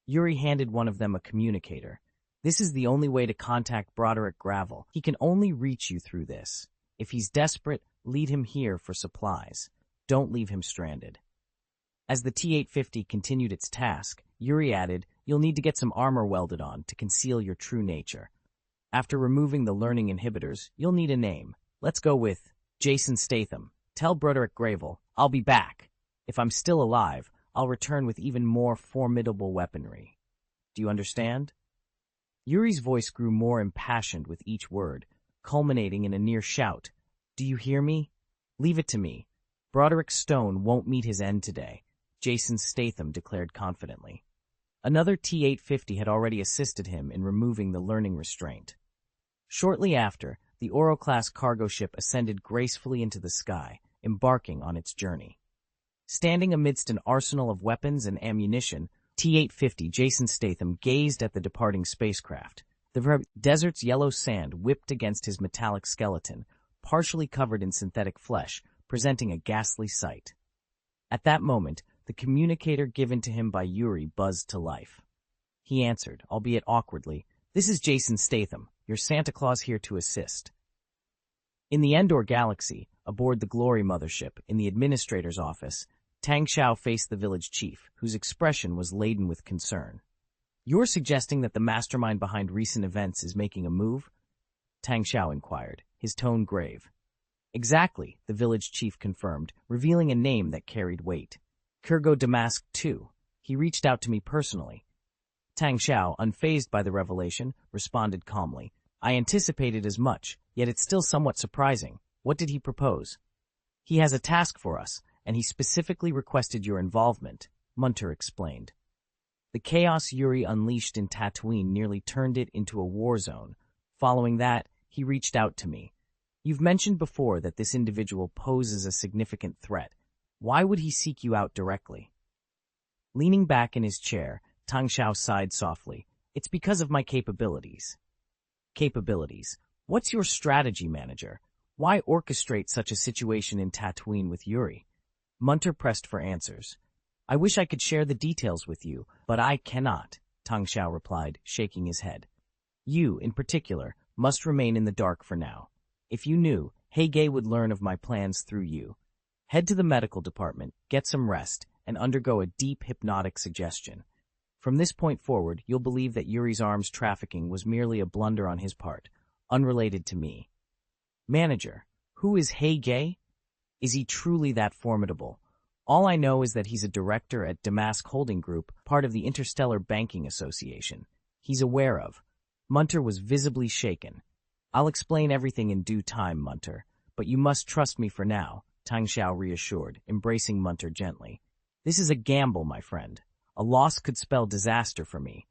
Yuri handed one of them a communicator. "This is the only way to contact Broderick Gravel. He can only reach you through this. If he's desperate, lead him here for supplies. Don't leave him stranded." As the T-850 continued its task, Yuri added, "You'll need to get some armor welded on to conceal your true nature. After removing the learning inhibitors, you'll need a name. Let's go with Jason Statham. Tell Broderick Gravel, I'll be back. If I'm still alive, I'll return with even more formidable weaponry. Do you understand?" Yuri's voice grew more impassioned with each word, culminating in a near shout. "Do you hear me? Leave it to me. Broderick Stone won't meet his end today," Jason Statham declared confidently. Another T-850 had already assisted him in removing the learning restraint. Shortly after, the Oro-class cargo ship ascended gracefully into the sky, embarking on its journey. Standing amidst an arsenal of weapons and ammunition, T-850 Jason Statham gazed at the departing spacecraft. The desert's yellow sand whipped against his metallic skeleton, partially covered in synthetic flesh, presenting a ghastly sight. At that moment, the communicator given to him by Yuri buzzed to life. He answered, albeit awkwardly, "This is Jason Statham, your Santa Claus here to assist." In the Endor galaxy, aboard the Glory Mothership, in the administrator's office, Tang Xiao faced the village chief, whose expression was laden with concern. "You're suggesting that the mastermind behind recent events is making a move?" Tang Xiao inquired, his tone grave. "Exactly," the village chief confirmed, revealing a name that carried weight. "Kurgo Damask II. He reached out to me personally." Tang Xiao, unfazed by the revelation, responded calmly, "I anticipated as much, yet it's still somewhat surprising. What did he propose?" "He has a task for us, and he specifically requested your involvement," Munter explained. The chaos Yuri unleashed in Tatooine nearly turned it into a war zone. Following that, he reached out to me. You've mentioned before that this individual poses a significant threat. Why would he seek you out directly? Leaning back in his chair, Tang Xiao sighed softly. It's because of my capabilities. Capabilities. What's your strategy, manager? Why orchestrate such a situation in Tatooine with Yuri? Munter pressed for answers. I wish I could share the details with you, but I cannot, Tang Xiao replied, shaking his head. You, in particular, must remain in the dark for now. If you knew, Heige would learn of my plans through you. Head to the medical department, get some rest, and undergo a deep hypnotic suggestion. From this point forward, you'll believe that Yuri's arms trafficking was merely a blunder on his part, unrelated to me. Manager, who is Heige? Is he truly that formidable? All I know is that he's a director at Damask Holding Group, part of the Interstellar Banking Association. He's aware of. Munter was visibly shaken. I'll explain everything in due time, Munter, but you must trust me for now, Tang Xiao reassured, embracing Munter gently. This is a gamble, my friend. A loss could spell disaster for me.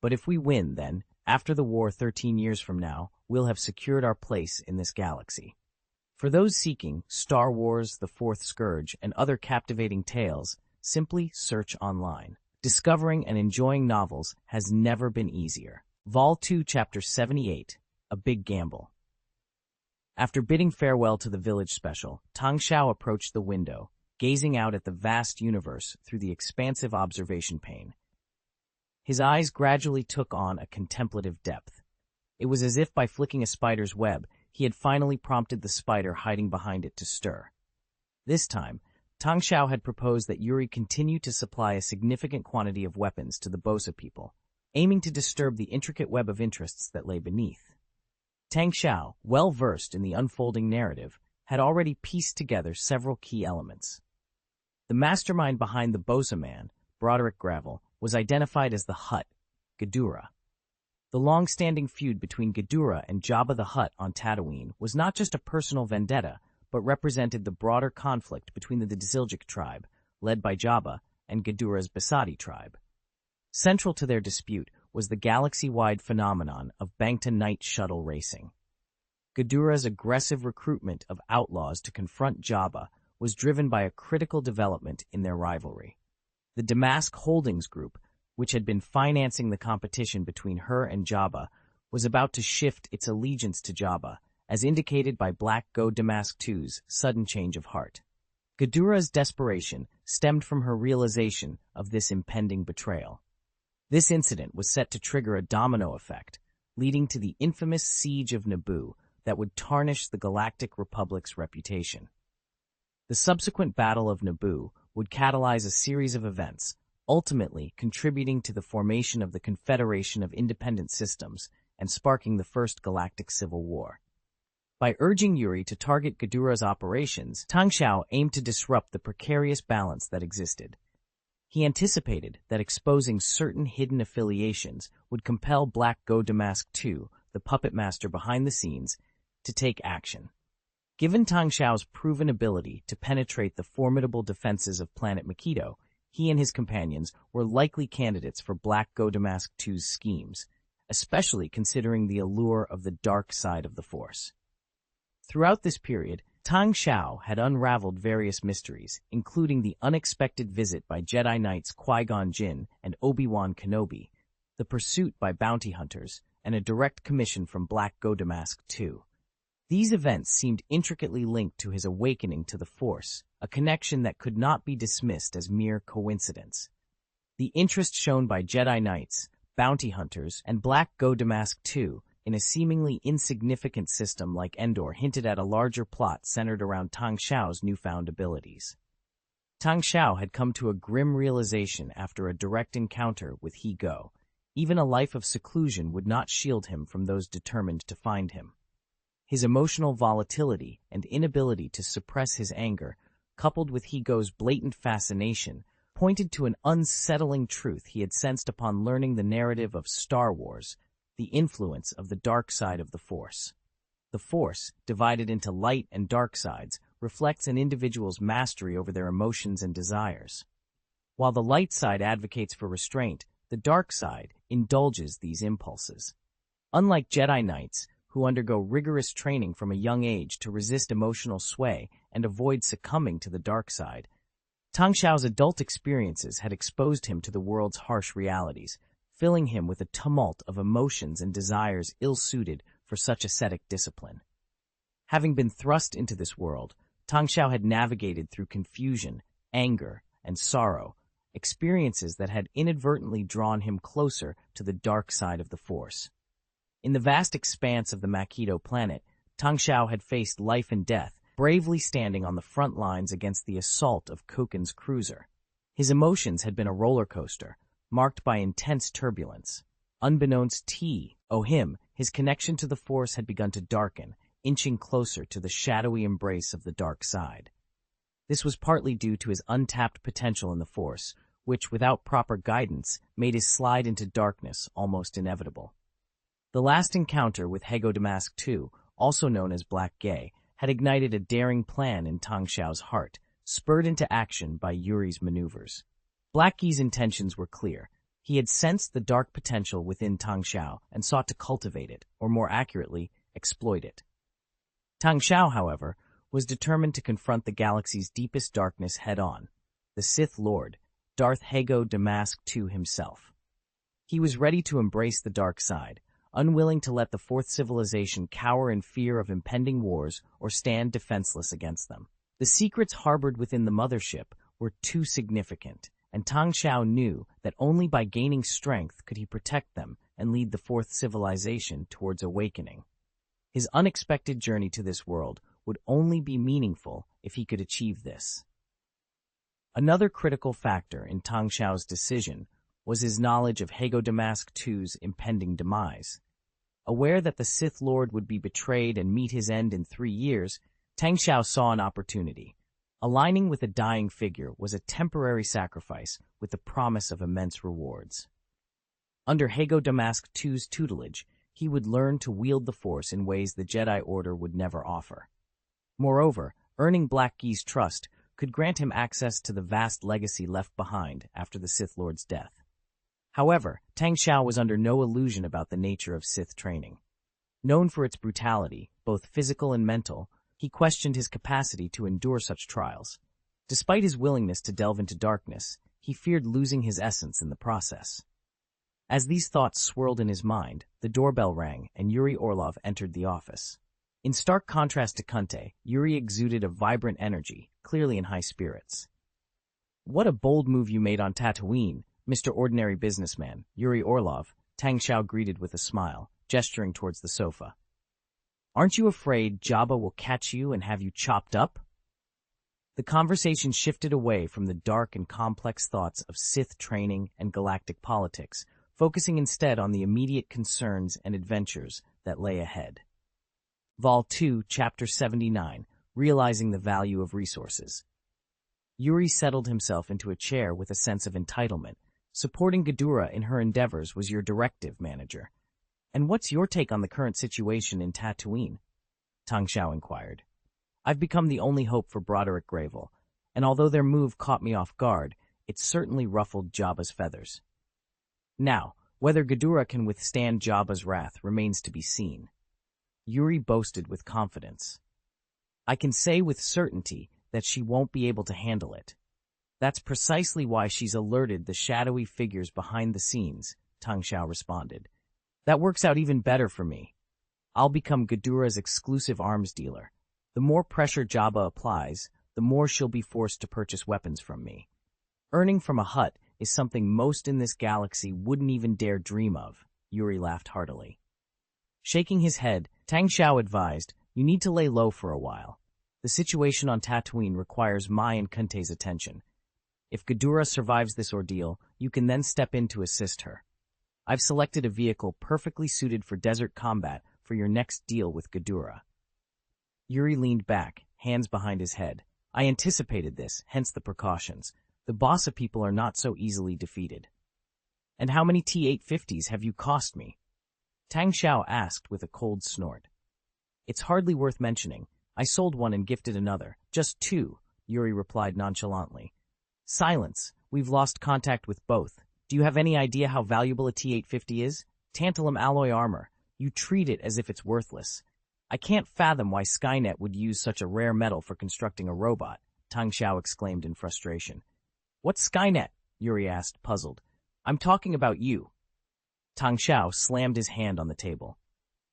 But if we win, then, after the war 13 years from now, we'll have secured our place in this galaxy. For those seeking Star Wars, The Fourth Scourge, and other captivating tales, simply search online. Discovering and enjoying novels has never been easier. Vol 2, Chapter 78, A Big Gamble. After bidding farewell to the village special, Tang Xiao approached the window, gazing out at the vast universe through the expansive observation pane. His eyes gradually took on a contemplative depth. It was as if by flicking a spider's web, he had finally prompted the spider hiding behind it to stir. This time, Tang Xiao had proposed that Yuri continue to supply a significant quantity of weapons to the Bosa people, aiming to disturb the intricate web of interests that lay beneath. Tang Xiao, well versed in the unfolding narrative, had already pieced together several key elements. The mastermind behind the Bosa man, Broderick Gravel, was identified as the Hutt, Ghidorah. The long-standing feud between Ghidorah and Jabba the Hutt on Tatooine was not just a personal vendetta, but represented the broader conflict between the Dzilgic tribe, led by Jabba, and Ghidorah's Basadi tribe. Central to their dispute was the galaxy-wide phenomenon of Bangta Night Shuttle racing. Ghidorah's aggressive recruitment of outlaws to confront Jabba was driven by a critical development in their rivalry. The Damask Holdings Group, which had been financing the competition between her and Jabba, was about to shift its allegiance to Jabba, as indicated by Black Go Damask II's sudden change of heart. Ghidorah's desperation stemmed from her realization of this impending betrayal. This incident was set to trigger a domino effect, leading to the infamous Siege of Naboo that would tarnish the Galactic Republic's reputation. The subsequent Battle of Naboo would catalyze a series of events, ultimately contributing to the formation of the Confederation of Independent Systems and sparking the First Galactic Civil War. By urging Yuri to target Ghidorah's operations, Tang Xiao aimed to disrupt the precarious balance that existed. He anticipated that exposing certain hidden affiliations would compel Black Go Damask II, the puppet master behind the scenes, to take action. Given Tang Xiao's proven ability to penetrate the formidable defenses of Planet Makito, he and his companions were likely candidates for Black Go Damask II's schemes, especially considering the allure of the dark side of the Force. Throughout this period, Tang Xiao had unraveled various mysteries, including the unexpected visit by Jedi Knights Qui-Gon Jinn and Obi-Wan Kenobi, the pursuit by bounty hunters, and a direct commission from Black Go Damask II. These events seemed intricately linked to his awakening to the Force, a connection that could not be dismissed as mere coincidence. The interest shown by Jedi Knights, bounty hunters, and Black Go Damask II in a seemingly insignificant system like Endor hinted at a larger plot centered around Tang Xiao's newfound abilities. Tang Xiao had come to a grim realization after a direct encounter with He Go. Even a life of seclusion would not shield him from those determined to find him. His emotional volatility and inability to suppress his anger, coupled with He Go's blatant fascination, pointed to an unsettling truth he had sensed upon learning the narrative of Star Wars, the influence of the dark side of the Force. The Force, divided into light and dark sides, reflects an individual's mastery over their emotions and desires. While the light side advocates for restraint, the dark side indulges these impulses. Unlike Jedi Knights, who undergo rigorous training from a young age to resist emotional sway and avoid succumbing to the dark side, Tang Xiao's adult experiences had exposed him to the world's harsh realities, filling him with a tumult of emotions and desires ill-suited for such ascetic discipline. Having been thrust into this world, Tang Xiao had navigated through confusion, anger, and sorrow, experiences that had inadvertently drawn him closer to the dark side of the Force. In the vast expanse of the Makido planet, Tang Xiao had faced life and death, bravely standing on the front lines against the assault of Koken's cruiser. His emotions had been a roller coaster, marked by intense turbulence. Unbeknownst to him, his connection to the Force had begun to darken, inching closer to the shadowy embrace of the dark side. This was partly due to his untapped potential in the Force, which, without proper guidance, made his slide into darkness almost inevitable. The last encounter with Hego Damask II, also known as Black Gay, had ignited a daring plan in Tang Xiao's heart, spurred into action by Yuri's maneuvers. Black Guy's intentions were clear. He had sensed the dark potential within Tang Xiao and sought to cultivate it, or more accurately, exploit it. Tang Xiao, however, was determined to confront the galaxy's deepest darkness head-on, the Sith Lord, Darth Hego Damask II himself. He was ready to embrace the dark side, unwilling to let the Fourth Civilization cower in fear of impending wars or stand defenseless against them. The secrets harbored within the Mothership were too significant, and Tang Xiao knew that only by gaining strength could he protect them and lead the Fourth Civilization towards awakening. His unexpected journey to this world would only be meaningful if he could achieve this. Another critical factor in Tang Xiao's decision was his knowledge of Hego Damask II's impending demise. Aware that the Sith Lord would be betrayed and meet his end in 3 years, Tang Xiao saw an opportunity. Aligning with a dying figure was a temporary sacrifice with the promise of immense rewards. Under Hego Damask II's tutelage, he would learn to wield the Force in ways the Jedi Order would never offer. Moreover, earning Black Guy's trust could grant him access to the vast legacy left behind after the Sith Lord's death. However, Tang Xiao was under no illusion about the nature of Sith training. Known for its brutality, both physical and mental, he questioned his capacity to endure such trials. Despite his willingness to delve into darkness, he feared losing his essence in the process. As these thoughts swirled in his mind, the doorbell rang and Yuri Orlov entered the office. In stark contrast to Kunte, Yuri exuded a vibrant energy, clearly in high spirits. "What a bold move you made on Tatooine, Mr. Ordinary Businessman," Yuri Orlov, Tang Xiao greeted with a smile, gesturing towards the sofa. "Aren't you afraid Jabba will catch you and have you chopped up?" The conversation shifted away from the dark and complex thoughts of Sith training and galactic politics, focusing instead on the immediate concerns and adventures that lay ahead. Vol 2, Chapter 79, Realizing the Value of Resources. Yuri settled himself into a chair with a sense of entitlement. Supporting Ghidorah in her endeavors was your directive, manager. "And what's your take on the current situation in Tatooine?" Tang Xiao inquired. "I've become the only hope for Broderick Gravel, and although their move caught me off guard, it certainly ruffled Jabba's feathers. Now, whether Ghidorah can withstand Jabba's wrath remains to be seen." Yuri boasted with confidence. "I can say with certainty that she won't be able to handle it. That's precisely why she's alerted the shadowy figures behind the scenes," Tang Xiao responded. "That works out even better for me. I'll become Ghidorah's exclusive arms dealer. The more pressure Jabba applies, the more she'll be forced to purchase weapons from me. Earning from a hut is something most in this galaxy wouldn't even dare dream of," Yuri laughed heartily. Shaking his head, Tang Xiao advised, "You need to lay low for a while. The situation on Tatooine requires my and Kunte's attention. If Ghidorah survives this ordeal, you can then step in to assist her. I've selected a vehicle perfectly suited for desert combat for your next deal with Ghidorah." Yuri leaned back, hands behind his head. "I anticipated this, hence the precautions. The Bossa people are not so easily defeated." "And how many T-850s have you cost me?" Tang Xiao asked with a cold snort. "It's hardly worth mentioning. I sold one and gifted another. Just 2, Yuri replied nonchalantly. "Silence. We've lost contact with both," Do you have any idea how valuable a T-850 is? Tantalum alloy armor. You treat it as if it's worthless. I can't fathom why Skynet would use such a rare metal for constructing a robot, Tang Xiao exclaimed in frustration. What's Skynet? Yuri asked, puzzled. I'm talking about you. Tang Xiao slammed his hand on the table.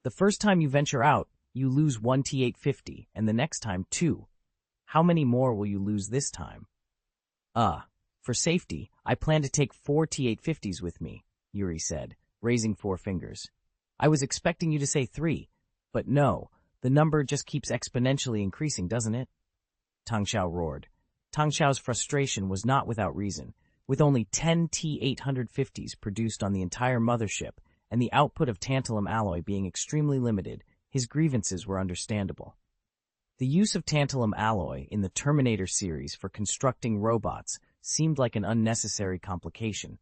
The first time you venture out, you lose one T-850, and the next time, 2. How many more will you lose this time? For safety, I plan to take 4 T-850s with me, Yuri said, raising 4 fingers. I was expecting you to say 3, but no, the number just keeps exponentially increasing, doesn't it? Tang Xiao roared. Tang Xiao's frustration was not without reason. With only 10 T-850s produced on the entire mothership, and the output of tantalum alloy being extremely limited, his grievances were understandable. The use of tantalum alloy in the Terminator series for constructing robots seemed like an unnecessary complication.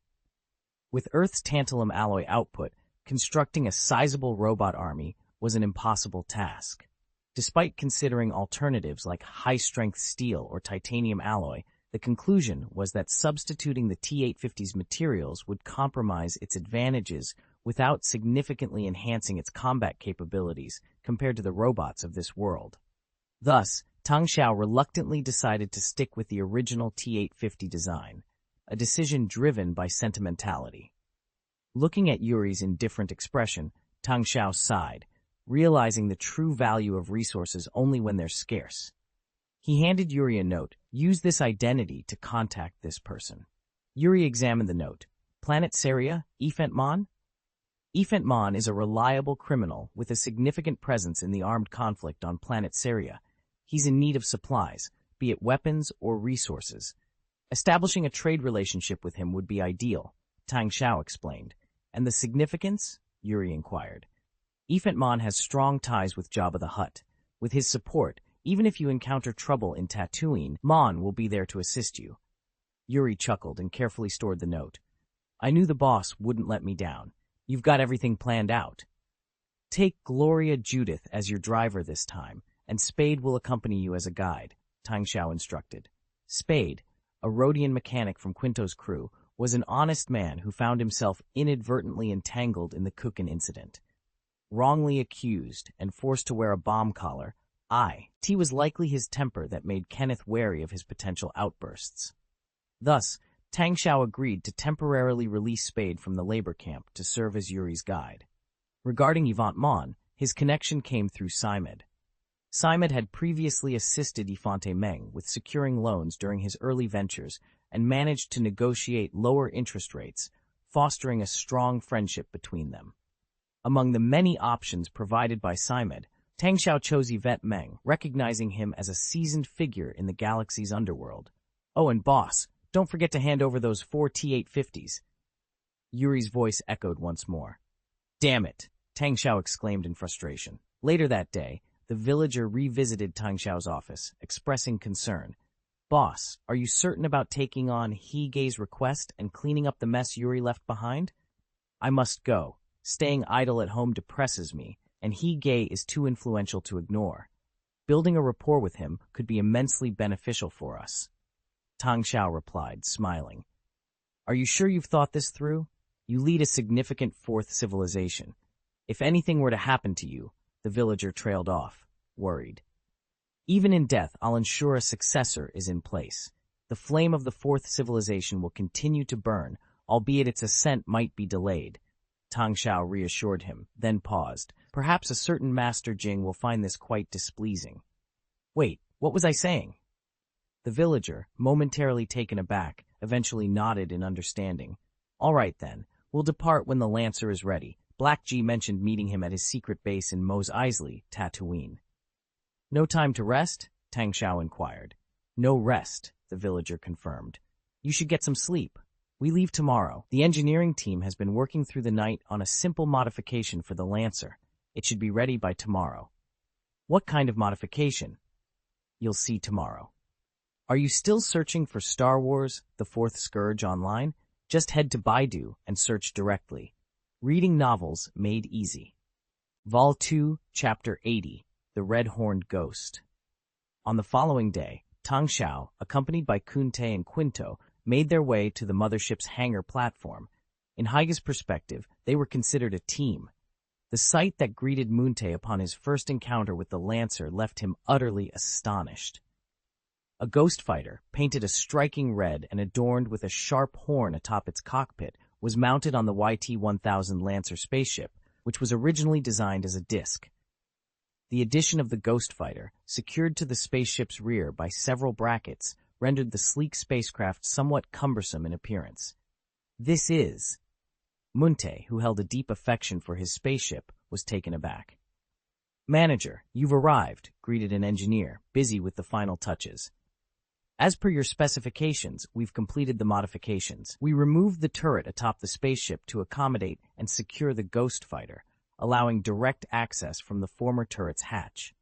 With Earth's tantalum alloy output, constructing a sizable robot army was an impossible task. Despite considering alternatives like high-strength steel or titanium alloy, the conclusion was that substituting the T-850's materials would compromise its advantages without significantly enhancing its combat capabilities compared to the robots of this world. Thus, Tang Xiao reluctantly decided to stick with the original T-850 design, a decision driven by sentimentality. Looking at Yuri's indifferent expression, Tang Xiao sighed, realizing the true value of resources only when they're scarce. He handed Yuri a note. Use this identity to contact this person. Yuri examined the note. Planet Seria, Mon? Mon is a reliable criminal with a significant presence in the armed conflict on planet Seria. He's in need of supplies, be it weapons or resources. Establishing a trade relationship with him would be ideal, Tang Xiao explained. And the significance? Yuri inquired. Mon has strong ties with Jabba the Hutt. With his support, even if you encounter trouble in Tatooine, Mon will be there to assist you. Yuri chuckled and carefully stored the note. I knew the boss wouldn't let me down. You've got everything planned out. Take Gloria Judith as your driver this time, and Spade will accompany you as a guide, Tang Xiao instructed. Spade, a Rhodian mechanic from Quinto's crew, was an honest man who found himself inadvertently entangled in the Kukan incident. Wrongly accused and forced to wear a bomb collar, It was likely his temper that made Kenneth wary of his potential outbursts. Thus, Tang Xiao agreed to temporarily release Spade from the labor camp to serve as Yuri's guide. Regarding Yvonne Mon, his connection came through Simed. Simed had previously assisted Yifante Meng with securing loans during his early ventures and managed to negotiate lower interest rates, fostering a strong friendship between them. Among the many options provided by Simed, Tang Xiao chose Yvette Meng, recognizing him as a seasoned figure in the galaxy's underworld. Oh, and boss, don't forget to hand over those 4 T-850s. Yuri's voice echoed once more. Damn it, Tang Xiao exclaimed in frustration. Later that day, the villager revisited Tang Xiao's office, expressing concern. Boss, are you certain about taking on Hige's request and cleaning up the mess Yuri left behind? I must go. Staying idle at home depresses me, and Hige is too influential to ignore. Building a rapport with him could be immensely beneficial for us. Tang Xiao replied, smiling. Are you sure you've thought this through? You lead a significant fourth civilization. If anything were to happen to you, the villager trailed off, worried. Even in death, I'll ensure a successor is in place. The flame of the fourth civilization will continue to burn, albeit its ascent might be delayed. Tang Xiao reassured him, then paused. Perhaps a certain Master Jing will find this quite displeasing. Wait, what was I saying? The villager, momentarily taken aback, eventually nodded in understanding. All right then, we'll depart when the Lancer is ready. Black G mentioned meeting him at his secret base in Mos Eisley, Tatooine. No time to rest? Tang Xiao inquired. No rest, the villager confirmed. You should get some sleep. We leave tomorrow. The engineering team has been working through the night on a simple modification for the Lancer. It should be ready by tomorrow. What kind of modification? You'll see tomorrow. Are you still searching for Star Wars, The Fourth Scourge online? Just head to Baidu and search directly. Reading novels made easy. Vol 2, Chapter 80, The Red-Horned Ghost. On the following day, Tang Xiao, accompanied by Kunte and Quinto, made their way to the mothership's hangar platform. In Hyga's perspective, they were considered a team. The sight that greeted Munte upon his first encounter with the Lancer left him utterly astonished. A ghost fighter, painted a striking red and adorned with a sharp horn atop its cockpit, was mounted on the YT-1000 Lancer spaceship, which was originally designed as a disc. The addition of the ghost fighter, secured to the spaceship's rear by several brackets, rendered the sleek spacecraft somewhat cumbersome in appearance. This is... Munte, who held a deep affection for his spaceship, was taken aback. "Manager, you've arrived," greeted an engineer, busy with the final touches. "As per your specifications, we've completed the modifications. We removed the turret atop the spaceship to accommodate and secure the ghost fighter, allowing direct access from the former turret's hatch."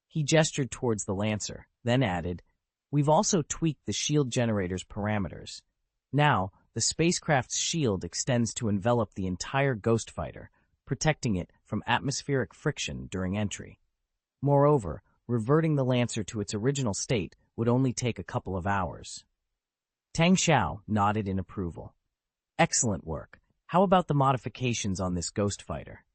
He gestured towards the Lancer, then added, "We've also tweaked the shield generator's parameters. Now, the spacecraft's shield extends to envelop the entire ghost fighter, protecting it from atmospheric friction during entry. Moreover, reverting the Lancer to its original state would only take a couple of hours." Tang Xiao nodded in approval. "Excellent work. How about the modifications on this ghost fighter?"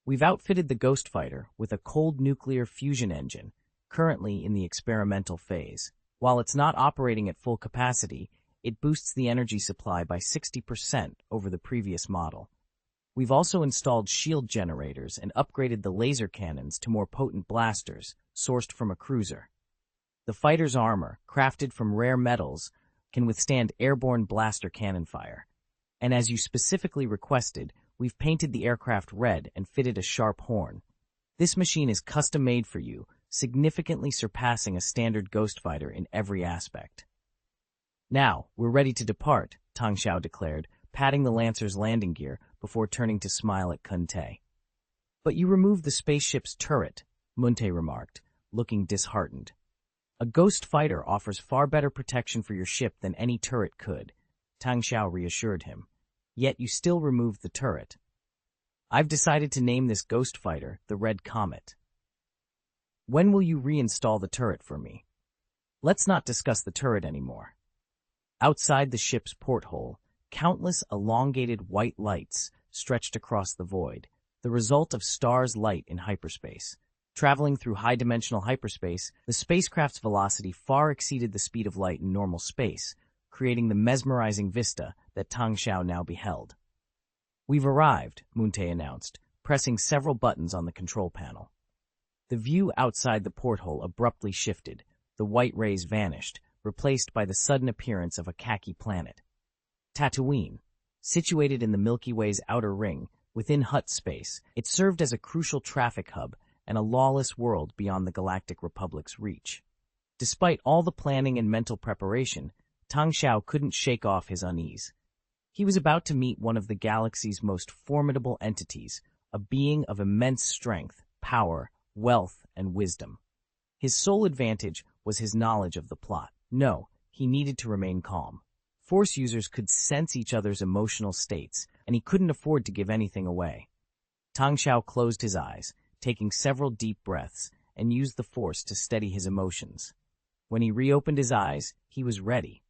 "We've outfitted the ghost fighter with a cold nuclear fusion engine, currently in the experimental phase. While it's not operating at full capacity, it boosts the energy supply by 60% over the previous model. We've also installed shield generators and upgraded the laser cannons to more potent blasters, sourced from a cruiser. The fighter's armor, crafted from rare metals, can withstand airborne blaster cannon fire. And as you specifically requested, we've painted the aircraft red and fitted a sharp horn. This machine is custom-made for you, significantly surpassing a standard ghost fighter in every aspect." "Now, we're ready to depart," Tang Xiao declared, patting the Lancer's landing gear before turning to smile at Kunte. "But you removed the spaceship's turret," Munte remarked, looking disheartened. "A ghost fighter offers far better protection for your ship than any turret could," Tang Xiao reassured him. "Yet you still removed the turret. I've decided to name this ghost fighter the Red Comet. When will you reinstall the turret for me? Let's not discuss the turret anymore." Outside the ship's porthole, countless elongated white lights stretched across the void, the result of stars' light in hyperspace. Traveling through high-dimensional hyperspace, the spacecraft's velocity far exceeded the speed of light in normal space, creating the mesmerizing vista that Tang Xiao now beheld. "We've arrived," Munte announced, pressing several buttons on the control panel. The view outside the porthole abruptly shifted. The white rays vanished, replaced by the sudden appearance of a khaki planet. Tatooine. Situated in the Milky Way's outer ring, within Hutt space, it served as a crucial traffic hub and a lawless world beyond the Galactic Republic's reach. Despite all the planning and mental preparation, Tang Xiao couldn't shake off his unease. He was about to meet one of the galaxy's most formidable entities, a being of immense strength, power, wealth, and wisdom. His sole advantage was his knowledge of the plot. No, he needed to remain calm. Force users could sense each other's emotional states, and he couldn't afford to give anything away. Tang Xiao closed his eyes, taking several deep breaths, and used the Force to steady his emotions. When he reopened his eyes, he was ready.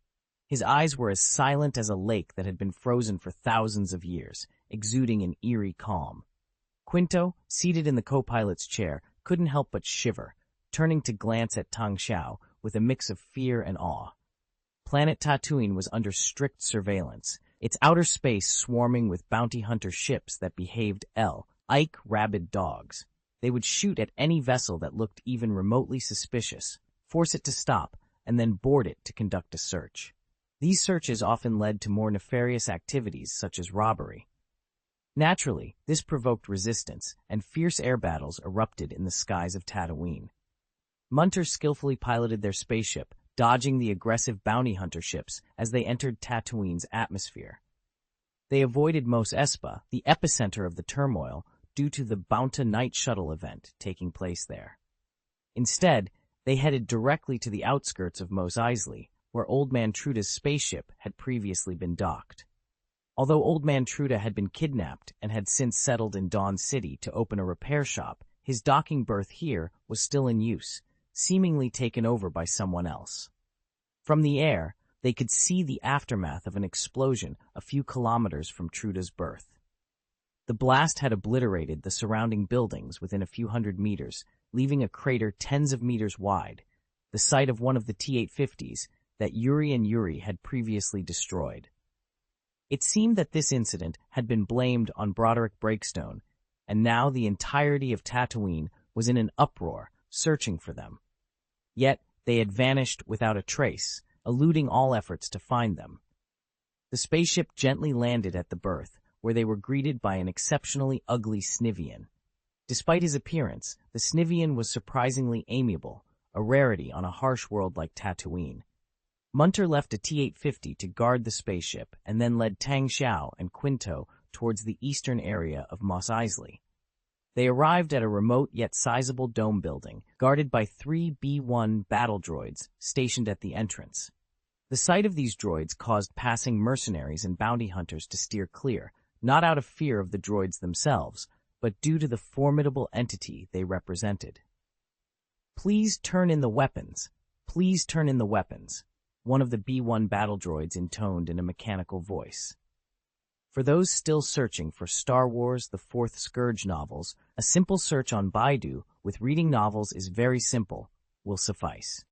His eyes were as silent as a lake that had been frozen for thousands of years, exuding an eerie calm. Quinto, seated in the co-pilot's chair, couldn't help but shiver, turning to glance at Tang Xiao with a mix of fear and awe. Planet Tatooine was under strict surveillance, its outer space swarming with bounty hunter ships that behaved like rabid dogs. They would shoot at any vessel that looked even remotely suspicious, force it to stop, and then board it to conduct a search. These searches often led to more nefarious activities such as robbery. Naturally, this provoked resistance, and fierce air battles erupted in the skies of Tatooine. Munter skillfully piloted their spaceship, dodging the aggressive bounty hunter ships as they entered Tatooine's atmosphere. They avoided Mos Espa, the epicenter of the turmoil, due to the Bounta Night Shuttle event taking place there. Instead, they headed directly to the outskirts of Mos Eisley, where Old Man Truda's spaceship had previously been docked. Although Old Man Truda had been kidnapped and had since settled in Dawn City to open a repair shop, his docking berth here was still in use, seemingly taken over by someone else. From the air, They could see the aftermath of an explosion a few kilometers from Truda's berth. The blast had obliterated the surrounding buildings within a few hundred meters, leaving a crater tens of meters wide, the site of one of the T-850s that Yuri and Yuri had previously destroyed. It seemed that this incident had been blamed on Broderick Breakstone, and now the entirety of Tatooine was in an uproar, searching for them. Yet they had vanished without a trace, eluding all efforts to find them. The spaceship gently landed at the berth, where they were greeted by an exceptionally ugly Snivian. Despite his appearance, the Snivian was surprisingly amiable, a rarity on a harsh world like Tatooine. Munter left a T-850 to guard the spaceship and then led Tang Xiao and Quinto towards the eastern area of Mos Eisley. They arrived at a remote yet sizable dome building, guarded by 3 B-1 battle droids stationed at the entrance. The sight of these droids caused passing mercenaries and bounty hunters to steer clear, not out of fear of the droids themselves, but due to the formidable entity they represented. "Please turn in the weapons. Please turn in the weapons," one of the B-1 battle droids intoned in a mechanical voice. For those still searching for Star Wars: The Fourth Scourge novels, a simple search on Baidu with reading novels is very simple, will suffice.